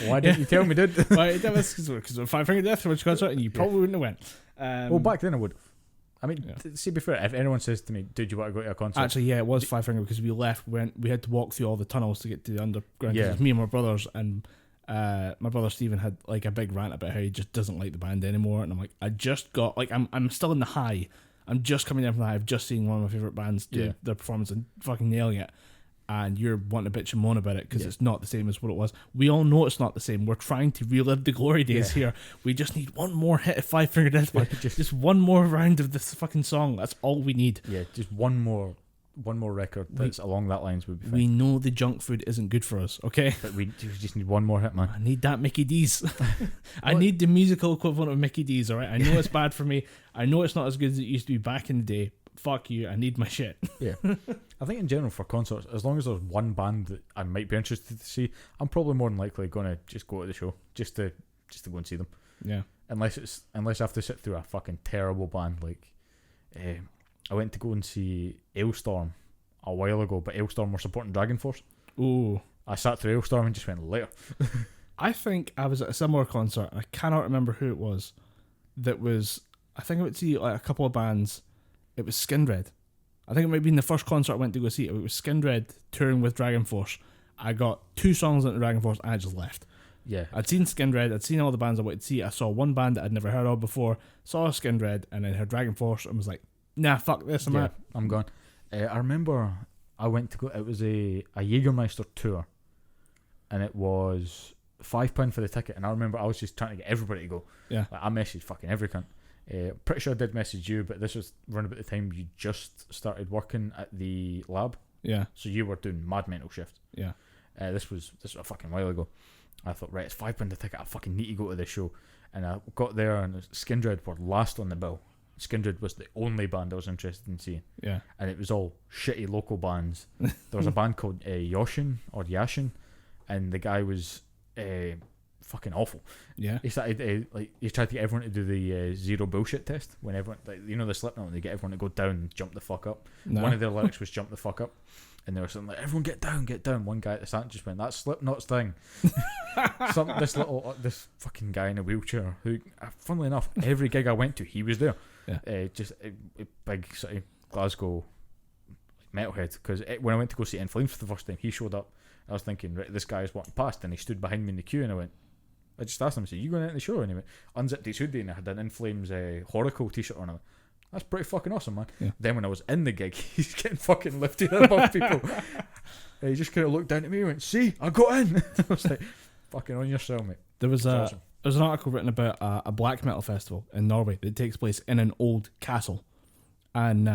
Why didn't you tell me, dude? That was because of Five Finger Death Punch concert, and you probably wouldn't have went. Well, back then I would. I mean, see, be fair, if anyone says to me, dude, you want to go to a concert? Actually, yeah, it was Five Finger, because we left. We had to walk through all the tunnels to get to the underground. Yeah. It was me and my brothers, and my brother Stephen had like a big rant about how he just doesn't like the band anymore. And I'm like, I just got like I'm still in the high. I'm just coming down from that. I've just seen one of my favourite bands do their performance and fucking nailing it. And you're wanting to bitch and moan about it because it's not the same as what it was. We all know it's not the same. We're trying to relive the glory days here. We just need one more hit of Five Finger Death Punch. Just one more round of this fucking song. That's all we need. Yeah, just one more record that's along that lines would be fine. We know the junk food isn't good for us, okay? But we just need one more hit, man. I need that Mickey D's. I need the musical equivalent of Mickey D's, alright? I know it's bad for me. I know it's not as good as it used to be back in the day. Fuck you, I need my shit. Yeah. I think in general for concerts, as long as there's one band that I might be interested to see, I'm probably more than likely going to just go to the show just to go and see them. Yeah. Unless I have to sit through a fucking terrible band. Like, I went to go and see Ailstorm a while ago, but Ailstorm were supporting Dragon Force. Ooh. I sat through Ailstorm and just went later. I think I was at a similar concert, and I cannot remember who it was. I think I went to see like a couple of bands. It was Skindred. I think it might have been the first concert I went to go see. It was Skindred touring with Dragon Force. I got 2 songs into Dragon Force and I just left. Yeah. I'd seen Skindred. I'd seen all the bands I wanted to see. I saw one band that I'd never heard of before. Saw Skindred and then heard Dragon Force and was like, nah, fuck this. I'm gone. I remember I went to go. It was a Jägermeister tour, and it was £5 for the ticket. And I remember I was just trying to get everybody to go. Yeah. Like, I messaged fucking every cunt. Pretty sure I did message you, but this was around about the time you just started working at the lab. Yeah. So you were doing mad mental shift. Yeah. This was a fucking while ago. I thought, right, it's £5 a ticket. I fucking need to go to this show. And I got there, and Skindred were last on the bill. Skindred was the only band I was interested in seeing. Yeah. And it was all shitty local bands. There was a band called Yashin, and the guy was fucking awful. Yeah. He started he tried to get everyone to do the zero bullshit test when everyone, like, you know, the Slipknot, when they get everyone to go down and jump the fuck up. No. One of their lyrics was jump the fuck up, and they were saying like, everyone get down. One guy at the stand just went, that's Slipknot's thing. This fucking guy in a wheelchair who, funnily enough, every gig I went to, he was there. Yeah. Just a big sort of Glasgow metalhead, because when I went to go see In Flames for the first time, he showed up. I was thinking, right, this guy's walking past, and he stood behind me in the queue, and I just asked him, I said, you going into the show? And he went, unzipped his hoodie, and I had an In Flames Horacle t-shirt on. I went, that's pretty fucking awesome, man. Yeah. Then when I was in the gig, he's getting fucking lifted above people. He just kind of looked down at me and went, see, I got in. I was like, fucking on yourself, mate. There was an article written about a black metal festival in Norway that takes place in an old castle. And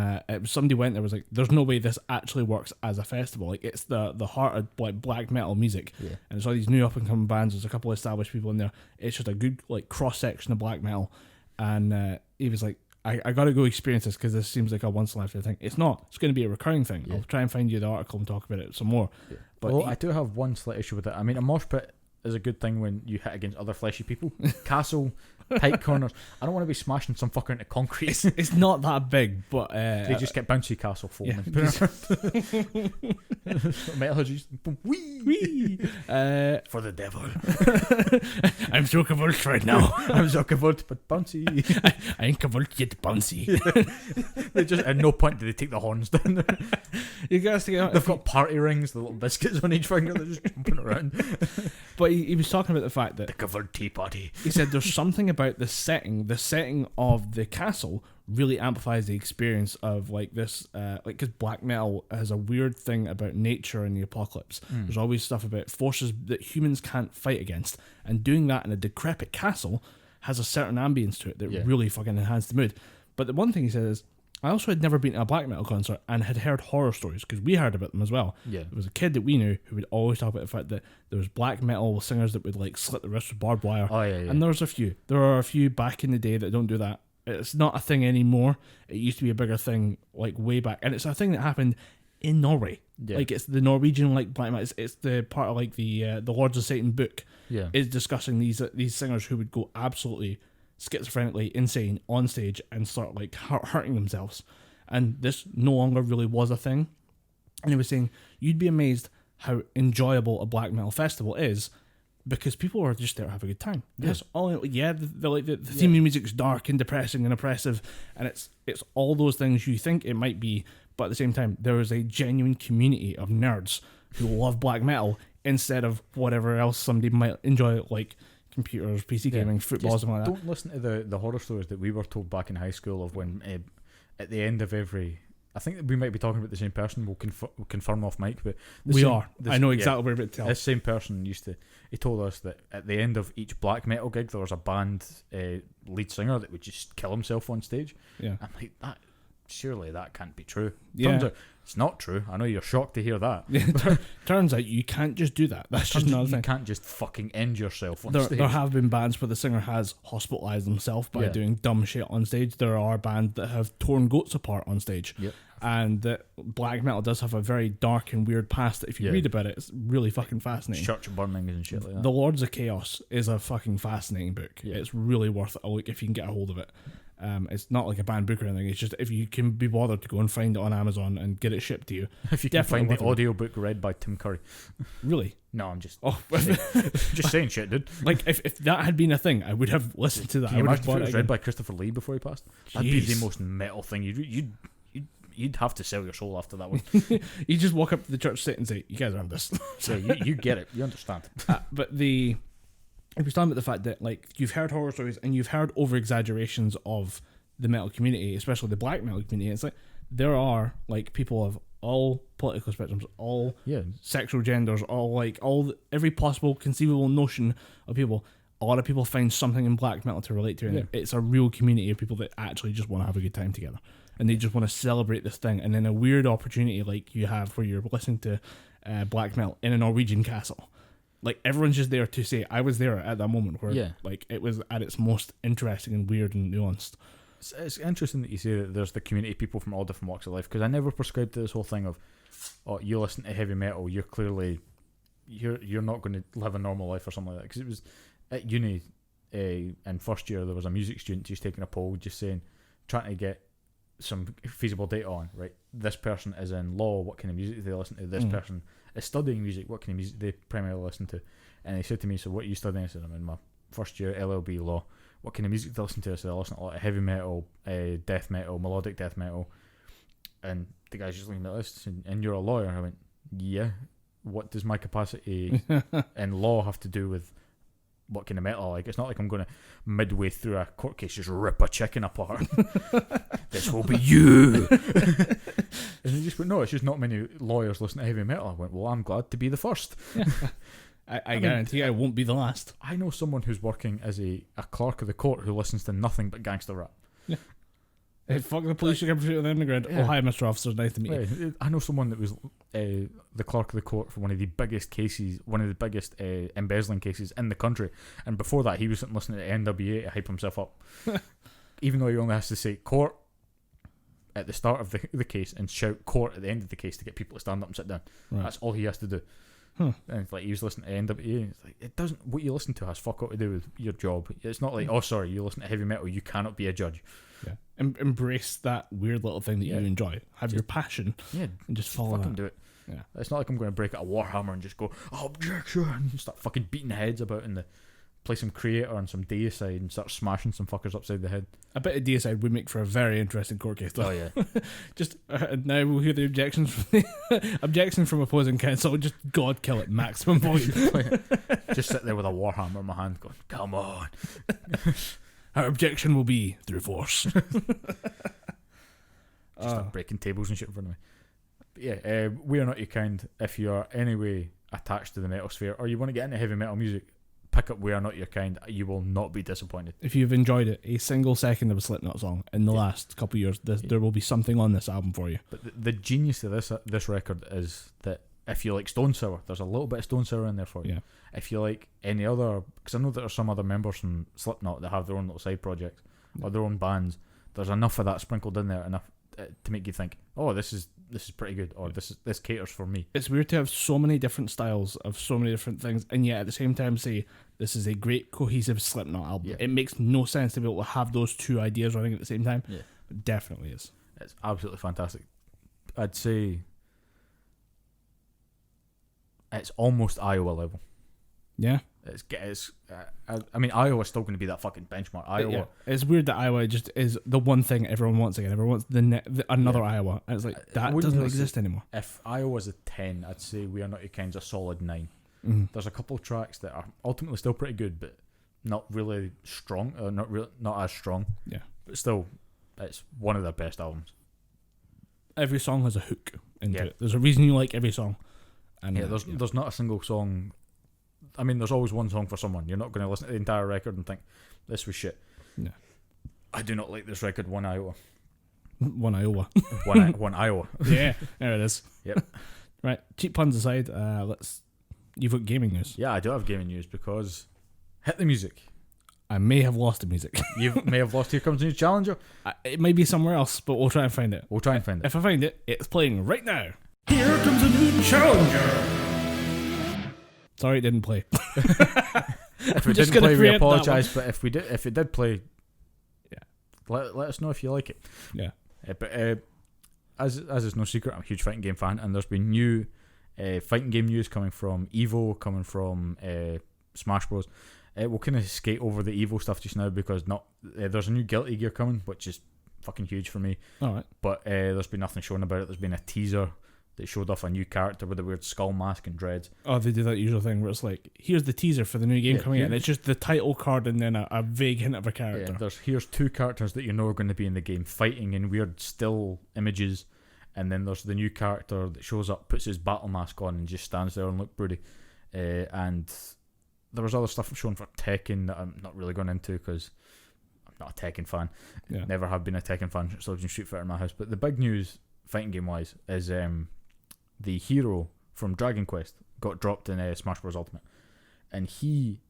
somebody went there, was like, there's no way this actually works as a festival. Like, it's the heart of like black metal music. Yeah. And it's all these new up and coming bands. There's a couple of established people in there. It's just a good like cross section of black metal. And he was like, I got to go experience this because this seems like a once in a lifetime thing. It's not. It's going to be a recurring thing. Yeah. I'll try and find you the article and talk about it some more. Yeah. But I do have one slight issue with it. I mean, a mosh pit is a good thing when you hit against other fleshy people. Castle, tight corners. I don't want to be smashing some fucker into concrete. It's not that big, but they just get bouncy castle foaming. Metalheads, wee for the devil. I'm so convulsed right now. I'm so convulsed, but bouncy. I ain't convulsed yet, bouncy. They just at no point do they take the horns down. You guys think they've got party rings, the little biscuits on each finger. They're just jumping around. But he was talking about the fact that the covered tea party. He said there's something about the setting of the castle really amplifies the experience of like this, like, because black metal has a weird thing about nature and the apocalypse. There's always stuff about forces that humans can't fight against, and doing that in a decrepit castle has a certain ambience to it that really fucking enhances the mood. But the one thing he said is, I also had never been to a black metal concert and had heard horror stories, because we heard about them as well. Yeah. There was a kid that we knew who would always talk about the fact that there was black metal singers that would like slit the wrist with barbed wire. Oh, yeah. And there are a few back in the day that don't do that. It's not a thing anymore. It used to be a bigger thing like way back, and it's a thing that happened in Norway. Yeah. Like, it's the Norwegian like black metal. It's the part of like the Lords of Satan book. Yeah. Is discussing these singers who would go absolutely schizophrenically insane on stage and start like hurting themselves. And this no longer really was a thing. And he was saying, you'd be amazed how enjoyable a black metal festival is, because people are just there to have a good time. Yeah. Yes, the theme music is dark and depressing and oppressive, and it's all those things you think it might be, but at the same time, there is a genuine community of nerds who love black metal instead of whatever else somebody might enjoy, like computers, PC gaming, football, something like that. Don't listen to the horror stories that we were told back in high school of when at the end of every. I think that we might be talking about the same person. We'll confirm off mic, but I know exactly what we're about to tell. This same person he told us that at the end of each black metal gig there was a band lead singer that would just kill himself on stage. Yeah, I'm like, that. Surely that can't be true. Yeah. Turns out it's not true. I know you're shocked to hear that. Turns out you can't just do that. That's just another thing. You can't just fucking end yourself on stage. There have been bands where the singer has hospitalised himself by doing dumb shit on stage. There are bands that have torn goats apart on stage. Yep. And black metal does have a very dark and weird past that if you read about it, it's really fucking fascinating. Church burnings and shit like that. The Lords of Chaos is a fucking fascinating book. Yeah. It's really worth a look if you can get a hold of it. It's not like a banned book or anything. It's just if you can be bothered to go and find it on Amazon and get it shipped to you. If you can find the audiobook read by Tim Curry. Really? No, I'm just just saying shit, dude. Like if that had been a thing, I would have listened to that. Can you imagine if it was read by Christopher Lee before he passed? Jeez. That'd be the most metal thing. You'd have to sell your soul after that one. You just walk up to the church sit and say, "You guys aren't this." So you get it. You understand. But if we stand about the fact that like you've heard horror stories and you've heard over exaggerations of the metal community, especially the black metal community, it's like there are like people of all political spectrums, all sexual genders, every possible conceivable notion of people. A lot of people find something in black metal to relate to, and it's a real community of people that actually just want to have a good time together, and they just want to celebrate this thing. And then a weird opportunity like you have where you're listening to black metal in a Norwegian castle. Like everyone's just there to say, I was there at that moment where like it was at its most interesting and weird and nuanced. It's interesting that you say that there's the community of people from all different walks of life, because I never prescribed to this whole thing of, oh, you listen to heavy metal, you're clearly you're not going to live a normal life or something like that. Because it was at uni in first year there was a music student just taking a poll, just saying, trying to get some feasible data on, right, this person is in law, what kind of music do they listen to? This person is studying music, what kind of music they primarily listen to? And he said to me, so what are you studying? I said, I'm in my first year LLB law. What kind of music do they listen to? I said, I listen to a lot of heavy metal, death metal, melodic death metal. And the guy's just looking at this, and you're a lawyer. I went, yeah, what does my capacity in law have to do with what kind of metal I like? It's not like I'm going to, midway through a court case, just rip a chicken apart. This will be you. And he just went, no, it's just not many lawyers listen to heavy metal. I went, well, I'm glad to be the first. I guarantee I won't be the last. I know someone who's working as a clerk of the court who listens to nothing but gangster rap. Yeah. Hey, fuck the police, you can shoot them in the ground. Yeah. Oh, hi, Mr. Officer, nice to meet you. I know someone that was the clerk of the court for one of the biggest cases, one of the biggest embezzling cases in the country. And before that, he was listening to NWA to hype himself up. Even though he only has to say court at the start of the case and shout court at the end of the case to get people to stand up and sit down. Right. That's all he has to do. And it's like he was listening to NWA, and it's like, it doesn't, what you listen to has fuck all to do with your job. It's not like, oh sorry, you listen to heavy metal, you cannot be a judge. Yeah. Embrace that weird little thing that you enjoy. Have your passion. Yeah. And just follow fucking that. Do it. Yeah. It's not like I'm going to break out a Warhammer and just go, objection, and start fucking beating heads about in the, play some Creator and some Deicide and start smashing some fuckers upside the head. A bit of Deicide would make for a very interesting court case, though. Oh yeah. Just now we'll hear the objections from the objection from opposing counsel. Just God kill it, maximum volume. Just sit there with a Warhammer in my hand, going, "Come on." Our objection will be through force. Just start breaking tables and shit in front of me. But yeah, We Are Not Your Kind. If you are anyway attached to the metal sphere, or you want to get into heavy metal music, pick up We Are Not Your Kind. You will not be disappointed. If you've enjoyed it, a single second of a Slipknot song in the last couple of years, there will be something on this album for you. But the genius of this record is that if you like Stone Sour, there's a little bit of Stone Sour in there for you. Yeah. If you like any other, because I know there are some other members from Slipknot that have their own little side projects or their own bands, there's enough of that sprinkled in there, enough to make you think, oh, this is pretty good, or this caters for me. It's weird to have so many different styles of so many different things, and yet at the same time say this is a great cohesive Slipknot album. Yeah. It makes no sense to be able to have those two ideas running at the same time. Yeah, it definitely is. It's absolutely fantastic. I'd say it's almost Iowa level. Yeah. I mean, Iowa's still going to be that fucking benchmark. Iowa. Yeah. It's weird that Iowa just is the one thing everyone wants again. Everyone wants another Iowa. And it's like, that doesn't exist anymore. If Iowa's a 10, I'd say We Are Not Your Kind's a solid 9. There's a couple of tracks that are ultimately still pretty good, but not really strong, not as strong. Yeah. But still it's one of their best albums. Every song has a hook into it. There's a reason you like every song. And there's not a single song. I mean, there's always one song for someone. You're not going to listen to the entire record and think this was shit. Yeah. I do not like this record one iota. One Iowa. one Iowa. Yeah, there it is. Yep. Right, cheap puns aside, you've got gaming news. Yeah, I do have gaming news because hit the music. I may have lost the music. You may have lost Here Comes the New Challenger. It might be somewhere else, but we'll try and find it. If I find it, it's playing right now. Here comes a new challenger. Sorry, it didn't play. If it didn't play, we apologise. But if it did play, let us know if you like it. Yeah. But as is no secret, I'm a huge fighting game fan, and there's been new fighting game news coming from Evo, coming from Smash Bros. We'll kind of skate over the Evo stuff just now because there's a new Guilty Gear coming, which is fucking huge for me. All right. But there's been nothing shown about it. There's been a teaser that showed off a new character with a weird skull mask and dreads. Oh, they do that usual thing where it's like, here's the teaser for the new game coming in, and it's just the title card and then a vague hint of a character. Yeah, here's two characters that you know are going to be in the game fighting in weird still images, and then there's the new character that shows up, puts his battle mask on, and just stands there and looks broody. And there was other stuff shown for Tekken that I'm not really going into because I'm not a Tekken fan. Yeah. Never have been a Tekken fan. Still in Street Fighter in my house. But the big news, fighting game wise, is the hero from Dragon Quest got dropped in Smash Bros. Ultimate, and he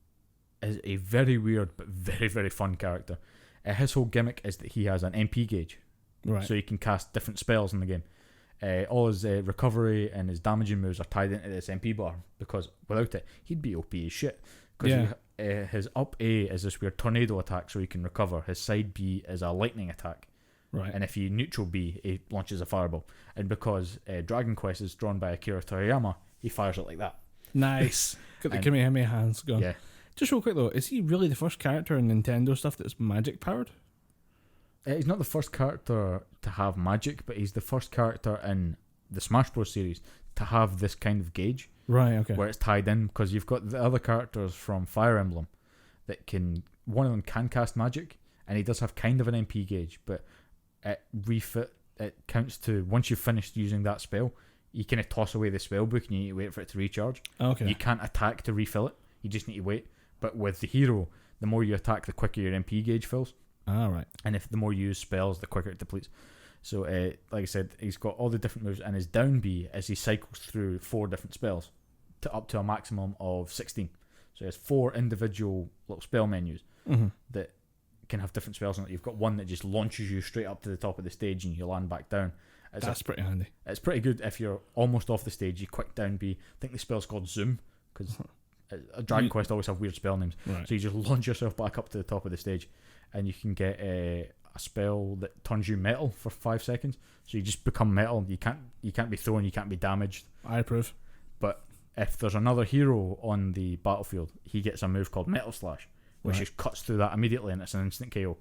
is a very weird but very, very fun character. His whole gimmick is that he has an MP gauge, right? So he can cast different spells in the game. All his recovery and his damaging moves are tied into this MP bar, because without it he'd be OP as shit. Because his up A is this weird tornado attack, so he can recover. His side B is a lightning attack. Right. And if he neutral B, he launches a fireball. And because Dragon Quest is drawn by Akira Toriyama, he fires it like that. Nice. Got the Kamehameha hands going. Yeah. Just real quick though, is he really the first character in Nintendo stuff that's magic powered? He's not the first character to have magic, but he's the first character in the Smash Bros. Series to have this kind of gauge. Right, okay. Where it's tied in, because you've got the other characters from Fire Emblem that one of them can cast magic, and he does have kind of an MP gauge, but it counts to, once you've finished using that spell, you kind of toss away the spell book and you need to wait for it to recharge. Okay. You can't attack to refill it, you just need to wait. But with the hero, the more you attack, the quicker your MP gauge fills. Right. And if the more you use spells, the quicker it depletes. So, like I said, he's got all the different moves, and his down B as he cycles through 4 different spells up to a maximum of 16. So he has 4 individual little spell menus that can have different spells in it. You've got one that just launches you straight up to the top of the stage and you land back down. That's pretty handy. It's pretty good if you're almost off the stage. You quick down B. I think the spell's called Zoom, because Dragon Quest always have weird spell names. Right. So you just launch yourself back up to the top of the stage, and you can get a spell that turns you metal for 5 seconds. So you just become metal. You can't be thrown. You can't be damaged. I approve. But if there's another hero on the battlefield, he gets a move called Metal Slash, which just cuts through that immediately, and it's an instant KO.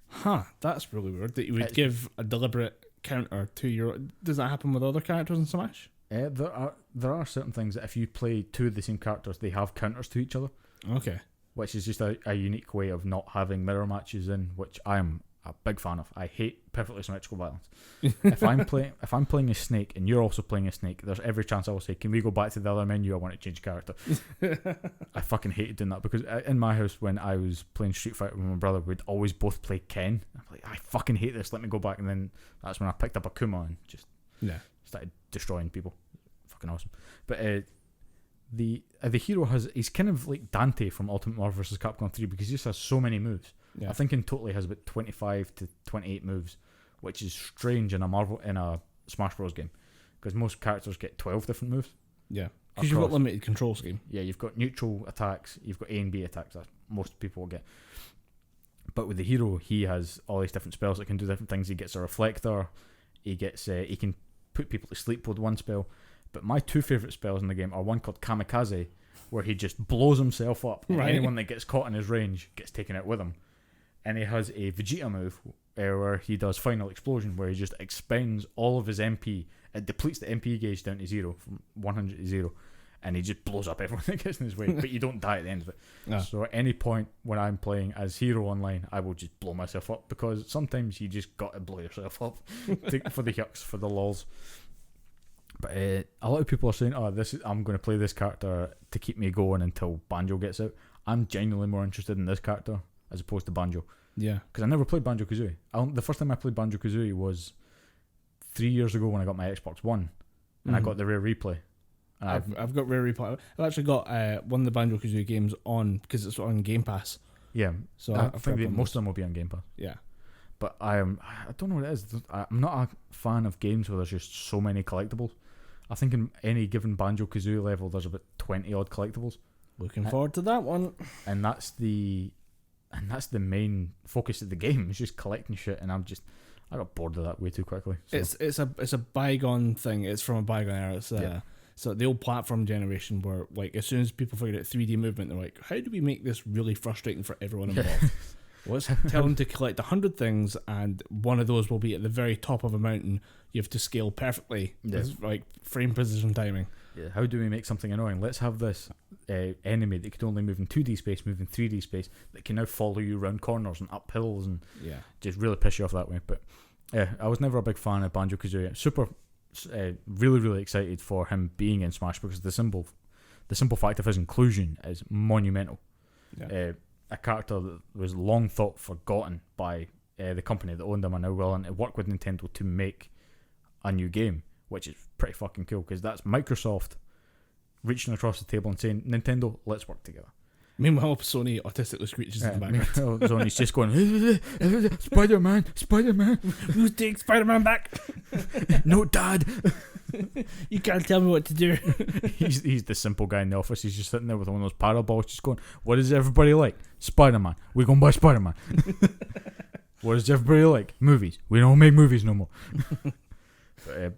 Huh, that's really weird that you would give a deliberate counter to your... Does that happen with other characters in Smash? There are certain things that if you play 2 of the same characters, they have counters to each other. Okay. Which is just a unique way of not having mirror matches in, which I am a big fan of. I hate perfectly symmetrical violence. If I'm playing a Snake and you're also playing a Snake, there's every chance I will say, can we go back to the other menu? I want to change character. I fucking hated doing that, because in my house when I was playing Street Fighter with my brother, we'd always both play Ken. I'm like, I fucking hate this, let me go back. And then that's when I picked up Akuma and just started destroying people. Fucking awesome. But the hero he's kind of like Dante from Ultimate Marvel vs. Capcom 3, because he just has so many moves. I think in total he has about 25 to 28 moves, which is strange in a Smash Bros game, because most characters get 12 different moves. Yeah, because you've got limited control scheme. Yeah, you've got neutral attacks, you've got A and B attacks that most people will get. But with the hero, he has all these different spells that can do different things. He gets a reflector. He can put people to sleep with one spell. But my 2 favourite spells in the game are one called Kamikaze, where he just blows himself up, and anyone that gets caught in his range gets taken out with him. And he has a Vegeta move where he does Final Explosion, where he just expends all of his MP. It depletes the MP gauge down to 0, from 100 to 0. and he just blows up everyone that gets in his way, but you don't die at the end of it. Yeah. So at any point when I'm playing as hero online, I will just blow myself up, because sometimes you just got to blow yourself up for the yucks, for the lols. But a lot of people are saying, I'm going to play this character to keep me going until Banjo gets out. I'm genuinely more interested in this character as opposed to Banjo. Yeah. Because I never played Banjo-Kazooie. The first time I played Banjo-Kazooie was 3 years ago when I got my Xbox One, and I got the Rare Replay. And I've got Rare Replay. I've actually got one of the Banjo-Kazooie games on, because it's on Game Pass. Yeah. So I think most of them will be on Game Pass. Yeah. But I don't know what it is. I'm not a fan of games where there's just so many collectibles. I think in any given Banjo-Kazooie level, there's about 20 odd collectibles. Looking forward to that one. And that's the main focus of the game. It's just collecting shit, and I got bored of that way too quickly. So. It's a bygone thing. It's from a bygone era. It's so the old platform generation where, like, as soon as people figured out 3D movement, they're like, how do we make this really frustrating for everyone involved? Let's tell them to collect 100 things, and one of those will be at the very top of a mountain. You have to scale perfectly with, like, frame precision timing. Yeah, how do we make something annoying? Let's have this enemy that could only move in 2D space, move in 3D space, that can now follow you around corners and up hills, and just really piss you off that way. But yeah, I was never a big fan of Banjo-Kazooie. Super, really, really excited for him being in Smash, because the simple fact of his inclusion is monumental. Yeah. A character that was long thought forgotten by the company that owned him are now willing to work with Nintendo to make a new game, which is pretty fucking cool, because that's Microsoft reaching across the table and saying, Nintendo, let's work together. Meanwhile, Sony autistically screeches in the background. Sony's just going, Spider-Man, We'll take Spider-Man back. No, Dad. You can't tell me what to do. He's the simple guy in the office. He's just sitting there with one of those paddle balls, just going, what does everybody like? Spider-Man. We're going to buy Spider-Man. What does everybody like? Movies. We don't make movies no more. But,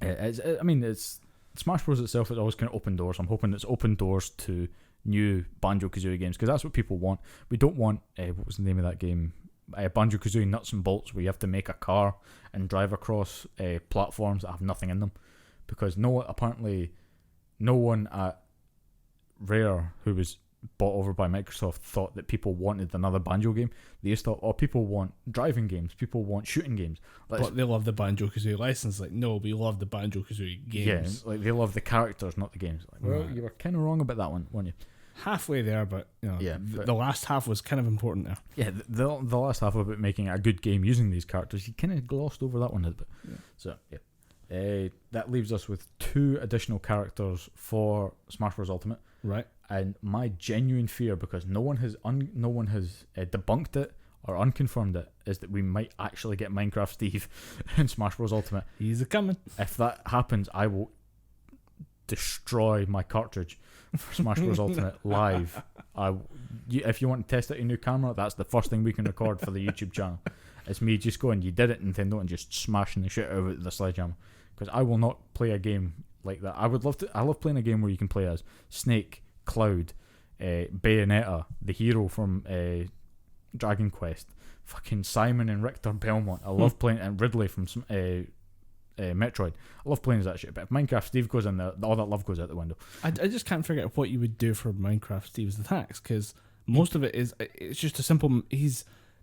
it's Smash Bros. Itself is always kind of open doors. I'm hoping it's open doors to new Banjo-Kazooie games, because that's what people want. We don't want, what was the name of that game? Banjo-Kazooie Nuts and Bolts, where you have to make a car and drive across platforms that have nothing in them, because apparently no one at Rare, who was bought over by Microsoft, thought that people wanted another Banjo game. They just thought, people want driving games, people want shooting games. But they love the Banjo-Kazooie license. Like, no, we love the Banjo-Kazooie games. Yeah, like they love the characters, not the games. Like, well, you were kind of wrong about that one, weren't you? Halfway there, but the last half was kind of important there. Yeah, the last half about making a good game using these characters, you kind of glossed over that one a bit. Yeah. So yeah, that leaves us with 2 additional characters for Smash Bros. Ultimate. Right. And my genuine fear, because no one has debunked it or unconfirmed it, is that we might actually get Minecraft Steve in Smash Bros. Ultimate. He's a coming. If that happens, I will destroy my cartridge for Smash Bros. Ultimate live. If you want to test out your new camera, that's the first thing we can record for the YouTube channel. It's me just going, you did it, Nintendo, and just smashing the shit out of the sledgehammer. Because I will not play a game like that. I love playing a game where you can play as Snake, Cloud, Bayonetta, the hero from Dragon Quest, fucking Simon and Richter Belmont. I love playing, and Ridley from Metroid. I love playing as that shit. But if Minecraft Steve goes in there, all that love goes out the window. I just can't figure out what you would do for Minecraft Steve's attacks, because most of it's just a simple.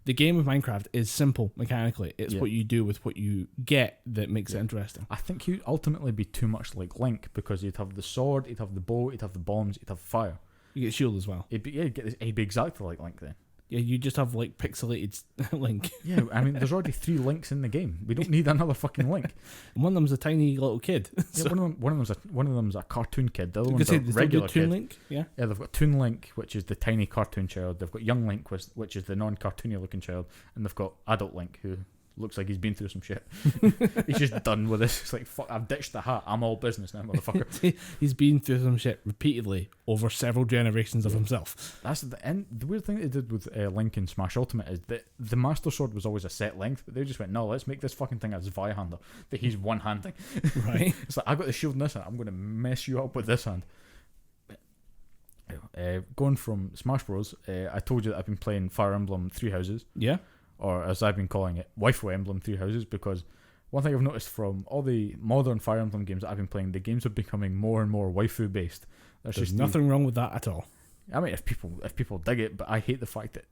The game of Minecraft is simple mechanically. It's what you do with what you get that makes it interesting. I think you'd ultimately be too much like Link, because you'd have the sword, you'd have the bow, you'd have the bombs, you'd have fire. You get shield as well. He'd be exactly like Link then. Yeah, you just have like pixelated Link. Yeah, I mean, there's already 3 Links in the game. We don't need another fucking Link. And one of them's a tiny little kid. Yeah, one of them's a cartoon kid. The other one's a regular kid. Toon Link. Yeah, they've got Toon Link, which is the tiny cartoon child. They've got Young Link, which is the non-cartoony looking child, and they've got Adult Link, who looks like he's been through some shit. He's just done with this. It's like, fuck, I've ditched the hat. I'm all business now, motherfucker. He's been through some shit repeatedly over several generations of himself. That's the weird thing they did with Link in Smash Ultimate is that the Master Sword was always a set length, but they just went, no, let's make this fucking thing a Zweihander that he's one-handing. Right. It's like, I got the shield in this hand, I'm going to mess you up with this hand. Going from Smash Bros, I told you that I've been playing Fire Emblem Three Houses. Yeah. Or as I've been calling it, Waifu Emblem Three Houses, because one thing I've noticed from all the modern Fire Emblem games that I've been playing, the games are becoming more and more waifu based. There's nothing wrong with that at all. I mean, if people dig it, but I hate the fact that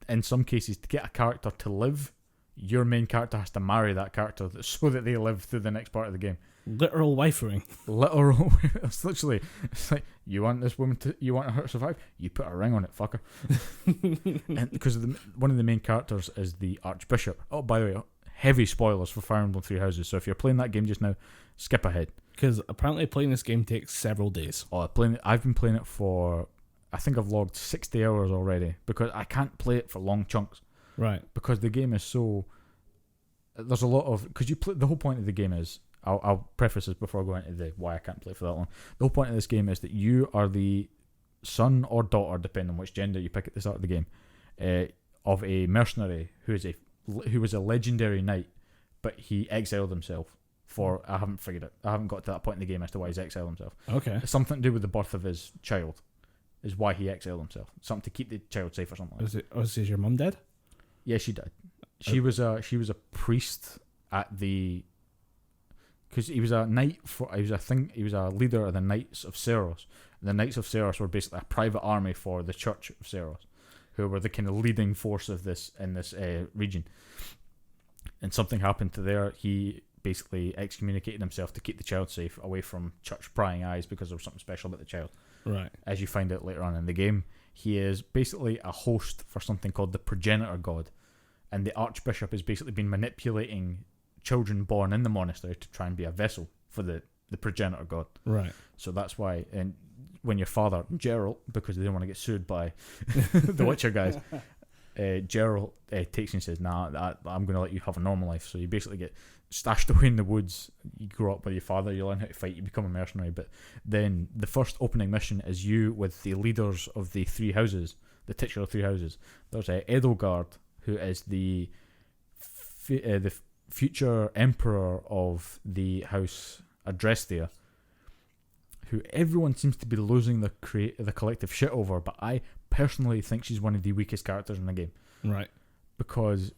in some cases, to get a character to live, your main character has to marry that character so that they live through the next part of the game. Literal waifuing. Literal. It's literally, it's like, you want this woman you want her to survive? You put a ring on it, fucker. And because one of the main characters is the Archbishop. Oh, by the way, heavy spoilers for Fire Emblem Three Houses. So if you're playing that game just now, skip ahead. Because apparently playing this game takes several days. Oh, I've been playing it for, I think I've logged 60 hours already because I can't play it for long chunks. Right. Because the game is so, there's a lot of, because the whole point of the game is, I'll preface this before I go into the why I can't play for that long. The whole point of this game is that you are the son or daughter, depending on which gender you pick at the start of the game, of a mercenary who was a legendary knight, but he exiled himself for, I haven't figured it. I haven't got to that point in the game as to why he's exiled himself. Okay. It's something to do with the birth of his child, is why he exiled himself. Something to keep the child safe or something like that. Is your mum dead? Yeah, she died. She was a priest at the, because he was a knight he was a leader of the Knights of Seros. And the Knights of Seros were basically a private army for the Church of Seros, who were the kind of leading force of this in this region. And something happened to there. He basically excommunicated himself to keep the child safe away from church prying eyes because there was something special about the child. Right. As you find out later on in the game, he is basically a host for something called the progenitor god. And the Archbishop has basically been manipulating children born in the monastery to try and be a vessel for the progenitor god. Right. So that's why, and when your father, Geralt, because they didn't want to get sued by the Witcher guys, Geralt takes you and says, nah, I'm going to let you have a normal life. So you basically get stashed away in the woods. You grow up with your father, you learn how to fight, you become a mercenary. But then the first opening mission is you with the leaders of the three houses, the titular three houses. There's Edelgard, who is the future emperor of the house Adrestia, who everyone seems to be losing the collective shit over, but I personally think she's one of the weakest characters in the game. Right. Because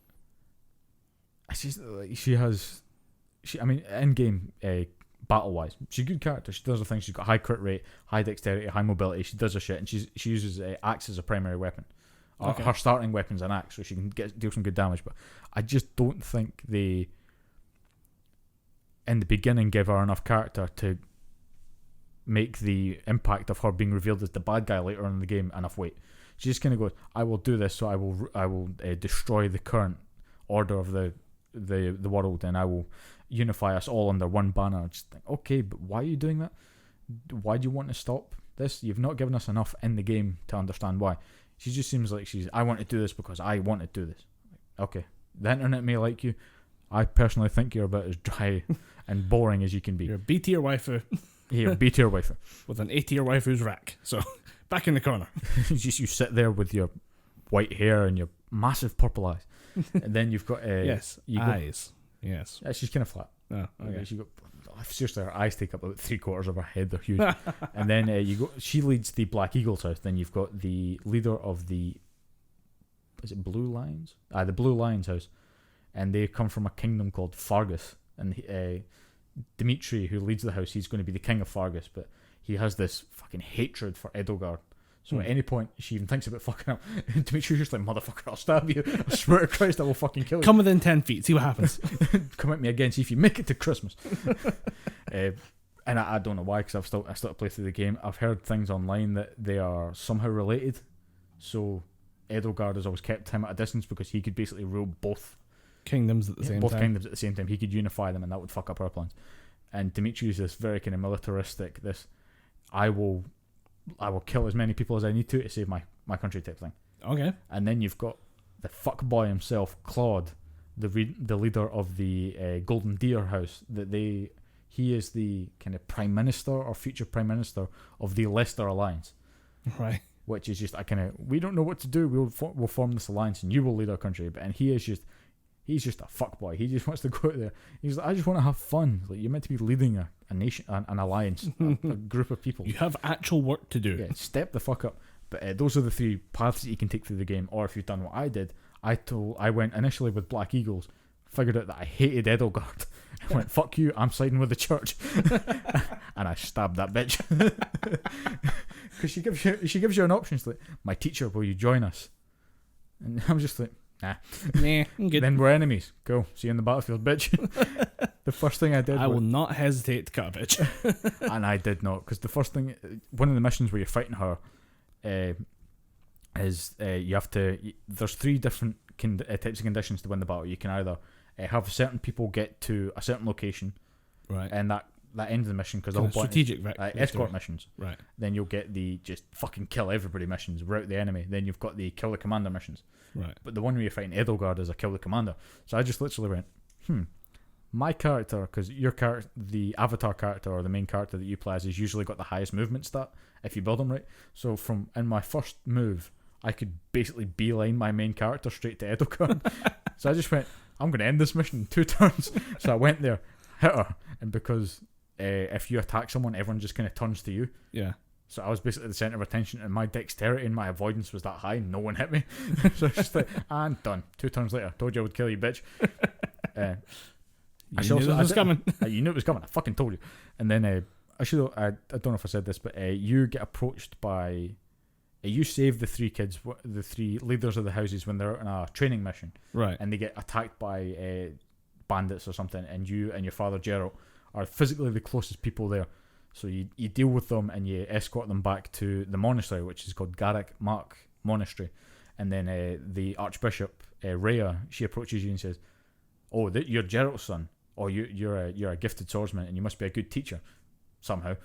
in game battle wise, she's a good character. She does her thing. She's got high crit rate, high dexterity, high mobility. She does her shit, and she uses axe as a primary weapon. Okay. Her starting weapon's an axe, so she can deal some good damage. But I just don't think they, in the beginning, give her enough character to make the impact of her being revealed as the bad guy later on in the game enough weight. She just kind of goes, "I will do this, so I will destroy the current order of the world, and I will unify us all under one banner." I just think, okay, but why are you doing that? Why do you want to stop this? You've not given us enough in the game to understand why. She just seems like I want to do this because I want to do this. Okay, the internet may like you. I personally think you're about as dry and boring as you can be. You're a B tier waifu. You're a B tier waifu. With an A tier waifu's rack. So, back in the corner. You sit there with your white hair and your massive purple eyes. And then you've got... yes, eyes. Yes. Yeah, she's kind of flat. Oh, okay. Seriously, her eyes take up about 3/4 of her head. They're huge. And then she leads the Black Eagles house. Then you've got the leader of the... Is it Blue Lions? The Blue Lions house. And they come from a kingdom called Fargus. And Dimitri, who leads the house, he's going to be the king of Fargus. But he has this fucking hatred for Edelgard. So at any point, she even thinks about fucking up. Dimitri's just like, motherfucker, I'll stab you. I swear to Christ, I will fucking kill you. Come within 10 feet, see what happens. Come at me again, see if you make it to Christmas. And I don't know why, because I still play through the game. I've heard things online that they are somehow related. So Edelgard has always kept him at a distance because he could basically rule both kingdoms at the same time. Both kingdoms at the same time. He could unify them, and that would fuck up our plans. And Dimitri is this very kind of militaristic, I will kill as many people as I need to save my country type thing. Okay. And then you've got the fuckboy himself, Claude, the leader of the Golden Deer House. He is the kind of prime minister or future prime minister of the Leicester Alliance. Right. Which is just we don't know what to do. We'll form this alliance and you will lead our country. And he's just a fuckboy. He just wants to go out there. He's like, I just want to have fun. Like, you're meant to be leading a nation, an alliance, a group of people. You have actual work to do. Yeah, step the fuck up. But those are the three paths that you can take through the game. Or if you've done what I did, I went initially with Black Eagles, figured out that I hated Edelgard. I went, fuck you, I'm siding with the church. And I stabbed that bitch. Because she gives you an option. She's like, my teacher, will you join us? And I'm just like, nah, I'm good. Then we're enemies. Go, see you in the battlefield, bitch. The first thing I did, I will not hesitate to cut a bitch. And I did not, because the first thing, one of the missions where you're fighting her, is you have to. There's 3 different types of conditions to win the battle. You can either have certain people get to a certain location, right, and that ends the mission, because the whole point strategic is, escort missions. Right. Then you'll get the just fucking kill everybody missions, rout the enemy. Then you've got the kill the commander missions. Right. But the one where you're fighting Edelgard is a kill the commander. So I just literally went, my character, because your character, the avatar character or the main character that you play as, has usually got the highest movement stat if you build them right. So in my first move, I could basically beeline my main character straight to Edelgard. So I just went, I'm going to end this mission in 2 turns. So I went there, hit her, and because if you attack someone, everyone just kind of turns to you. Yeah. So I was basically the centre of attention, and my dexterity and my avoidance was that high, no one hit me. So I was just like, and done. 2 turns later, told you I would kill you, bitch. You knew it was coming. You knew it was coming. I fucking told you. And then I don't know if I said this, but you get approached by. You save the 3 kids, the 3 leaders of the houses, when they're on a training mission, right? And they get attacked by bandits or something, and you and your father Geralt are physically the closest people there. So you deal with them and you escort them back to the monastery, which is called Garrick Mark Monastery. And then the Archbishop Rhea, she approaches you and says, "Oh, you're Geralt's son, or you're a gifted swordsman, and you must be a good teacher somehow.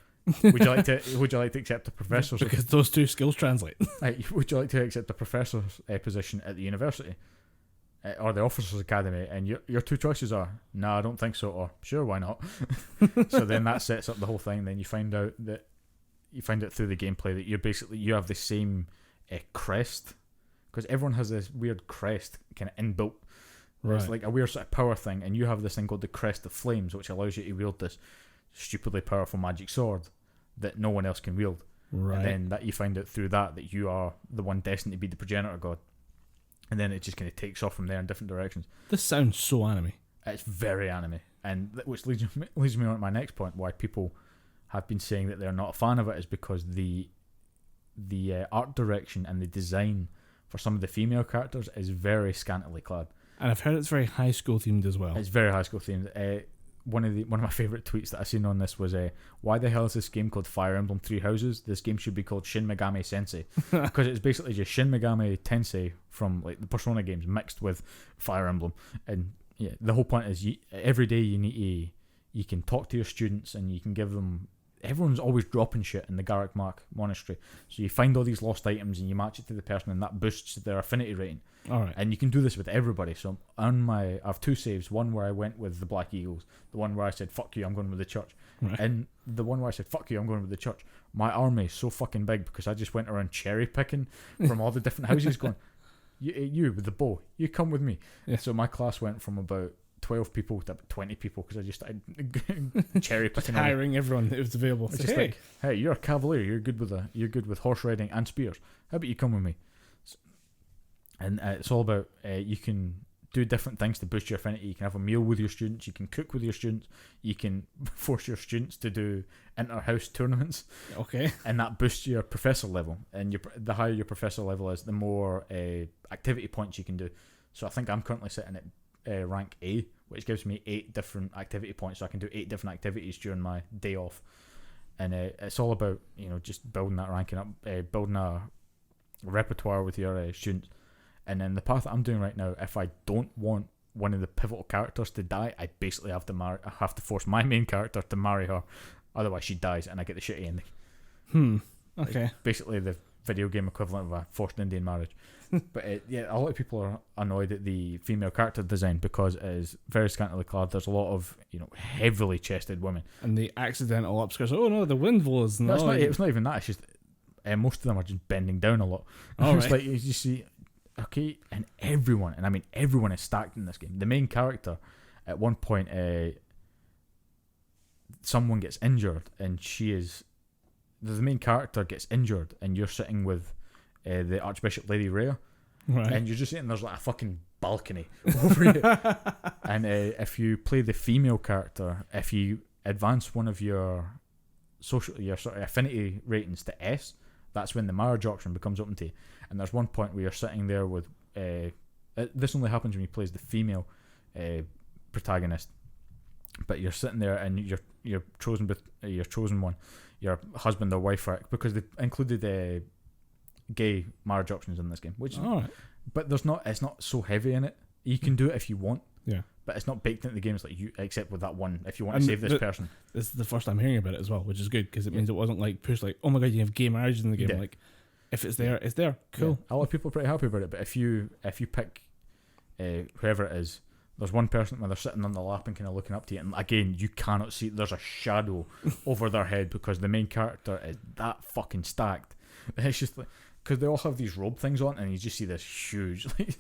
Would you like to accept a professor's because those 2 skills translate? Would you like to accept a professor's position at the university or the officers' academy?" And your 2 choices are, "No, I don't think so," or "Sure, why not?" So then that sets up the whole thing. Then you find out through the gameplay that you have the same crest, because everyone has this weird crest kind of inbuilt. Right. It's like a weird sort of power thing, and you have this thing called the Crest of Flames, which allows you to wield this stupidly powerful magic sword that no one else can wield. Right. And then that you find out through that you are the one destined to be the progenitor god. And then it just kind of takes off from there in different directions. This sounds so anime. It's very anime, and which leads me on to my next point. Why people have been saying that they're not a fan of it is because the art direction and the design for some of the female characters is very scantily clad. And I've heard it's very high school themed as well. It's very high school themed. One of my favourite tweets that I seen on this was, why the hell is this game called Fire Emblem 3 Houses? This game should be called Shin Megami Sensei. Because it's basically just Shin Megami Tensei from like the Persona games mixed with Fire Emblem. And yeah, the whole point is every day you can talk to your students and you can give them. Everyone's always dropping shit in the Garrick Mark Monastery. So you find all these lost items and you match it to the person, and that boosts their affinity rating. All right. And you can do this with everybody. So I have 2 saves. One where I went with the Black Eagles. The one where I said, fuck you, I'm going with the church. Right. And the one where I said, fuck you, I'm going with the church. My army is so fucking big because I just went around cherry picking from all the different houses going, you with the bow, you come with me. Yeah. So my class went from about 12 people to about 20 people because I just started cherry picking, hiring everyone that was available. It's just like, hey, you're a cavalier. You're good with horse riding and spears. How about you come with me? And it's all about you can do different things to boost your affinity. You can have a meal with your students. You can cook with your students. You can force your students to do inter-house tournaments. Okay. And that boosts your professor level. And the higher your professor level is, the more activity points you can do. So I think I'm currently sitting at rank A, which gives me 8 different activity points. So I can do 8 different activities during my day off. And it's all about just building that ranking up, building a repertoire with your students. And then the path that I'm doing right now, if I don't want one of the pivotal characters to die, I basically have to force my main character to marry her. Otherwise, she dies, and I get the shitty ending. Okay. It's basically the video game equivalent of a forced Indian marriage. But a lot of people are annoyed at the female character design because it is very scantily clad. There's a lot of heavily chested women, and the accidental upskirts. Oh no, the wind blows. No, it's not even that. It's just most of them are just bending down a lot. It's right. like you see. Okay, and everyone, and I mean everyone is stacked in this game. The main character, at one point, someone gets injured, and the main character gets injured, and you're sitting with the Archbishop Lady Rhea, right. And you're just sitting there's like a fucking balcony over you. And if you play the female character, if you advance one of your sort of affinity ratings to S, that's when the marriage option becomes open to you. And there's one point where you're sitting there with this only happens when you play as the female protagonist, but you're sitting there and you're chosen with your chosen one, your husband or wife, because they've included gay marriage options in this game, which but it's not so heavy in it. You can do it if you want, but it's not baked into the game. It's like you, except with that one, if you want to save this person. This is the first time hearing about it as well, which is good because it means it wasn't like pushed like, oh my god, you have gay marriages in the game. Like if it's there, it's there. Cool. A lot of people are pretty happy about it, but if you pick whoever it is, there's one person where they're sitting on the lap and kind of looking up to you, and again, you cannot see. There's a shadow over their head because the main character is that fucking stacked. It's just like, because they all have these robe things on, and you just see this huge, like,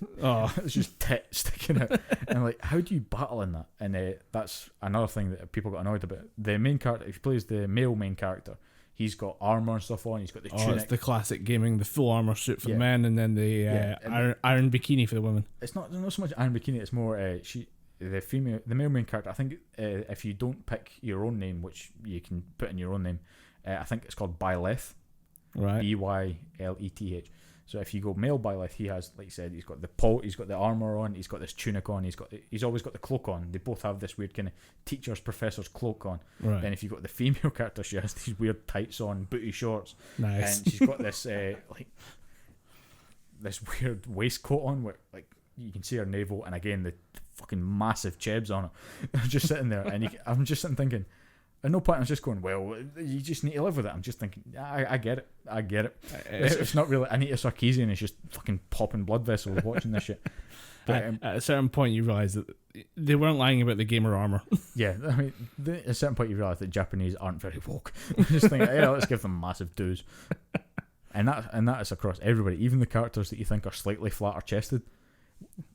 it's just tit sticking out, and like, how do you battle in that? And that's another thing that people got annoyed about. The main character, if he plays the male main character, he's got armor and stuff on. He's got the tunic. It's the classic gaming, the full armor suit for the men, and then the iron bikini for the women. It's not so much iron bikini. It's more the male main character. I think if you don't pick your own name, which you can put in your own name, I think it's called Byleth. Right. Byleth. So if you go male Byleth, he has, like you said, he's got the armor on, he's got this tunic on, he's always got the cloak on. They both have this weird kind of professor's cloak on. Right. Then if you got the female character, she has these weird tights on, booty shorts. Nice. And she's got this this weird waistcoat on where like you can see her navel, and again the fucking massive chebs on it. I'm just sitting there, and I'm just sitting thinking. At no point I was just going, well, you just need to live with it. I'm just thinking, I get it. It's not really Anita Sarkeesian is just fucking popping blood vessels watching this shit. But, at a certain point you realise that they weren't lying about the gamer armour. Yeah, I mean, at a certain point you realise that Japanese aren't very woke. Just think, let's give them massive dues. And that is across everybody, even the characters that you think are slightly flatter chested.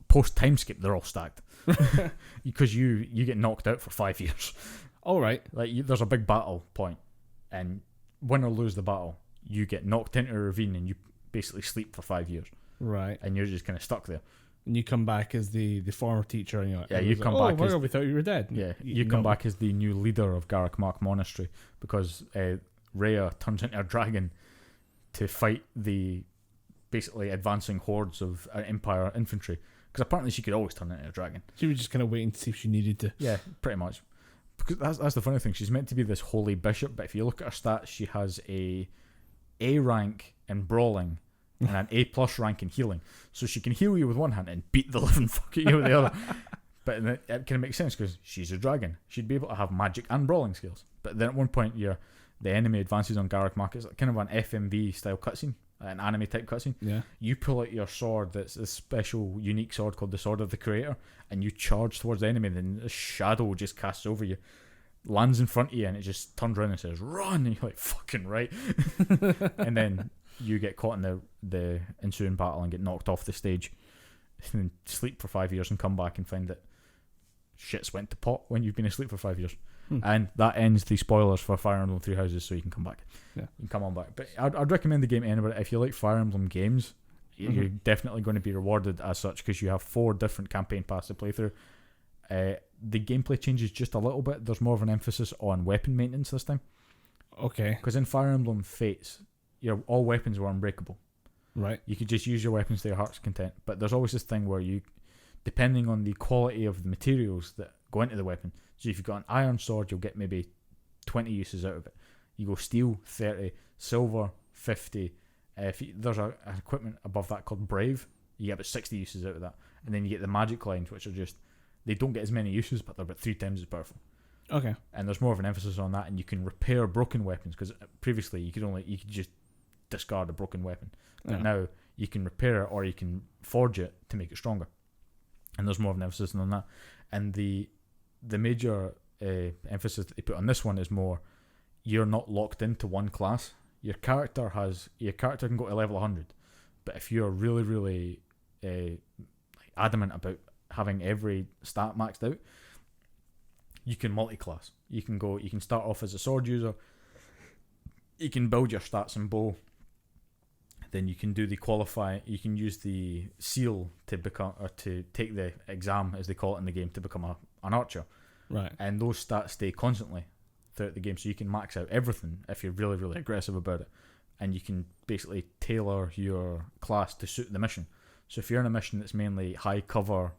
Post time skip, they're all stacked. Because you get knocked out for 5 years. All right. Like there's a big battle point, and win or lose the battle, you get knocked into a ravine and you basically sleep for 5 years. Right. And you're just kind of stuck there. And you come back as the former teacher, and you're like, you come back. Oh, we thought you were dead. Yeah, you come back as the new leader of Garakmark Monastery because Rhea turns into a dragon to fight the basically advancing hordes of Empire infantry. Because apparently she could always turn into a dragon. She was just kind of waiting to see if she needed to. Yeah, pretty much. Because that's the funny thing. She's meant to be this holy bishop, but if you look at her stats, she has a rank in brawling and an A+ rank in healing. So she can heal you with one hand and beat the living fuck out of you with the other. But it kind of makes sense because she's a dragon. She'd be able to have magic and brawling skills. But then at one point, the enemy advances on Garakmark. It's kind of an FMV style cutscene, an anime type cutscene. Yeah. You pull out your sword. That's this special, unique sword called the Sword of the Creator, and you charge towards the enemy. Then a shadow just casts over you, lands in front of you, and it just turns around and says "Run!" And you're like, "Fucking right!" And then you get caught in the ensuing battle and get knocked off the stage, and then sleep for 5 years and come back and find that shit's went to pot when you've been asleep for 5 years. And that ends the spoilers for Fire Emblem Three Houses, so you can come back. Yeah, you can come on back. But I'd recommend the game to anybody. If you like Fire Emblem games, you're definitely going to be rewarded as such because you have 4 different campaign paths to play through. The gameplay changes just a little bit. There's more of an emphasis on weapon maintenance this time. Okay. Because in Fire Emblem Fates, all weapons were unbreakable. Right. You could just use your weapons to your heart's content. But there's always this thing where you, depending on the quality of the materials that go into the weapon. So if you've got an iron sword, you'll get maybe 20 uses out of it. You go steel, 30, silver, 50. There's an equipment above that called Brave. You get about 60 uses out of that. And then you get the magic lines, which are just, they don't get as many uses, but they're about 3 times as powerful. Okay. And there's more of an emphasis on that, and you can repair broken weapons, because previously you could just discard a broken weapon. But now you can repair it, or you can forge it to make it stronger. And there's more of an emphasis on that. And the major emphasis that they put on this one is more, you're not locked into one class. Your character can go to level 100, but if you're really, really adamant about having every stat maxed out, you can multi-class. You can start off as a sword user. You can build your stats in bow. then you can do the qualify. You can use the seal to become, or to take the exam, as they call it in the game, to become an archer. Right. And those stats stay constantly throughout the game, so you can max out everything if you're really, really aggressive about it. And you can basically tailor your class to suit the mission. So if you're in a mission that's mainly high cover,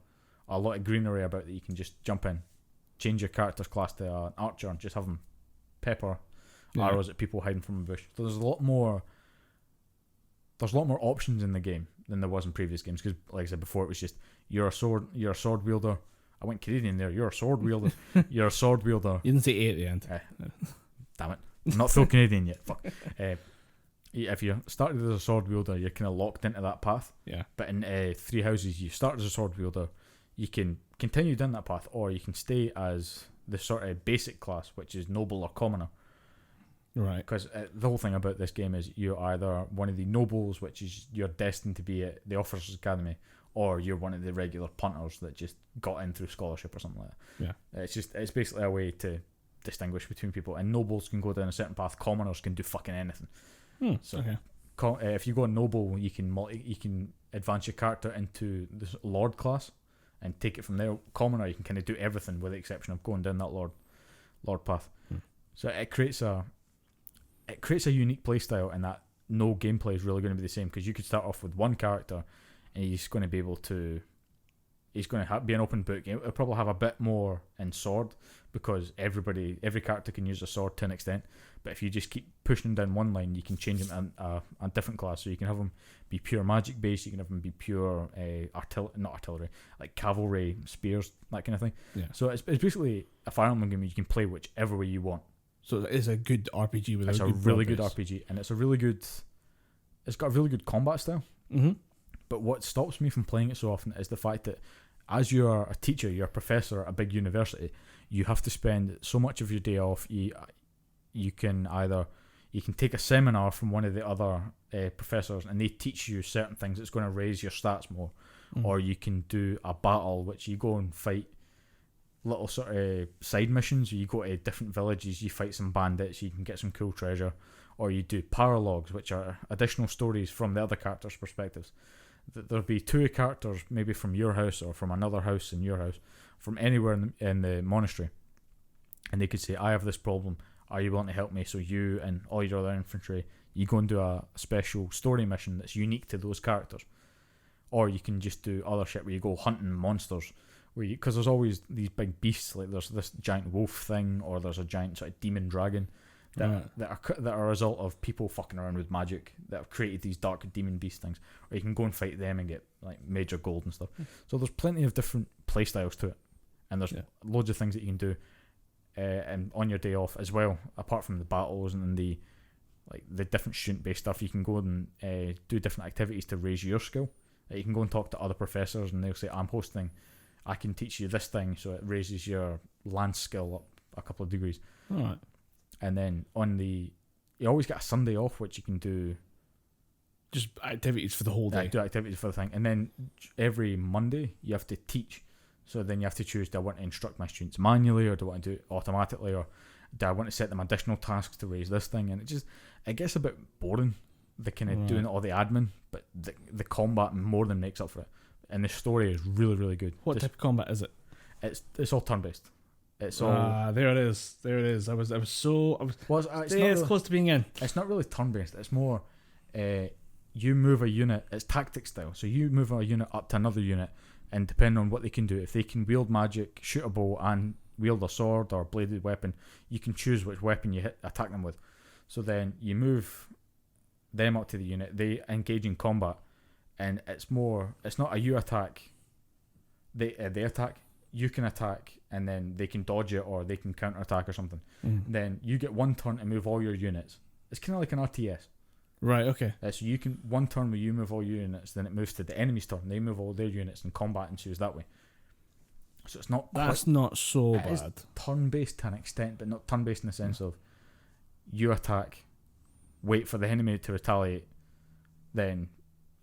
a lot of greenery about that, you can just jump in, change your character's class to an archer, and just have them pepper arrows at people hiding from a bush. So there's a lot more options in the game than there was in previous games, because like I said before, it was just you're a sword wielder. I went Canadian there. You're a sword wielder. You're a sword wielder. You didn't say A at the end. Damn it. I'm not full Canadian yet. Fuck. If you started as a sword wielder, you're kind of locked into that path. Yeah. But in Three Houses, you start as a sword wielder. You can continue down that path, or you can stay as the sort of basic class, which is noble or commoner. Right. Because the whole thing about this game is you're either one of the nobles, which is you're destined to be at the Officers' Academy, or you're one of the regular punters that just got in through scholarship or something like that. Yeah. It's basically a way to distinguish between people. And nobles can go down a certain path. Commoners can do fucking anything. So okay. If you go noble, you can advance your character into the Lord class and take it from there. Commoner, you can kind of do everything with the exception of going down that Lord path. So it creates a unique playstyle, and that no gameplay is really going to be the same, because you could start off with one character and he's going to be able to be an open book. It'll probably have a bit more in sword, because every character can use a sword to an extent. But if you just keep pushing them down one line, you can change them a different class. So you can have them be pure magic based, you can have them be pure not artillery, like cavalry, spears, that kind of thing. Yeah. So it's basically a Fire Emblem game. You can play whichever way you want. So it's a good RPG with it's a really good RPG, and it's got a really good combat style. Mm-hmm. But what stops me from playing it so often is the fact that as you're a teacher, you're a professor at a big university, you have to spend so much of your day off. You can take a seminar from one of the other professors, and they teach you certain things that's going to raise your stats more. Or you can do a battle, which you go and fight little sort of side missions. You go to different villages, you fight some bandits, you can get some cool treasure. Or you do paralogs, which are additional stories from the other characters' perspectives. There'll be two characters, maybe from your house or from another house in your house, from anywhere in the monastery, and they could say, I have this problem, are you willing to help me? So you and all your other infantry, you go and do a special story mission that's unique to those characters. Or you can just do other shit where you go hunting monsters, because there's always these big beasts, like there's this giant wolf thing, or there's a giant sort of demon dragon that are a result of people fucking around with magic that have created these dark demon beast things. Or you can go and fight them and get like major gold and stuff. So there's plenty of different playstyles to it, and there's loads of things that you can do and on your day off as well. Apart from the battles and the different student based stuff, you can go and do different activities to raise your skill. You can go and talk to other professors, and they'll say, I can teach you this thing, so it raises your lance skill up a couple of degrees. All right. And then you always get a Sunday off, which you can do just activities for the whole day. Do activities for the thing. And then every Monday you have to teach. So then you have to choose, do I want to instruct my students manually, or do I want to do it automatically, or do I want to set them additional tasks to raise this thing? And it gets a bit boring, the kind of doing all the admin, but the combat more than makes up for it. And the story is really, really good. What type of combat is it? It's all turn based. It's all there it is. I was it's close to being in. It's not really turn based. It's more you move a unit. It's tactic style. So you move a unit up to another unit, and depending on what they can do, if they can wield magic, shoot a bow, and wield a sword or bladed weapon, you can choose which weapon you attack them with. So then you move them up to the unit. They engage in combat, and it's not a you attack. They attack. You can attack, and then they can dodge it, or they can counter attack or something. Then you get one turn to move all your units. It's kind of like an RTS. Right, okay. So you can, one turn where you move all your units, then it moves to the enemy's turn. They move all their units, and combat ensues that way. So it's not... That's not so bad. It is turn-based to an extent, but not turn-based in the sense of you attack, wait for the enemy to retaliate, then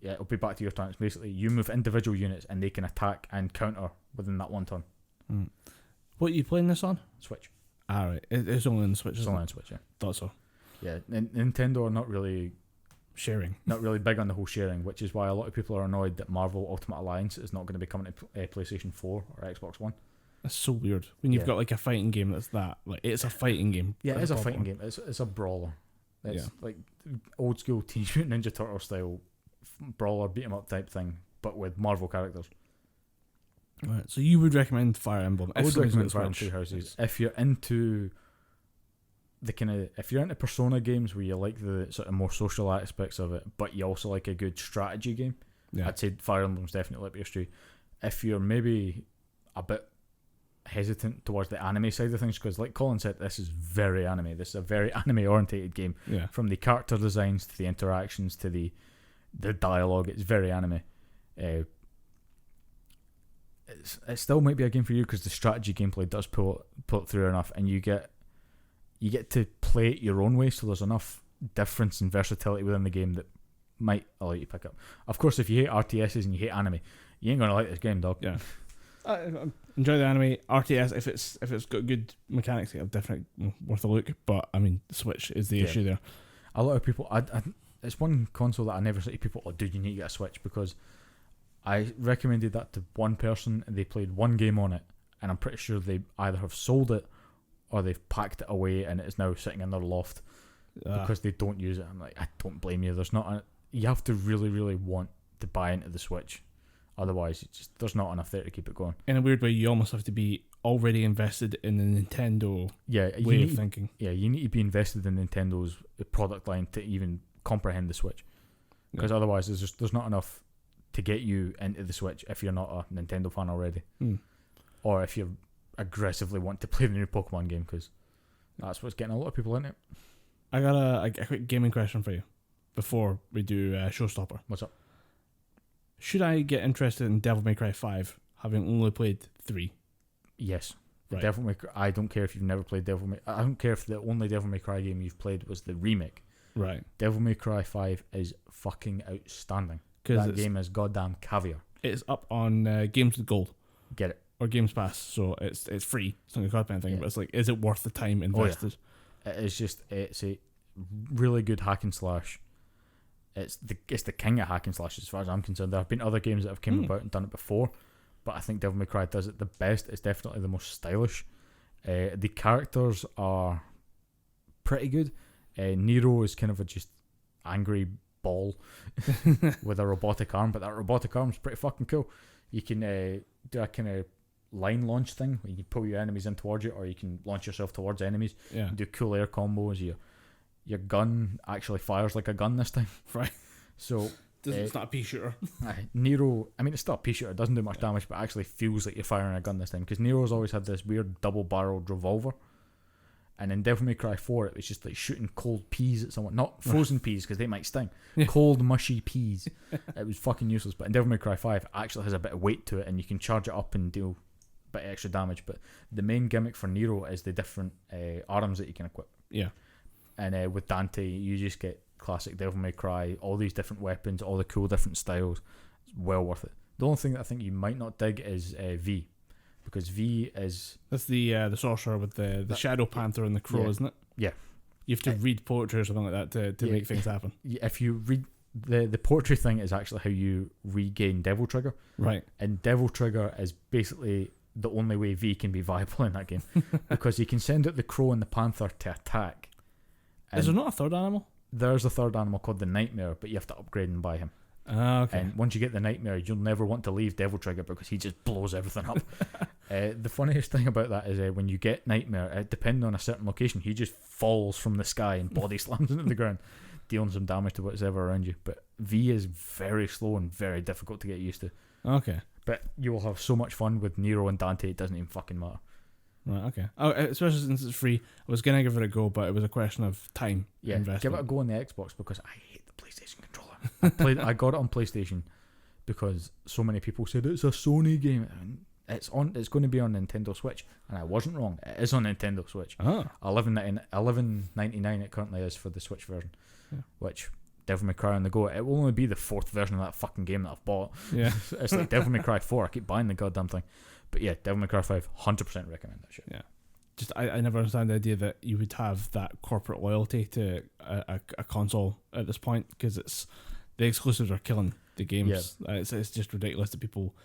it'll be back to your turn. It's basically you move individual units, and they can attack and counter within that one turn. What are you playing this on? Switch. Alright, it's only on Switch. It's only on Switch, yeah. Thought so. Yeah, Nintendo are not really sharing. Not really big on the whole sharing, which is why a lot of people are annoyed that Marvel Ultimate Alliance is not going to be coming to PlayStation 4 or Xbox One. That's so weird. When you've got like a fighting game that's that. Like, it's a fighting game. Yeah, it is a fighting game. It's a brawler. It's like old school Teenage Mutant Ninja Turtle style brawler, beat 'em up type thing, but with Marvel characters. Right. So you would recommend Fire Emblem? I would recommend Fire Emblem Three Houses if you're into if you're into Persona games where you like the sort of more social aspects of it, but you also like a good strategy game. Yeah. I'd say Fire Emblem's definitely up your street. If you're maybe a bit hesitant towards the anime side of things, because like Colin said, this is very anime. This is a very anime orientated game. Yeah. From the character designs to the interactions to the dialogue, it's very anime. It still might be a game for you because the strategy gameplay does pull it through enough, and you get to play it your own way. So there's enough difference and versatility within the game that might allow you to pick up. Of course, if you hate RTSs and you hate anime, you ain't gonna like this game, dog. Yeah. Enjoy the anime. RTS, if it's got good mechanics, it'll definitely worth a look. But I mean, Switch is the issue there. A lot of people, it's one console that I never say to people, "Oh, dude, you need to get a Switch," because I recommended that to one person and they played one game on it, and I'm pretty sure they either have sold it or they've packed it away and it is now sitting in their loft because they don't use it. I'm like, I don't blame you. You have to really, really want to buy into the Switch. Otherwise, there's not enough there to keep it going. In a weird way, you almost have to be already invested in the Nintendo way of thinking. Yeah, you need to be invested in Nintendo's product line to even comprehend the Switch. Because otherwise, there's not enough to get you into the Switch if you're not a Nintendo fan already. Or if you aggressively want to play the new Pokemon game, because that's what's getting a lot of people into it. I got a quick gaming question for you before we do Showstopper. What's up? Should I get interested in Devil May Cry 5, having only played 3? Yes. Right. Devil May Cry, I don't care if you've never played Devil May... I don't care if the only Devil May Cry game you've played was the remake. Right. Devil May Cry 5 is fucking outstanding. That game is goddamn caviar. It's up on Games with Gold. Get it. Or Games Pass, so it's free. It's not going to cost anything, but it's like, is it worth the time invested? Oh, yeah. It's a really good hack and slash. It's the king of hack and slash as far as I'm concerned. There have been other games that have come about and done it before, but I think Devil May Cry does it the best. It's definitely the most stylish. The characters are pretty good. Nero is kind of a just angry ball with a robotic arm, but that robotic arm's pretty fucking cool. You can do a kind of line launch thing where you can pull your enemies in towards you, or you can launch yourself towards enemies. Yeah. Do cool air combos. Your gun actually fires like a gun this time. Right. So it's not a pea shooter. Nero, I mean, it's still a pea shooter. It doesn't do much damage, but it actually feels like you're firing a gun this time, because Nero's always had this weird double-barreled revolver. And in Devil May Cry 4, it was just like shooting cold peas at someone. Not frozen peas, because they might sting. Yeah. Cold, mushy peas. It was fucking useless. But in Devil May Cry 5, it actually has a bit of weight to it, and you can charge it up and deal a bit of extra damage. But the main gimmick for Nero is the different arms that you can equip. Yeah. And with Dante, you just get classic Devil May Cry, all these different weapons, all the cool different styles. It's well worth it. The only thing that I think you might not dig is V. Because V is... That's the sorcerer with the Shadow Panther and the crow, isn't it? Yeah. You have to read poetry or something like that to make things happen. If you read... The poetry thing is actually how you regain Devil Trigger. Right. And Devil Trigger is basically the only way V can be viable in that game. Because you can send out the crow and the panther to attack. Is there not a third animal? There's a third animal called the Nightmare, but you have to upgrade and buy him. Okay. And once you get the Nightmare, you'll never want to leave Devil Trigger because he just blows everything up. The funniest thing about that is when you get Nightmare, depending on a certain location, he just falls from the sky and body slams into the ground, dealing some damage to whatever around you. But V is very slow and very difficult to get used to. Okay. But you will have so much fun with Nero and Dante, it doesn't even fucking matter. Right, okay. Oh, especially since it's free. I was going to give it a go, but it was a question of time. Yeah, investment. Give it a go on the Xbox, because I hate the PlayStation controller. I got it on PlayStation because so many people said it's a Sony game. It's going to be on Nintendo Switch, and I wasn't wrong. It is on Nintendo Switch. $11.99 it currently is for the Switch version, which Devil May Cry on the go. It will only be the 4th version of that fucking game that I've bought. Yeah, it's like Devil May Cry 4. I keep buying the goddamn thing. But yeah, Devil May Cry 5, 100% recommend that shit. Yeah. I never understand the idea that you would have that corporate loyalty to a console at this point, because it's the exclusives are killing the games. Yeah. It's just ridiculous that people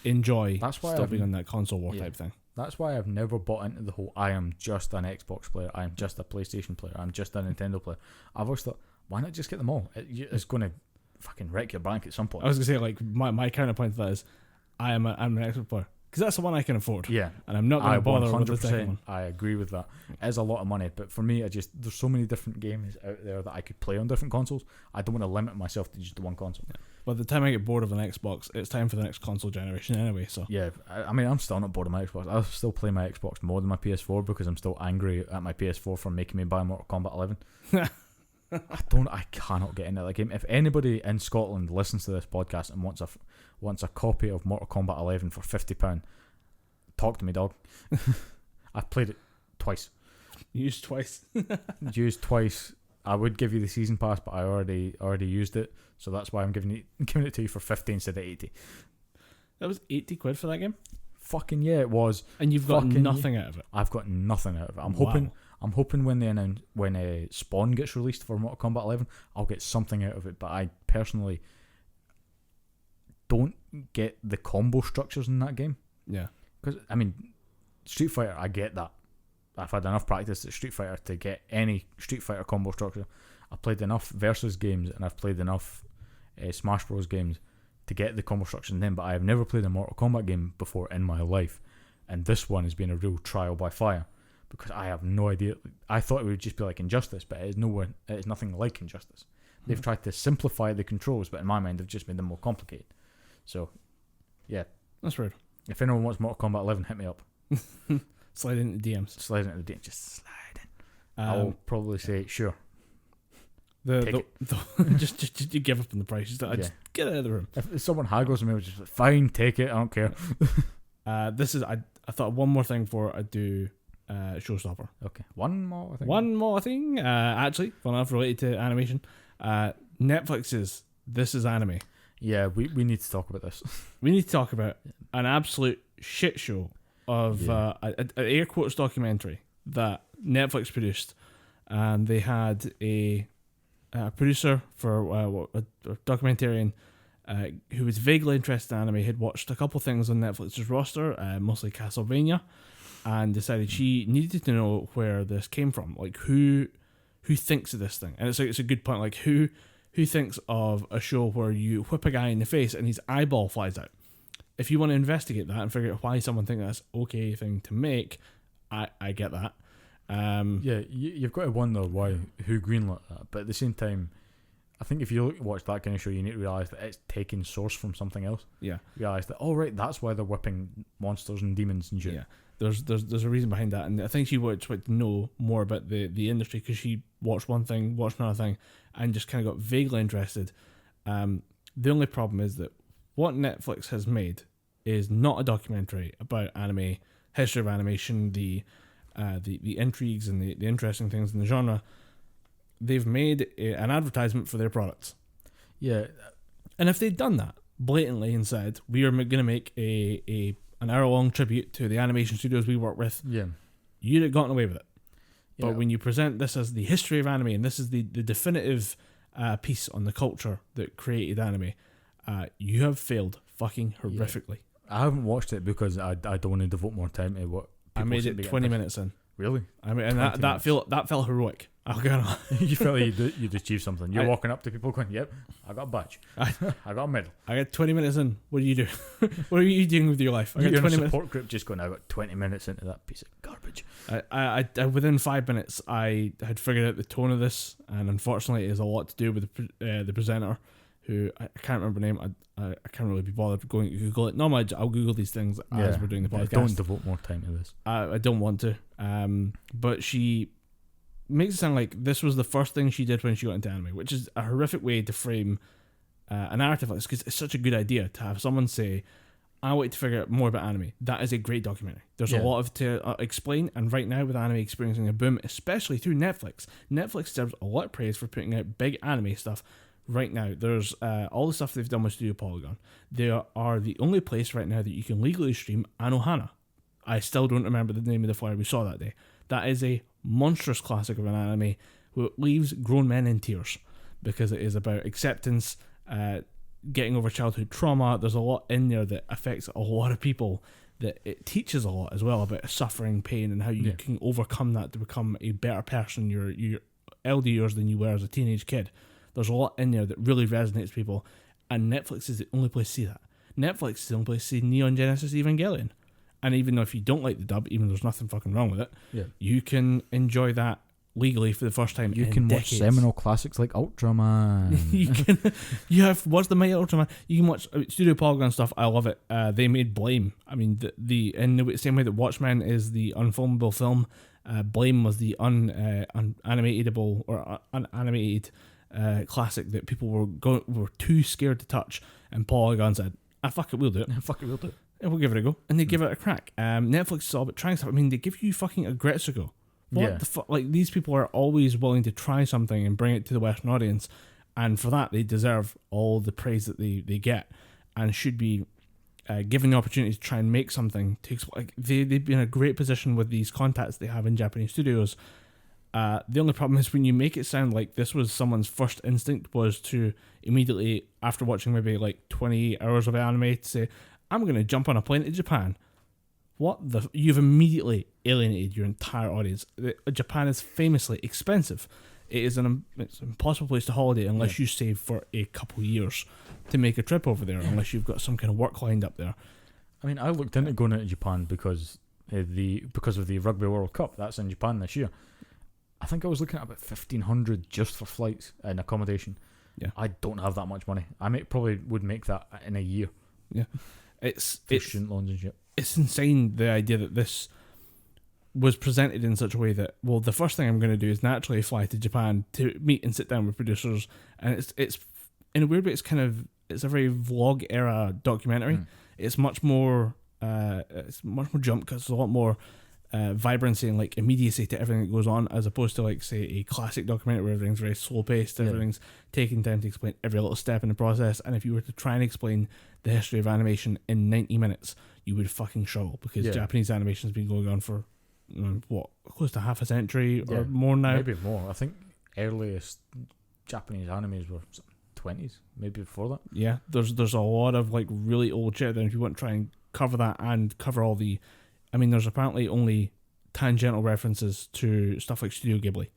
enjoy still being on that console war type thing. That's why I've never bought into the whole I am just an Xbox player, I am just a PlayStation player, I'm just a Nintendo player. I've always thought, why not just get them all? It's going to fucking wreck your bank at some point. I was going to say, like, my counterpoint to that is I'm an Xbox player, because that's the one I can afford. Yeah. And I'm not going to bother with the second one. I agree with that. It is a lot of money, but for me, there's so many different games out there that I could play on different consoles. I don't want to limit myself to just the one console. Yeah. By the time I get bored of an Xbox, it's time for the next console generation anyway. So yeah, I mean, I'm still not bored of my Xbox. I'll still play my Xbox more than my PS4 because I'm still angry at my PS4 for making me buy Mortal Kombat 11. I cannot get into that game. If anybody in Scotland listens to this podcast and wants a copy of Mortal Kombat 11 for £50, talk to me, dog. I've played it twice. Used twice. Used twice. I would give you the season pass, but I already used it, so that's why I'm giving it to you for 50 instead of 80. That was £80 for that game? Fucking yeah, it was. And you've got nothing out of it. I've got nothing out of it. I'm hoping when Spawn gets released for Mortal Kombat 11, I'll get something out of it. But I personally don't get the combo structures in that game. Yeah, because I mean, Street Fighter, I get that. I've had enough practice at Street Fighter to get any Street Fighter combo structure. I've played enough Versus games and I've played enough Smash Bros games to get the combo structure in them, but I have never played a Mortal Kombat game before in my life, and this one has been a real trial by fire because I have no idea. I thought it would just be like Injustice, but it is nothing like Injustice. They've tried to simplify the controls, but in my mind they've just made them more complicated. So yeah, that's weird. If anyone wants Mortal Kombat 11, hit me up. Slide into DMs. Slide into the DMs. Just slide in. I'll probably say sure. Just you give up on the price. Just get out of the room. If someone haggles me, I'll just like, fine, take it. I don't care. I thought one more thing before I do Showstopper. Okay, one more thing. Actually, fun enough, related to animation. Netflix's This Is Anime. Yeah, we need to talk about this. We need to talk about an absolute shit show of an air quotes documentary that Netflix produced, and they had a producer for a documentarian who was vaguely interested in anime, had watched a couple things on Netflix's roster, mostly Castlevania, and decided she needed to know where this came from, like who thinks of this thing. And it's a good point, like who thinks of a show where you whip a guy in the face and his eyeball flies out. If you want to investigate that and figure out why someone thinks that's okay thing to make, I get that. You've got to wonder who greenlit that, but at the same time, I think if you watch that kind of show, you need to realise that it's taking source from something else. Yeah, realise that that's why they're whipping monsters and demons and shit. Yeah, there's a reason behind that, and I think she would to know more about the industry because she watched one thing, watched another thing, and just kind of got vaguely interested. The only problem is that what Netflix has made is not a documentary about anime, history of animation, the intrigues and the interesting things in the genre. They've made an advertisement for their products. Yeah. And if they'd done that blatantly and said, we are going to make an hour-long tribute to the animation studios we work with, you'd have gotten away with it. But when you present this as the history of anime, and this is the definitive piece on the culture that created anime, you have failed fucking horrifically. I haven't watched it because I don't want to devote more time to what I made it 20 minutes in. Really? I mean, and that felt heroic. I'll go on. You felt like you'd achieved something. You're walking up to people going, "Yep, I got a badge. I got a medal." I got 20 minutes in. What do you do? What are you doing with your life? You're in a support group just going, "I got 20 minutes into that piece of garbage." I within 5 minutes, I had figured out the tone of this, and unfortunately, it has a lot to do with the presenter, who I can't remember her name. I can't really be bothered going to Google it. Normally, I'll Google these things as we're doing the podcast. Don't devote more time to this. I don't want to. But she makes it sound like this was the first thing she did when she got into anime, which is a horrific way to frame a narrative like this, because it's such a good idea to have someone say, I want to figure out more about anime. That is a great documentary. There's a lot to explain, and right now with anime experiencing a boom, especially through Netflix deserves a lot of praise for putting out big anime stuff. Right now, there's all the stuff they've done with Studio Polygon. They are the only place right now that you can legally stream Anohana, I still don't remember the name of the flyer we saw that day. That is a monstrous classic of an anime who leaves grown men in tears because it is about acceptance, getting over childhood trauma. There's a lot in there that affects a lot of people, that it teaches a lot as well about suffering, pain, and how you can overcome that to become a better person your elder years than you were as a teenage kid. There's a lot in there that really resonates with people, and Netflix is the only place to see that. Netflix is the only place to see Neon Genesis Evangelion. And even though if you don't like the dub, even though there's nothing fucking wrong with it, you can enjoy that legally for the first time you in can decades. Watch seminal classics like Ultraman. You have watched the Mighty Ultraman. You can watch Studio Polygon stuff. I love it. They made Blame. I mean, in the same way that Watchmen is the unfilmable film, Blame was the unanimatable or unanimated classic that people were too scared to touch, and Polygon said, fuck it, we'll do it. Fuck it, we'll do it. And we'll give it a go. And they give it a crack. Netflix is all about trying stuff. I mean, they give you fucking Agretsuko. What the fuck? Like, these people are always willing to try something and bring it to the Western audience, and for that they deserve all the praise that they get, and should be given the opportunity to try and make something. They've been in a great position with these contacts they have in Japanese studios. The only problem is when you make it sound like this was someone's first instinct was to immediately, after watching maybe like 20 hours of anime, to say, I'm going to jump on a plane to Japan. You've immediately alienated your entire audience. Japan is famously expensive. It's an impossible place to holiday unless you save for a couple of years to make a trip over there, unless you've got some kind of work lined up there. I mean, I looked into going into Japan because of the Rugby World Cup. That's in Japan this year. I think I was looking at about $1,500 just for flights and accommodation. Yeah, I don't have that much money. I probably would make that in a year. Yeah, it's student loans and shit. It's insane, the idea that this was presented in such a way that, well, the first thing I'm going to do is naturally fly to Japan to meet and sit down with producers, and it's in a weird way, it's a very vlog era documentary. It's much more jump cuts, a lot more vibrancy and like immediacy to everything that goes on, as opposed to like, say, a classic documentary where everything's very slow paced, everything's taking time to explain every little step in the process. And if you were to try and explain the history of animation in 90 minutes, you would fucking struggle, because Japanese animation has been going on for close to half a century or more now. Maybe more. I think earliest Japanese animes were 20s, maybe before that. Yeah, there's a lot of like really old shit there. If you want to try and cover that and cover all the, I mean, there's apparently only tangential references to stuff like Studio Ghibli.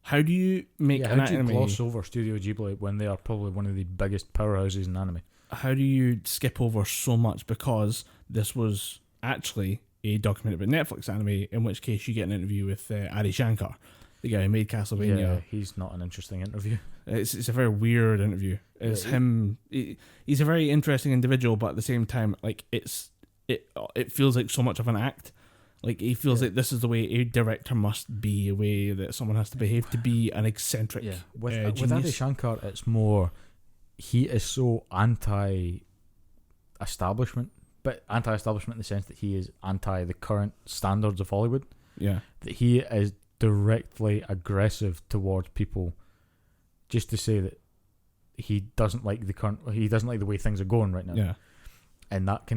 How do you make an anime? How do you gloss over Studio Ghibli when they are probably one of the biggest powerhouses in anime? How do you skip over so much? Because this was actually a documentary about Netflix anime, in which case you get an interview with Adi Shankar, the guy who made Castlevania. Yeah, he's not an interesting interview. It's a very weird interview. It's him. He's a very interesting individual, but at the same time, like it feels like so much of an act. Like, he feels like this is the way a director must be, a way that someone has to behave to be an eccentric. Yeah, with Adi Shankar, it's more, he is so anti-establishment, but anti-establishment in the sense that he is anti the current standards of Hollywood. Yeah, that he is directly aggressive towards people, just to say that he doesn't like the way things are going right now. Yeah, and that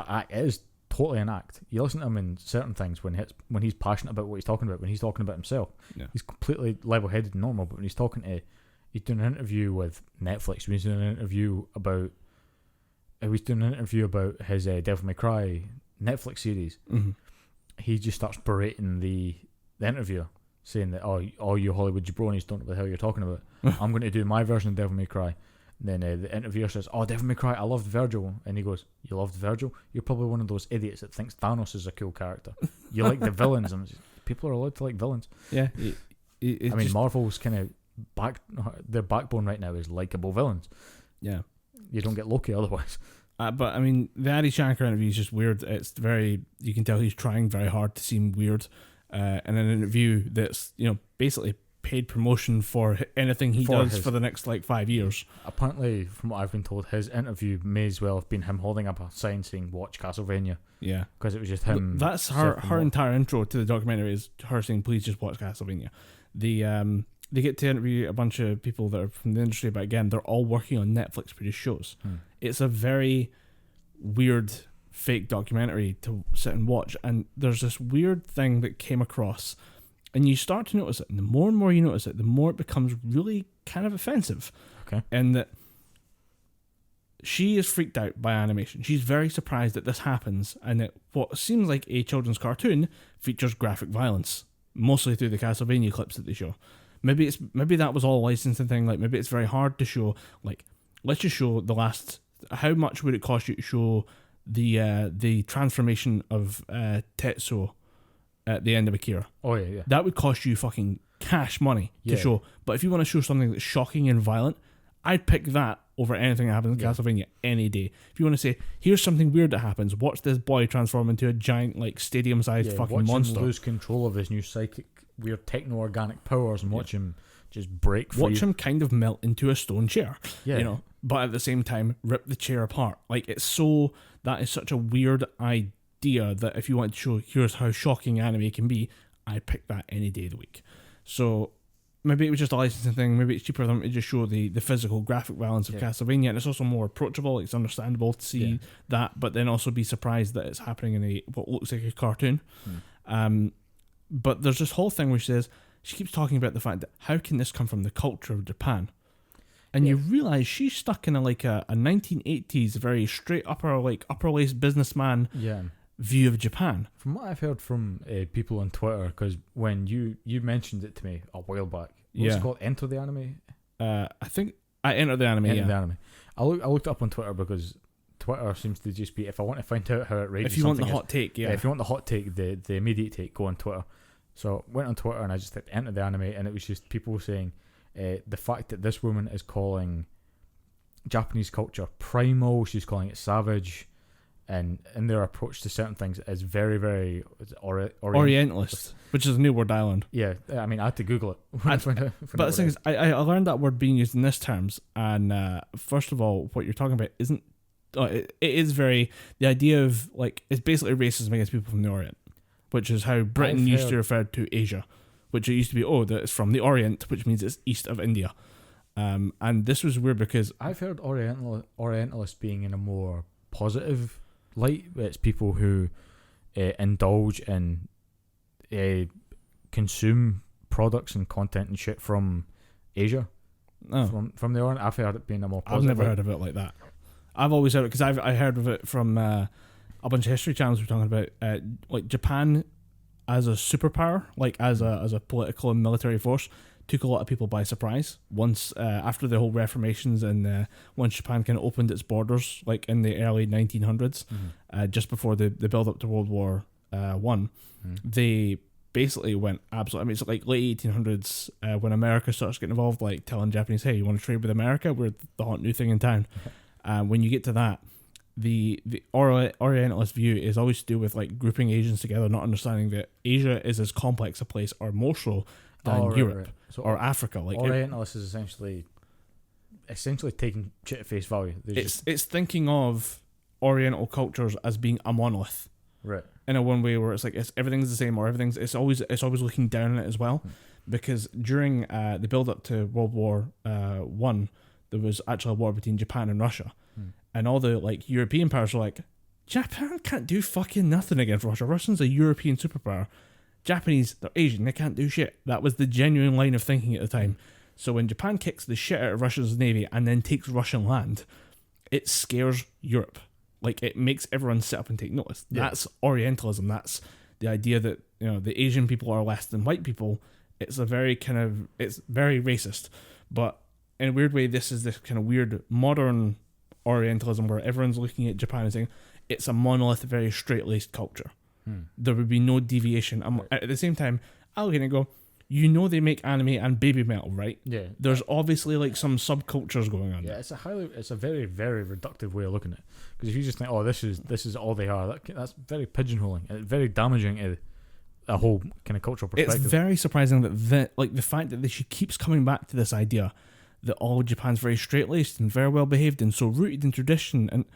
act is totally an act. You listen to him in certain things when he's passionate about what he's talking about. When he's talking about himself, he's completely level-headed and normal. But when he's doing an interview with Netflix, when he's doing an interview about his Devil May Cry Netflix series, he just starts berating the interviewer, saying that, all you Hollywood jabronis don't know what the hell you're talking about. I'm going to do my version of Devil May Cry. And then the interviewer says, Devil May Cry, I loved Virgil. And he goes, you loved Virgil? You're probably one of those idiots that thinks Thanos is a cool character. You like the villains. And people are allowed to like villains. Yeah. I mean, Marvel's kind of their backbone right now is likable villains. Yeah. You don't get Loki otherwise. But I mean, the Adi Shankar interview is just weird. It's very, you can tell he's trying very hard to seem weird. And an interview that's, basically paid promotion for anything he does for the next 5 years. Apparently, from what I've been told, his interview may as well have been him holding up a sign saying "Watch Castlevania." Yeah, because it was just him. That's her entire intro to the documentary is her saying, "Please just watch Castlevania." They get to interview a bunch of people that are from the industry, but again, they're all working on Netflix produced shows. It's a very weird fake documentary to sit and watch, and there's this weird thing that came across, and you start to notice it, and the more and more you notice it, the more it becomes really kind of offensive. Okay. And that she is freaked out by animation. She's very surprised that this happens, and that what seems like a children's cartoon features graphic violence, mostly through the Castlevania clips that they show. Maybe that was all a licensing thing. Like, maybe it's very hard to show. Like, let's just show the last. How much would it cost you to show the transformation of Tetsuo at the end of Akira? Oh yeah. That would cost you fucking cash money to show. But if you want to show something that's shocking and violent, I'd pick that over anything that happens in Castlevania any day. If you want to say, here's something weird that happens, watch this boy transform into a giant, like, stadium-sized fucking monster. Watch him lose control of his new psychic, weird techno-organic powers, and watch him just break free. Watch him kind of melt into a stone chair. Yeah. You know, but at the same time, rip the chair apart. Like, that is such a weird idea that if you want to show, here's how shocking anime can be, I'd pick that any day of the week. So maybe it was just a licensing thing. Maybe it's cheaper for them to just show the physical graphic violence of Castlevania, and it's also more approachable. It's understandable to see that, but then also be surprised that it's happening in what looks like a cartoon. But there's this whole thing where she keeps talking about the fact that how can this come from the culture of Japan? And you realise she's stuck in a 1980s very straight upper laced businessman view of Japan. From what I've heard from people on Twitter, because when you mentioned it to me a while back, what's it called? Enter the Anime? I think I entered the anime. Enter the Anime. I looked it up on Twitter because Twitter seems to just be, if I want to find out how outrageous if you want the something hot take, if you want the hot take, the immediate take, go on Twitter. So went on Twitter and I just typed Enter the Anime, and it was just people saying the fact that this woman is calling Japanese culture primal, she's calling it savage, and in their approach to certain things is very, very Orientalist, which is a new word I learned. Yeah, I mean, I had to Google it. But the thing is, I learned that word being used in this terms, and first of all, what you're talking about isn't. It is very the idea of it's basically racism against people from the Orient, which is how Britain used to refer to Asia, which it used to be that it's from the Orient, which means it's east of India. And this was weird because I've heard Orientalists being in a more positive light. It's people who indulge in consume products and content and shit from Asia. From the Orient. I've heard it being a more positive. I've never heard of it like that. I've always heard it because I heard of it from a bunch of history channels we're talking about. Japan as a superpower, as a political and military force, took a lot of people by surprise. Once after the whole Reformations and once Japan kind of opened its borders, in the early 1900s, just before the build up to World War One, they basically went absolutely. I mean, it's late 1800s when America starts getting involved, telling Japanese, "Hey, you want to trade with America? We're the hot new thing in town." When you get to that, the Orientalist view is always to do with grouping Asians together, not understanding that Asia is as complex a place or more so than Europe. Right. So or Africa. Orientalist is essentially taking shit at face value. It's thinking of Oriental cultures as being a monolith, right? In a one way where it's everything's the same, or it's always looking down on it as well, because during the build up to World War One, there was actually a war between Japan and Russia, and all the European powers were Japan can't do fucking nothing against Russia. Russia's a European superpower. Japanese, they're Asian, they can't do shit. That was the genuine line of thinking at the time. So when Japan kicks the shit out of Russia's navy and then takes Russian land, it scares Europe. It makes everyone sit up and take notice. Yeah. That's Orientalism. That's the idea that the Asian people are less than white people. It's a very it's very racist. But in a weird way, this is this kind of weird modern Orientalism where everyone's looking at Japan and saying it's a monolith, very straight-laced culture. There would be no deviation. At the same time, I'll look at it and go, they make anime and baby metal, right? Yeah. There's obviously some subcultures going on. Yeah, it's a very, very reductive way of looking at it. Because if you just think, this is all they are, that's very pigeonholing and very damaging to a whole kind of cultural perspective. It's very surprising that the fact that she keeps coming back to this idea that all Japan's very straight-laced and very well behaved and so rooted in tradition, and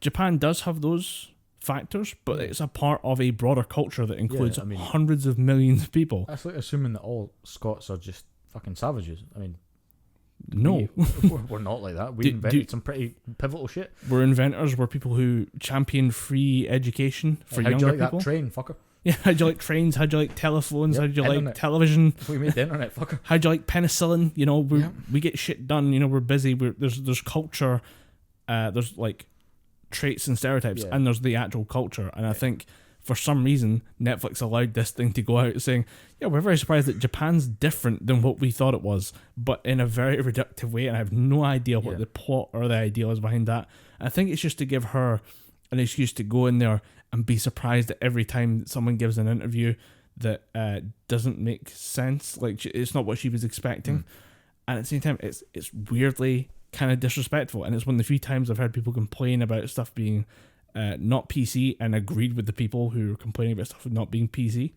Japan does have those factors, but it's a part of a broader culture that includes hundreds of millions of people. That's assuming that all Scots are just fucking savages. I mean, No. We're not like that. We invented some pretty pivotal shit. We're inventors. We're people who champion free education for younger people. How'd you like that train, fucker? Yeah, how'd you like trains? How'd you like telephones? Yep, How'd you internet. like television? We made the internet, fucker. How'd you like penicillin? You know, we get shit done. You know, we're busy. There's culture. There's like traits and stereotypes, and there's the actual culture. And I think for some reason Netflix allowed this thing to go out saying, yeah, we're very surprised that Japan's different than what we thought it was, but in a very reductive way. And I have no idea what the plot or the idea is behind that. I think it's just to give her an excuse to go in there and be surprised that every time someone gives an interview that doesn't make sense. Like, it's not what she was expecting. And at the same time, it's weirdly kind of disrespectful. And it's one of the few times I've heard people complain about stuff being not PC and agreed with the people who are complaining about stuff not being PC,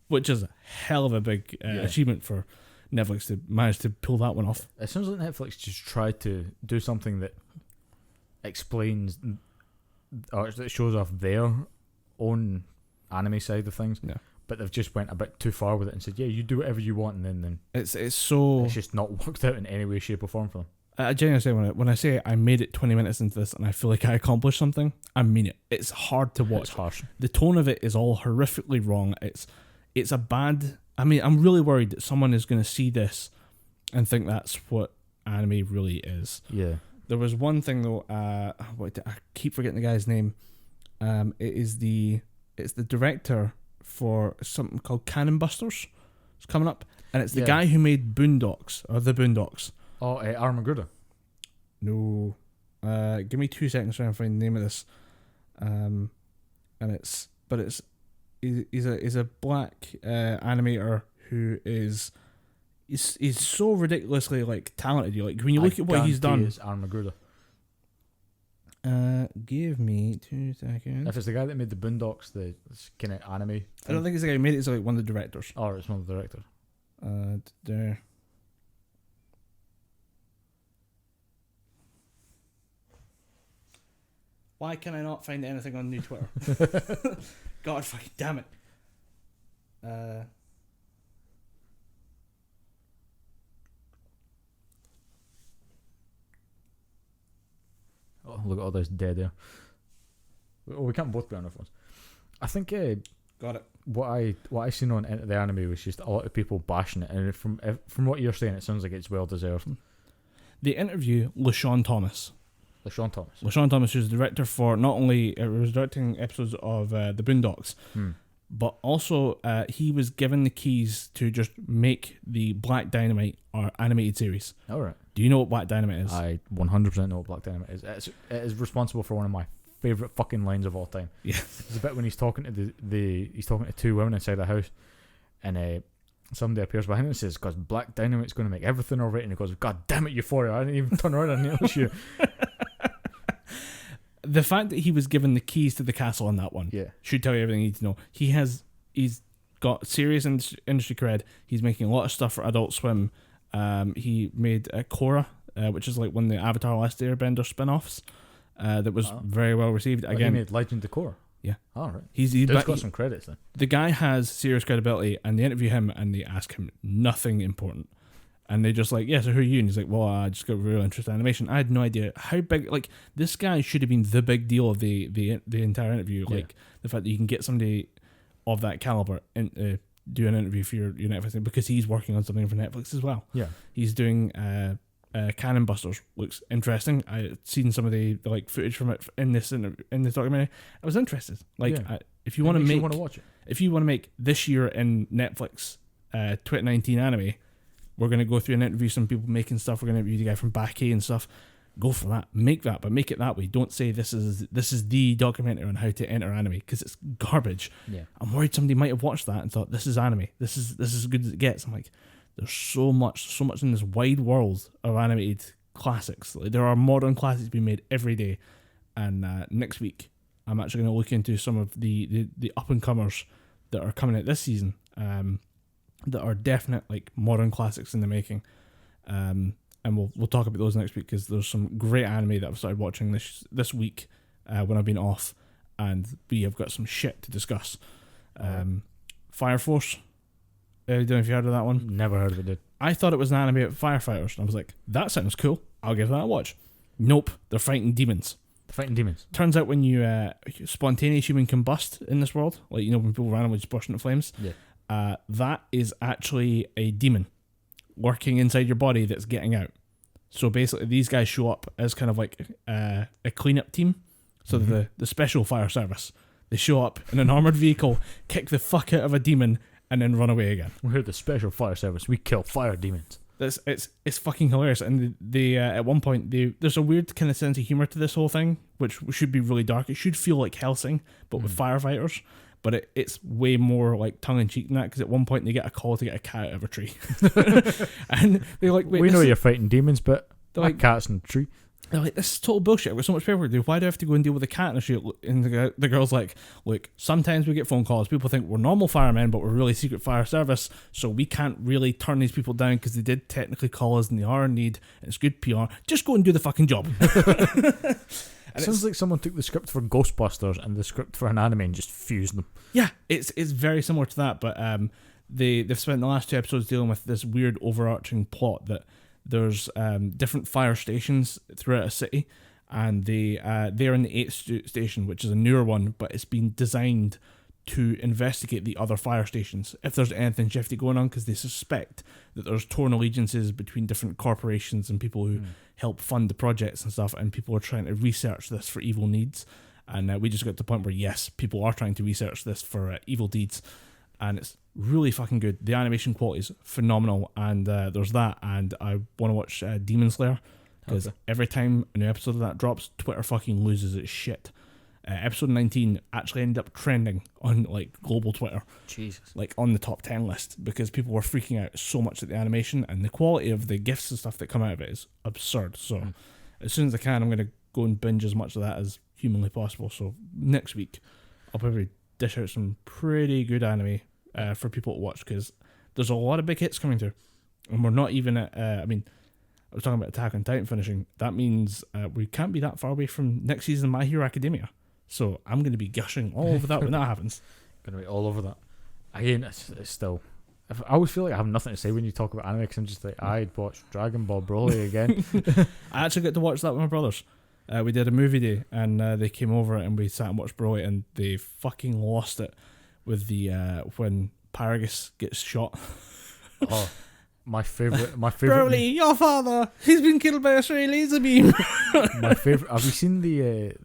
which is a hell of a big achievement for Netflix to manage to pull that one off. It sounds like Netflix just tried to do something that explains or that shows off their own anime side of things, but they've just went a bit too far with it and said, yeah, you do whatever you want, and then it's just not worked out in any way, shape or form for them. I genuinely say, when I say I made it 20 minutes into this and I feel like I accomplished something, I mean it. It's hard to watch. It's harsh. The tone of it is all horrifically wrong. It's a bad... I mean, I'm really worried that someone is going to see this and think that's what anime really is. Yeah. There was one thing though, I keep forgetting the guy's name. It's the director for something called Cannon Busters. It's coming up. And it's the guy who made Boondocks, or The Boondocks. Oh, Armageddon. No. Give me 2 seconds trying to find the name of this. He's a black animator who is he's so ridiculously like talented. You like when you look at what he's done. It's Armageddon. Give me 2 seconds. If it's the guy that made the Boondocks, the kind of anime thing. I don't think it's the guy who made it. It's like one of the directors. Oh, it's one of the directors. There. Why can I not find anything on new Twitter? God fucking damn it. Oh, look at all this dead air. Oh, we can't both be on our phones. I think got it. What I seen on the anime was just a lot of people bashing it, and from what you're saying, it sounds like it's well deserved. They interview LaShawn Thomas. LaShawn Thomas, who's the director for not only was directing episodes of The Boondocks, but also he was given the keys to just make the Black Dynamite or animated series. All right. Do you know what Black Dynamite is? I 100% know what Black Dynamite is. It is responsible for one of my favorite fucking lines of all time. Yeah. It's a bit when he's talking to he's talking to two women inside the house, and somebody appears behind him and says, "Because Black Dynamite's going to make everything alright," and he goes, "God damn it, Euphoria! I didn't even turn around and notice you." The fact that he was given the keys to the castle on that one should tell you everything you need to know. He's got serious industry cred. He's making a lot of stuff for Adult Swim. He made Korra, which is like one of the Avatar: Last Airbender spin-offs that was very well received. Again, he made Legend of Korra. Yeah. All right. He's got some credits then. The guy has serious credibility, and they interview him and they ask him nothing important. And they just like, yeah, so who are you? And he's like, well, I just got real interest in animation. I had no idea how big, like, this guy should have been the big deal of the entire interview. Yeah. Like, the fact that you can get somebody of that caliber and do an interview for your Netflix thing, because he's working on something for Netflix as well. Yeah. He's doing Cannon Busters. Looks interesting. I've seen some of the like footage from it in this documentary. I was interested. Like, if you want to watch it, if you want to make this year in Netflix 2019 anime, we're going to go through and interview some people making stuff. We're going to interview the guy from Backay and stuff. Go for that. Make that, but make it that way. Don't say this is the documentary on how to enter anime, because it's garbage. Yeah. I'm worried somebody might have watched that and thought, this is anime. This is as good as it gets. I'm like, there's so much in this wide world of animated classics. Like, there are modern classics being made every day. And next week, I'm actually going to look into some of the up-and-comers that are coming out this season. That are definite like modern classics in the making, and we'll talk about those next week, because there's some great anime that I've started watching this week when I've been off, and we have got some shit to discuss. Fire Force, I don't know if you heard of that one. Never heard of it, dude. I thought it was an anime about firefighters, and I was like, that sounds cool. I'll give that a watch. Nope, they're fighting demons. Turns out when you spontaneous human combust in this world, like, when people randomly just burst into flames, that is actually a demon working inside your body that's getting out. So basically, these guys show up as kind of like a cleanup team. So the special fire service, they show up in an armored vehicle, kick the fuck out of a demon, and then run away again. We're the special fire service. We kill fire demons. It's fucking hilarious. And they at one point there's a weird kind of sense of humor to this whole thing, which should be really dark. It should feel like Hellsing, but with firefighters. But it's way more like tongue in cheek than that, because at one point they get a call to get a cat out of a tree, and they're like, "Wait, we know you're fighting demons, but they're like cats in the tree." They're like, "This is total bullshit. I've got so much paperwork to do. Why do I have to go and deal with a cat in a tree?" And the girl's like, "Look, sometimes we get phone calls. People think we're normal firemen, but we're really secret fire service, so we can't really turn these people down because they did technically call us and they are in need. And it's good PR. Just go and do the fucking job." It sounds like someone took the script for Ghostbusters and the script for an anime and just fused them. Yeah, it's very similar to that, but they've spent the last 2 episodes dealing with this weird overarching plot that there's different fire stations throughout a city, and they're in the 8th station, which is a newer one, but it's been designed to investigate the other fire stations if there's anything shifty going on, because they suspect that there's torn allegiances between different corporations and people who help fund the projects and stuff, and people are trying to research this for evil needs. And we just got to the point where, yes, people are trying to research this for evil deeds, and it's really fucking good. The animation quality is phenomenal, and there's that, and I want to watch Demon Slayer, because every time a new episode of that drops, Twitter fucking loses its shit. Episode 19 actually ended up trending on like global Twitter. Jesus. Like on the top 10 list, because people were freaking out so much at the animation, and the quality of the GIFs and stuff that come out of it is absurd. So as soon as I can, I'm going to go and binge as much of that as humanly possible. So next week I'll probably dish out some pretty good anime for people to watch, because there's a lot of big hits coming through, and we're not even at I was talking about Attack on Titan finishing. That means we can't be that far away from next season of My Hero Academia. So I'm going to be gushing all over that when that happens. Going to be all over that. Again, it's still... I always feel like I have nothing to say when you talk about anime, because I'm just like, I'd watch Dragon Ball Broly again. I actually got to watch that with my brothers. We did a movie day, and they came over and we sat and watched Broly, and they fucking lost it with the when Paragus gets shot. Oh, my favorite. Broly, your father, he's been killed by a stray laser beam. My favorite. Have you seen the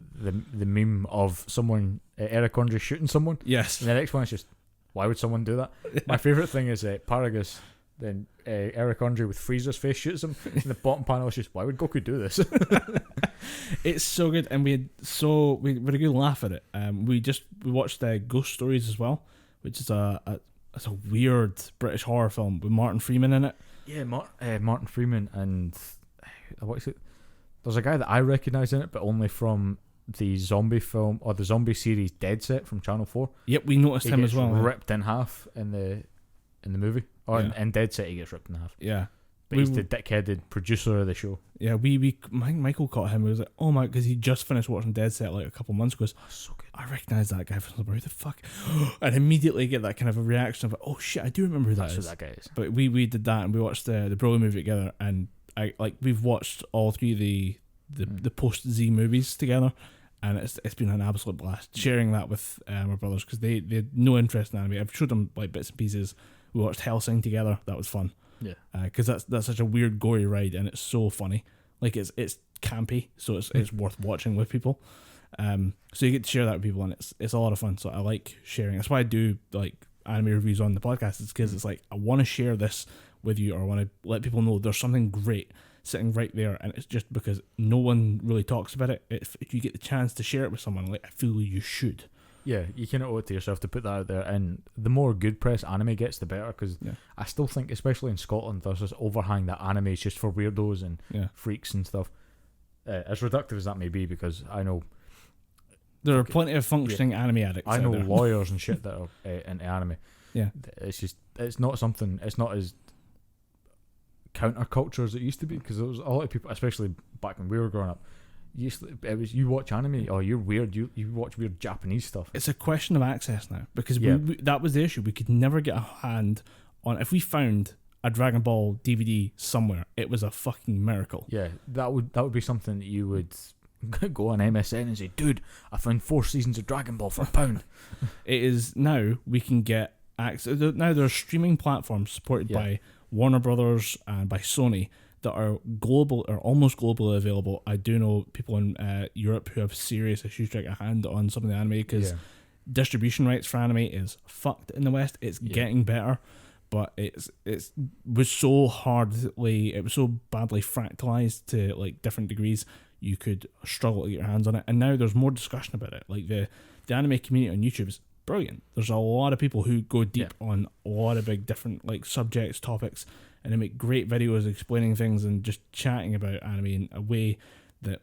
meme of someone, Eric Andre shooting someone? Yes. And the next one is just, why would someone do that? Yeah. My favorite thing is Paragus. Then Eric Andre with Frieza's face shoots him. And the bottom panel is just, why would Goku do this? It's so good, and we had a good laugh at it. We watched Ghost Stories as well, which is it's a weird British horror film with Martin Freeman in it. Yeah, Martin Freeman, and what is it? There's a guy that I recognise in it, but only from the zombie film or the zombie series Dead Set from Channel 4. Yep, we noticed him as well. Ripped in half in the movie, or in Dead Set he gets ripped in half. Yeah, but he's the dickheaded producer of the show. Yeah, Michael caught him. He was like, "Oh my," because he just finished watching Dead Set like a couple months ago. Oh, so good. I recognise that guy from somewhere. Who the fuck? And immediately get that kind of a reaction of, "Oh shit, I do remember who that is." That's who that guy is. But we did that, and we watched the Broly movie together, and we've watched all three of the post Z movies together, and it's been an absolute blast sharing that with my brothers, because they had no interest in anime. I've showed them like bits and pieces. We watched Hellsing together. That was fun. Yeah. Because that's such a weird gory ride, and it's so funny. Like it's campy, so it's worth watching with people. So you get to share that with people, and it's a lot of fun. So I like sharing. That's why I do like anime reviews on the podcast. It's because it's like I want to share this with you, or I want to let people know there's something great sitting right there, and it's just because no one really talks about it. If you get the chance to share it with someone, like I feel you should. Yeah, you kind of owe it to yourself to put that out there, and the more good press anime gets, the better, because I still think, especially in Scotland, there's this overhang that anime is just for weirdos and freaks and stuff. As reductive as that may be, because I know there are plenty of functioning anime addicts. I know lawyers and shit that are into anime. Yeah, it's not as counterculture as it used to be, because there was a lot of people, especially back when we were growing up. You watch anime, or you're weird. You watch weird Japanese stuff. It's a question of access now, because we that was the issue. We could never get a hand on, if we found a Dragon Ball DVD somewhere, it was a fucking miracle. Yeah, that would be something that you would go on MSN and say, dude, I found 4 seasons of Dragon Ball for £1. It is now we can get access. Now there are streaming platforms supported by Warner Brothers and by Sony that are global or almost globally available. I do know people in Europe who have serious issues trying to get a hand on some of the anime because distribution rights for anime is fucked in the West. It's getting better, but it was so badly fractalized to like different degrees. You could struggle to get your hands on it, and now there's more discussion about it. Like the anime community on YouTube is brilliant. There's a lot of people who go deep on a lot of big different like subjects, topics, and they make great videos explaining things and just chatting about anime in a way that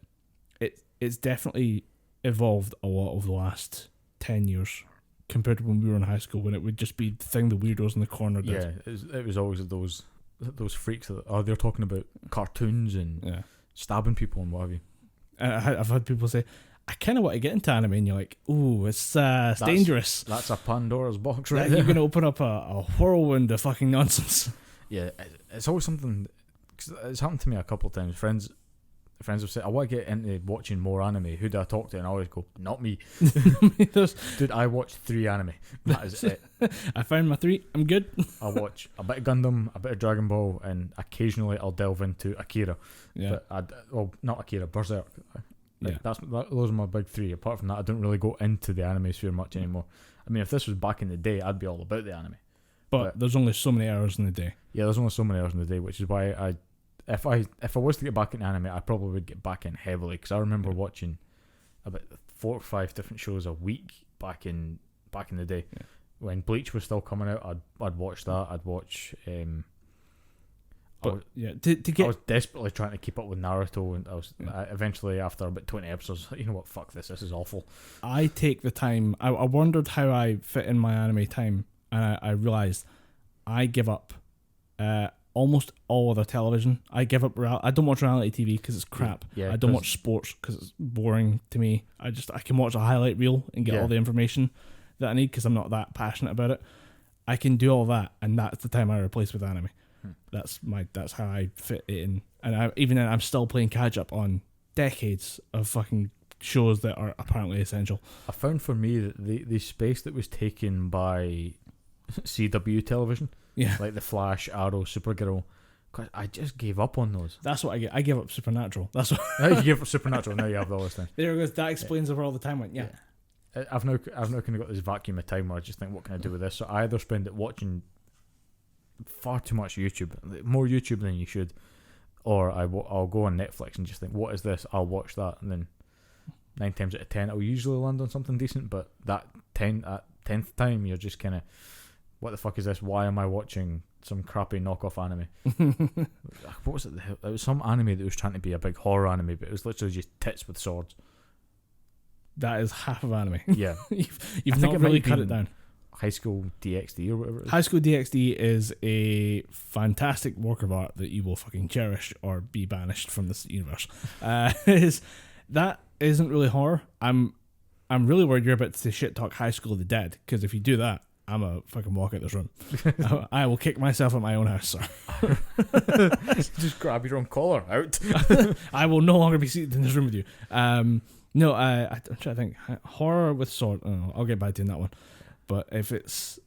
it's definitely evolved a lot over the last 10 years compared to when we were in high school, when it would just be the thing the weirdos in the corner did. Yeah, it was always those freaks that they're talking about cartoons and stabbing people and what have you. I've had people say, I kind of want to get into anime, and you're like, ooh, it's dangerous. That's a Pandora's box, right? You're going to open up a whirlwind of fucking nonsense. Yeah, it's always something. Cause it's happened to me a couple of times. Friends have said, I want to get into watching more anime. Who do I talk to? And I always go, not me. Dude, I watch 3 anime. That is it. I found my 3. I'm good. I watch a bit of Gundam, a bit of Dragon Ball, and occasionally I'll delve into Akira. Yeah. But not Akira, Berserk. Yeah. Those are my big 3. Apart from that, I don't really go into the anime sphere much anymore. I mean, if this was back in the day, I'd be all about the anime. But there's only so many hours in the day. Yeah, there's only so many hours in the day, which is why if I was to get back into anime, I probably would get back in heavily, because I remember watching about 4 or 5 different shows a week back in the day. Yeah. When Bleach was still coming out, I'd watch that. I'd watch. I was desperately trying to keep up with Naruto, and I eventually, after about 20 episodes, you know what, fuck this is awful. I take the time. I wondered how I fit in my anime time, and I realised I give up almost all other television. I give up. I don't watch reality TV because it's crap. Yeah, I don't watch sports because it's boring to me. I can watch a highlight reel and get all the information that I need because I'm not that passionate about it. I can do all that, and that's the time I replace with anime. That's how I fit it in, and even then I'm still playing catch up on decades of fucking shows that are apparently essential. I found for me that the space that was taken by CW television, like The Flash, Arrow, Supergirl, cause I just gave up on those. That's what I get. I gave up Supernatural. That's what you gave up Supernatural. Now you have all this thing. There it goes. That explains it for all the time. I've now kind of got this vacuum of time where I just think, what can I do with this? So I either spend it watching far too much YouTube, more YouTube than you should, or I'll go on Netflix and just think, what is this? I'll watch that, and then 9 times out of 10 I'll usually land on something decent. But that 10th time you're just kind of, what the fuck is this? Why am I watching some crappy knockoff anime? What was it? It was some anime that was trying to be a big horror anime, but it was literally just tits with swords. That is half of anime. Yeah. you've not really cut it down. High School DxD or whatever it is. High School DxD is a fantastic work of art that you will fucking cherish or be banished from this universe. That isn't really horror. I'm really worried you're about to shit talk High School of the Dead, because if you do that, I'm a fucking walk out this room. I will kick myself at my own house, sir. Just grab your own collar out. I will no longer be seated in this room with you. No, I'm trying to think. Horror with sword. I don't know, I'll get back to you on that one. But if it's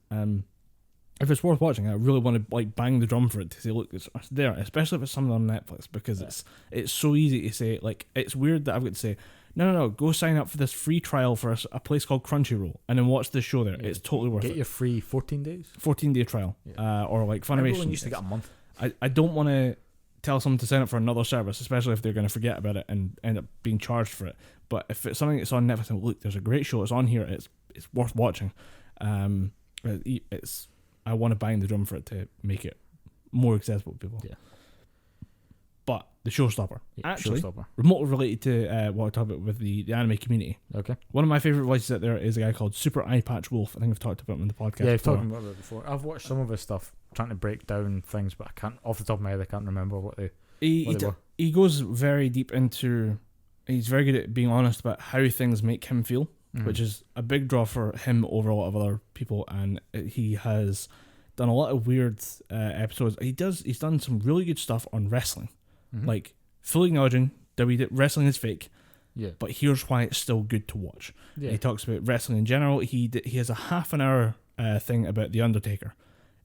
worth watching, I really want to like bang the drum for it to say, look, it's there. Especially if it's something on Netflix, because it's so easy to say. Like, it's weird that I've got to say, no, go sign up for this free trial for a place called Crunchyroll and then watch this show there. Yeah, it's totally worth it. Get your free 14 days? 14-day trial. Or like Funimation. Everyone used to get a month. I don't want to tell someone to sign up for another service, especially if they're going to forget about it and end up being charged for it. But if it's something that's on Netflix, and look, there's a great show, it's on here, it's worth watching. I want to bang the drum for it to make it more accessible to people. Yeah. But the showstopper, actually, showstopper. Remotely related to what I talked about with the anime community. Okay. One of my favorite voices out there is a guy called Super Eye Patch Wolf. I think I've talked about him in the podcast. Yeah, I've talked about it before. I've watched some of his stuff, trying to break down things, but I can't, off the top of my head, I can't remember what they were. He goes very deep into. He's very good at being honest about how things make him feel, which is a big draw for him over a lot of other people. And he has done a lot of weird episodes. He's done some really good stuff on wrestling, like fully acknowledging wrestling is fake. Yeah. But here's why it's still good to watch. Yeah. He talks about wrestling in general. He has a half an hour thing about The Undertaker,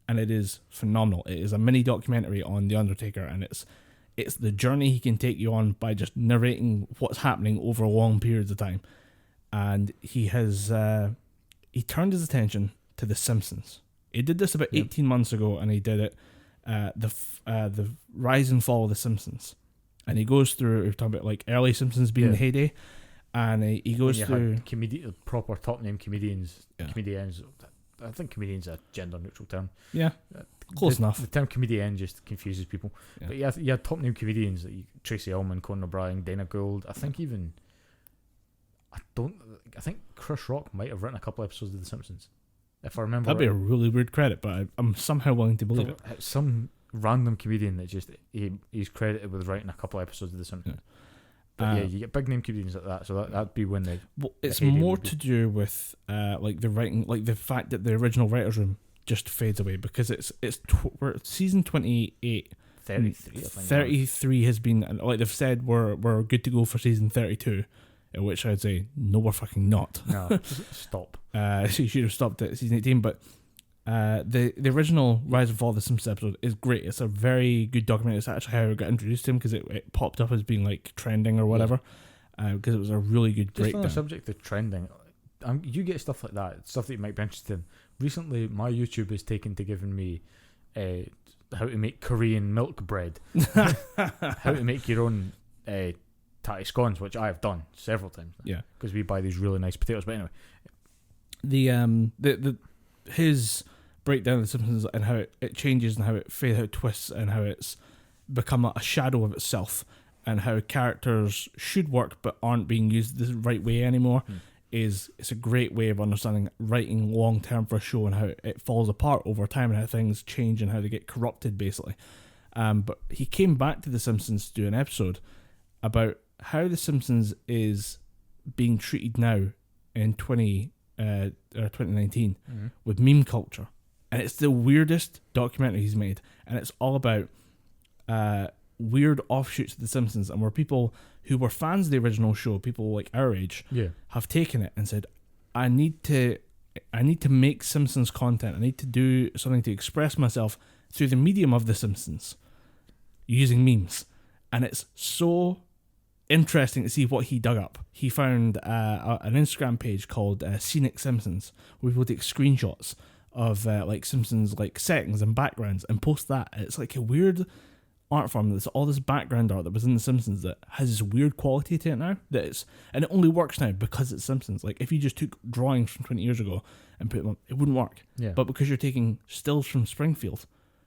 and it is phenomenal. It is a mini documentary on The Undertaker, and it's the journey he can take you on by just narrating what's happening over long periods of time. And he has he turned his attention to The Simpsons. He did this about 18 months ago, and he did it the rise and fall of The Simpsons. And he goes through, we're talking about like early Simpsons being the heyday, and he goes through proper top name comedians. Comedians, I think comedians are a gender neutral term. Yeah, close enough. The term comedian just confuses people. Yeah. But you had top name comedians like Tracy Ullman, Conan O'Brien, Dana Gould. I think Chris Rock might have written a couple episodes of The Simpsons, if I remember. That'd be a really weird credit, but I'm somehow willing to believe it. Some random comedian that just he's credited with writing a couple episodes of The Simpsons. But you get big name comedians like that, so that'd be when they. Well, it's more to do with like the writing, like the fact that the original writers' room just fades away, because we're at season 28. 33, I think. 33 has been, like they've said, we're good to go for season 32. At which I'd say, no, we're fucking not. No, stop. So you should have stopped at season 18. But the original Rise and Fall of the Simpsons episode is great. It's a very good documentary. It's actually how I got introduced to him, because it popped up as being like trending or whatever. Because it was a really good breakdown. Just on the subject of trending, you get stuff like that, stuff that you might be interested in. Recently, my YouTube has taken to giving me how to make Korean milk bread, how to make your own tatty scones, which I have done several times. Yeah, because we buy these really nice potatoes. But anyway, the his breakdown of The Simpsons and how it changes and how it twists and how it's become a shadow of itself, and how characters should work but aren't being used the right way anymore. It's a great way of understanding writing long term for a show, and how it falls apart over time, and how things change and how they get corrupted basically. But he came back to The Simpsons to do an episode about how The Simpsons is being treated now in 2019 with meme culture. And it's the weirdest documentary he's made. And it's all about weird offshoots of The Simpsons, and where people who were fans of the original show, people like our age, have taken it and said, I need to make Simpsons content. I need to do something to express myself through the medium of The Simpsons using memes. And it's so interesting to see what he dug up. He found an Instagram page called Scenic Simpsons, where people take screenshots of like Simpsons like settings and backgrounds and post that. It's like a weird art form. There's all this background art that was in The Simpsons that has this weird quality to it now. And it only works now because it's Simpsons. Like if you just took drawings from 20 years ago and put them up, it wouldn't work. Yeah. But because you're taking stills from Springfield,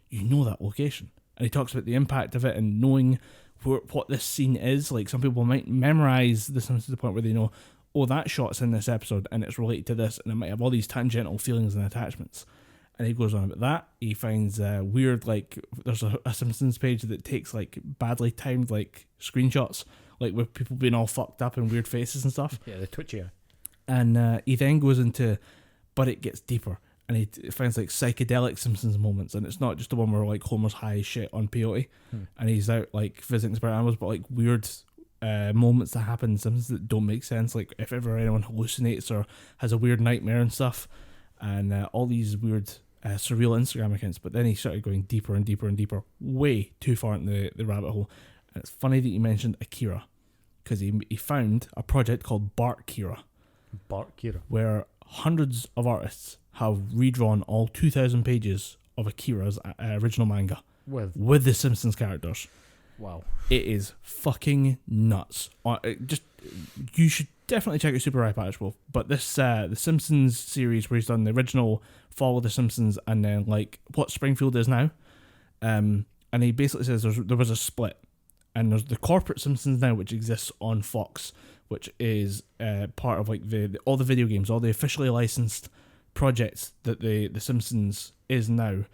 you know that location. And he talks about the impact of it and knowing what this scene is. Like some people might memorize The Simpsons to the point where they know, oh, that shot's in this episode and it's related to this, and it might have all these tangential feelings and attachments. And he goes on about that. He finds weird, like there's a Simpsons page that takes like badly timed like screenshots, like with people being all fucked up and weird faces and stuff. Yeah, the twitchy. And he then goes into, but it gets deeper. And he finds like psychedelic Simpsons moments, and it's not just the one where like Homer's high as shit on peyote, and he's out like visiting spirit animals, but like weird moments that happen in Simpsons that don't make sense, like if ever anyone hallucinates or has a weird nightmare and stuff, and all these weird surreal Instagram accounts. But then he started going deeper and deeper and deeper, way too far into the rabbit hole. And it's funny that you mentioned Akira, because he found a project called Barkira, where hundreds of artists have redrawn all 2,000 pages of Akira's original manga with the Simpsons characters. Wow. It is fucking nuts. You should definitely check out Super Eye Patch Wolf. But this the Simpsons series, where he's done the original Fall of the Simpsons and then like what Springfield is now, and he basically says there was a split, and there's the corporate Simpsons now, which exists on Fox, which is part of like all the video games, all the officially licensed projects that the Simpsons is now,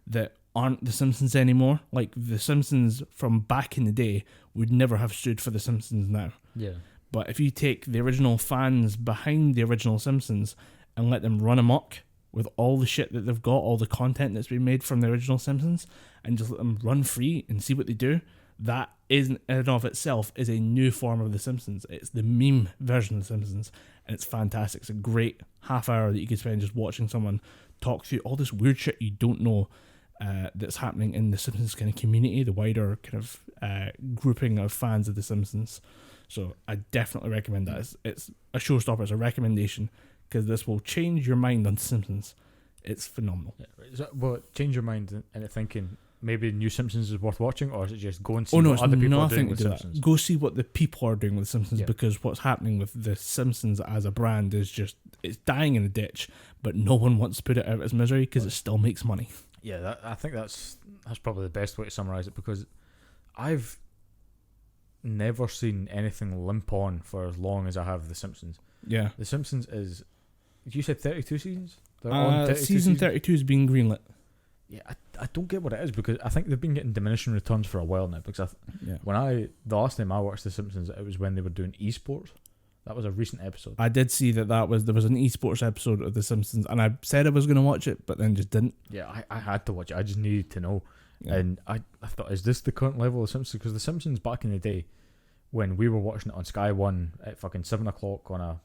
that aren't the Simpsons anymore. Like the Simpsons from back in the day would never have stood for the Simpsons now. Yeah. But if you take the original fans behind the original Simpsons and let them run amok with all the shit that they've got, all the content that's been made from the original Simpsons, and just let them run free and see what they do. That in and of itself is a new form of The Simpsons. It's the meme version of The Simpsons, and it's fantastic. It's a great half hour that you can spend just watching someone talk through all this weird shit you don't know that's happening in the Simpsons kind of community, the wider kind of grouping of fans of The Simpsons. So I definitely recommend that. It's a showstopper, it's a recommendation, because this will change your mind on The Simpsons. It's phenomenal. Yeah, well, change your mind into thinking maybe New Simpsons is worth watching, or is it just go and see what other people are doing with Simpsons? Go see what the people are doing with Simpsons, because what's happening with the Simpsons as a brand is just, it's dying in a ditch, but no one wants to put it out of its misery because it still makes money. Yeah, I think that's probably the best way to summarise it, because I've never seen anything limp on for as long as I have The Simpsons. Yeah. The Simpsons is, you said 32 seasons? Season 32 is being greenlit. Yeah, I don't get what it is, because I think they've been getting diminishing returns for a while now. Because the last time I watched The Simpsons, it was when they were doing esports. That was a recent episode. I did see there was an esports episode of The Simpsons, and I said I was going to watch it, but then just didn't. Yeah, I had to watch it. I just needed to know. Yeah. And I thought, is this the current level of Simpsons? Because The Simpsons back in the day, when we were watching it on Sky 1 at fucking 7 o'clock on a...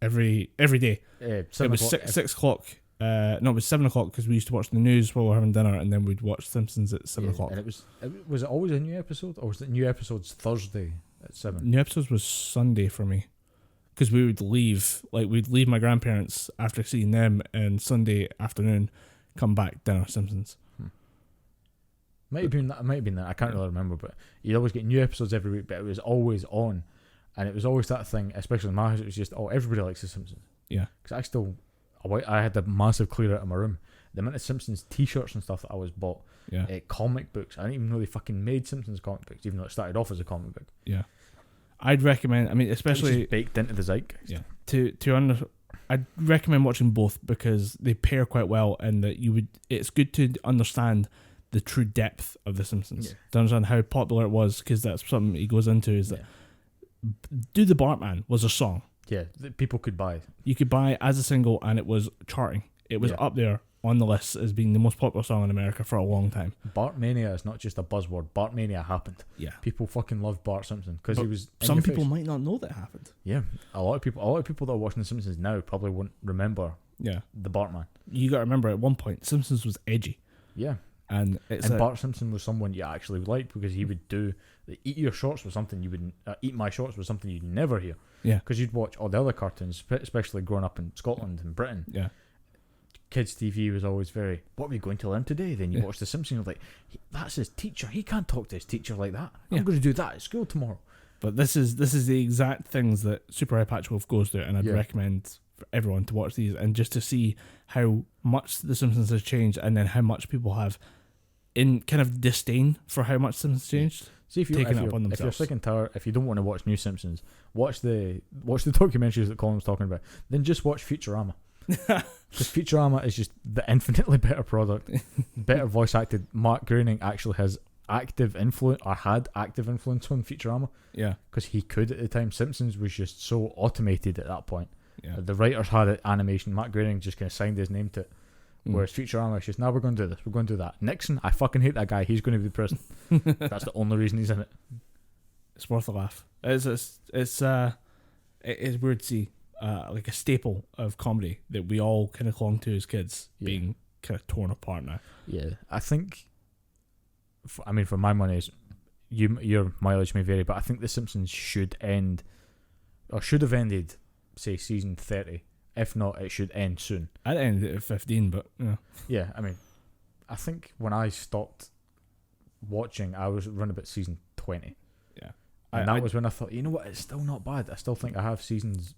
Every day. It was 6 o'clock. No, it was 7 o'clock, because we used to watch the news while we were having dinner, and then we'd watch Simpsons at 7 o'clock. And was it always a new episode, or was it new episodes Thursday at 7? New episodes was Sunday for me, because we would leave my grandparents after seeing them, and Sunday afternoon come back, dinner, Simpsons. Might have been that. I can't really remember, but you'd always get new episodes every week, but it was always on, and it was always that thing, especially in my house, it was just, everybody likes The Simpsons. Yeah. Because I had a massive clear out of my room. The amount of Simpsons t-shirts and stuff that I was bought. Yeah. Comic books. I didn't even know they fucking made Simpsons comic books, even though it started off as a comic book. Yeah. I'd recommend, especially... It's baked into the zeitgeist. Yeah. I'd recommend watching both, because they pair quite well, and that it's good to understand the true depth of The Simpsons. Yeah. To understand how popular it was, because that's something he goes into, is that Do the Bartman was a song. Yeah, that people could buy. You could buy as a single, and it was charting. It was up there on the list as being the most popular song in America for a long time. Bartmania is not just a buzzword. Bartmania happened. Yeah, people fucking loved Bart Simpson because he was. Some people might not know that happened. Yeah, a lot of people that are watching The Simpsons now probably won't remember. Yeah, the Bartman. You got to remember, at one point, Simpsons was edgy. Yeah. And Bart Simpson was someone you actually liked, because he would do eat your shorts was something you wouldn't eat my shorts was something you'd never hear. Yeah, because you'd watch all the other cartoons, especially growing up in Scotland and Britain. Yeah, kids' TV was always very, what are we going to learn today? Then you watch The Simpsons, you're like, that's his teacher. He can't talk to his teacher like that. I'm going to do that at school tomorrow. But this is the exact things that Super High Patch Wolf goes through, and I'd recommend for everyone to watch these, and just to see how much The Simpsons has changed, and then how much people have in kind of disdain for how much Simpsons changed. See, if you're sick and tired, if you don't want to watch New Simpsons, watch the documentaries that Colin was talking about. Then just watch Futurama, because Futurama is just the infinitely better product, better voice acted. Mark Groening actually has active influence, or had active influence on Futurama. Yeah, because he could at the time. Simpsons was just so automated at that point. Yeah, the writers had it animation. Mark Groening just kind of signed his name to it. Whereas Futurama is just, now we're going to do this, we're going to do that. Nixon, I fucking hate that guy, he's going to be in prison. That's the only reason he's in it. It's worth a laugh. It is weird to see like a staple of comedy that we all kind of clung to as kids being kind of torn apart now. Yeah, I think, for my money, your mileage may vary, but I think The Simpsons should end, or should have ended, say, season 30. If not, it should end soon. I'd end it at 15, but yeah. Yeah, I think when I stopped watching, I was around about season 20. Yeah. And that was when I thought, you know what, it's still not bad. I still think I have Simpsons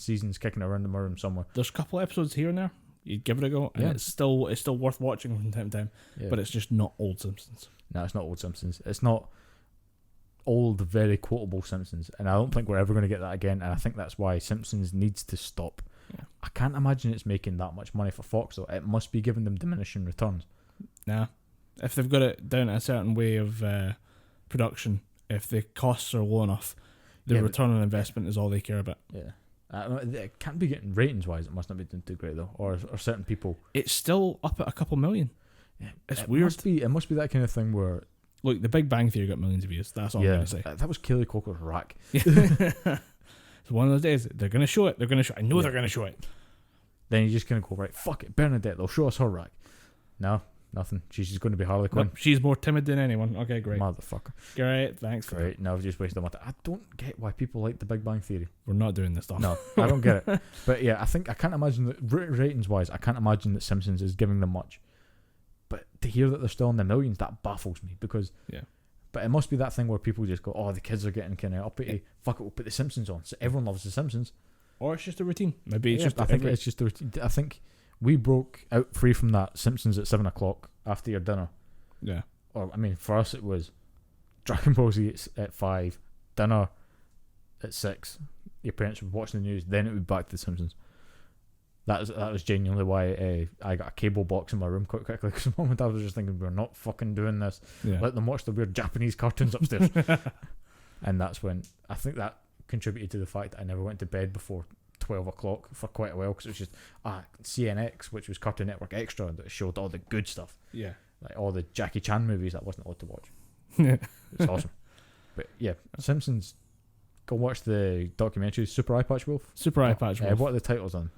seasons kicking around in my room somewhere. There's a couple episodes here and there. You'd give it a go, and it's still worth watching from time to time. Yeah. But it's just not old Simpsons. No, it's not old Simpsons. It's not old, very quotable Simpsons, and I don't think we're ever going to get that again, and I think that's why Simpsons needs to stop. I can't imagine it's making that much money for Fox, though. It must be giving them diminishing returns. Nah, if they've got it down a certain way of production, if the costs are low enough, the return on investment is all they care about. Yeah, It can't be getting ratings wise. It must not be doing too great though, or certain people. It's still up at a couple million. Yeah, it's weird. It must be that kind of thing where. Look, The Big Bang Theory got millions of views. That's all I'm going to say. That was Kaylee Cuoco's rack. It's one of those days. They're going to show it. They're going to show. I know they're going to show it. Then you're just going to go, right, fuck it, Bernadette, they'll show us her rack. No, nothing. She's just going to be Harley Quinn. Nope, she's more timid than anyone. Okay, great. Motherfucker. Great, thanks. Great, now I've just wasted my time. I don't get why people like The Big Bang Theory. We're not doing this stuff. No, I don't get it. But yeah, I can't imagine that, ratings-wise, I can't imagine that Simpsons is giving them much. But to hear that they're still in the millions, that baffles me because... Yeah. But it must be that thing where people just go, oh, the kids are getting kind of uppity. Fuck it, we'll put The Simpsons on. So everyone loves The Simpsons. Or it's just a routine. Maybe it's just. I think it's just a routine. I think we broke out free from that Simpsons at 7 o'clock after your dinner. Yeah. Or I mean, for us it was Dragon Ball Z at 5, dinner at 6. Your parents would watch the news, then it would be back to The Simpsons. That was genuinely why I got a cable box in my room quite quickly because Mum and Dad was just thinking, we're not fucking doing this. Yeah. Let them watch the weird Japanese cartoons upstairs. And that's when I think that contributed to the fact that I never went to bed before 12 o'clock for quite a while because it was just CNX, which was Cartoon Network Extra, that showed all the good stuff. Yeah. Like all the Jackie Chan movies that I wasn't allowed to watch. It's awesome. But yeah, Simpsons, go watch the documentary Super Eye Patch Wolf. Super Eye Patch Wolf. What are the titles on?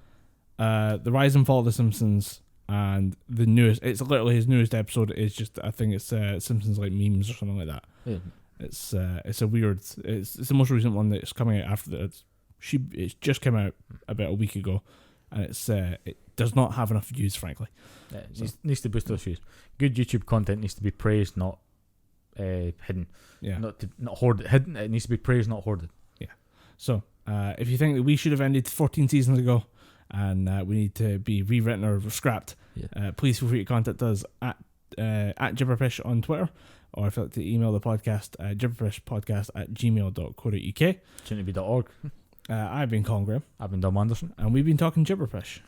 The Rise and Fall of the Simpsons, and the newest. It's literally his newest episode. Is just I think it's Simpsons like memes or something like that. Yeah. It's a weird. It's the most recent one that's coming out after that. It's just came out about a week ago, and it does not have enough views, frankly. Yeah, it needs to boost those views. Good YouTube content needs to be praised, not hidden. Yeah. Not hoarded. Hidden. It needs to be praised, not hoarded. Yeah. So if you think that we should have ended 14 seasons ago, and we need to be rewritten or scrapped, please feel free to contact us at Gibberpish on Twitter, or if you'd like to email the podcast, gibberpishpodcast@gmail.co.uk. Shouldn't it be .org? I've been Colin Graham. I've been Dom Anderson. And we've been talking Gibberpish.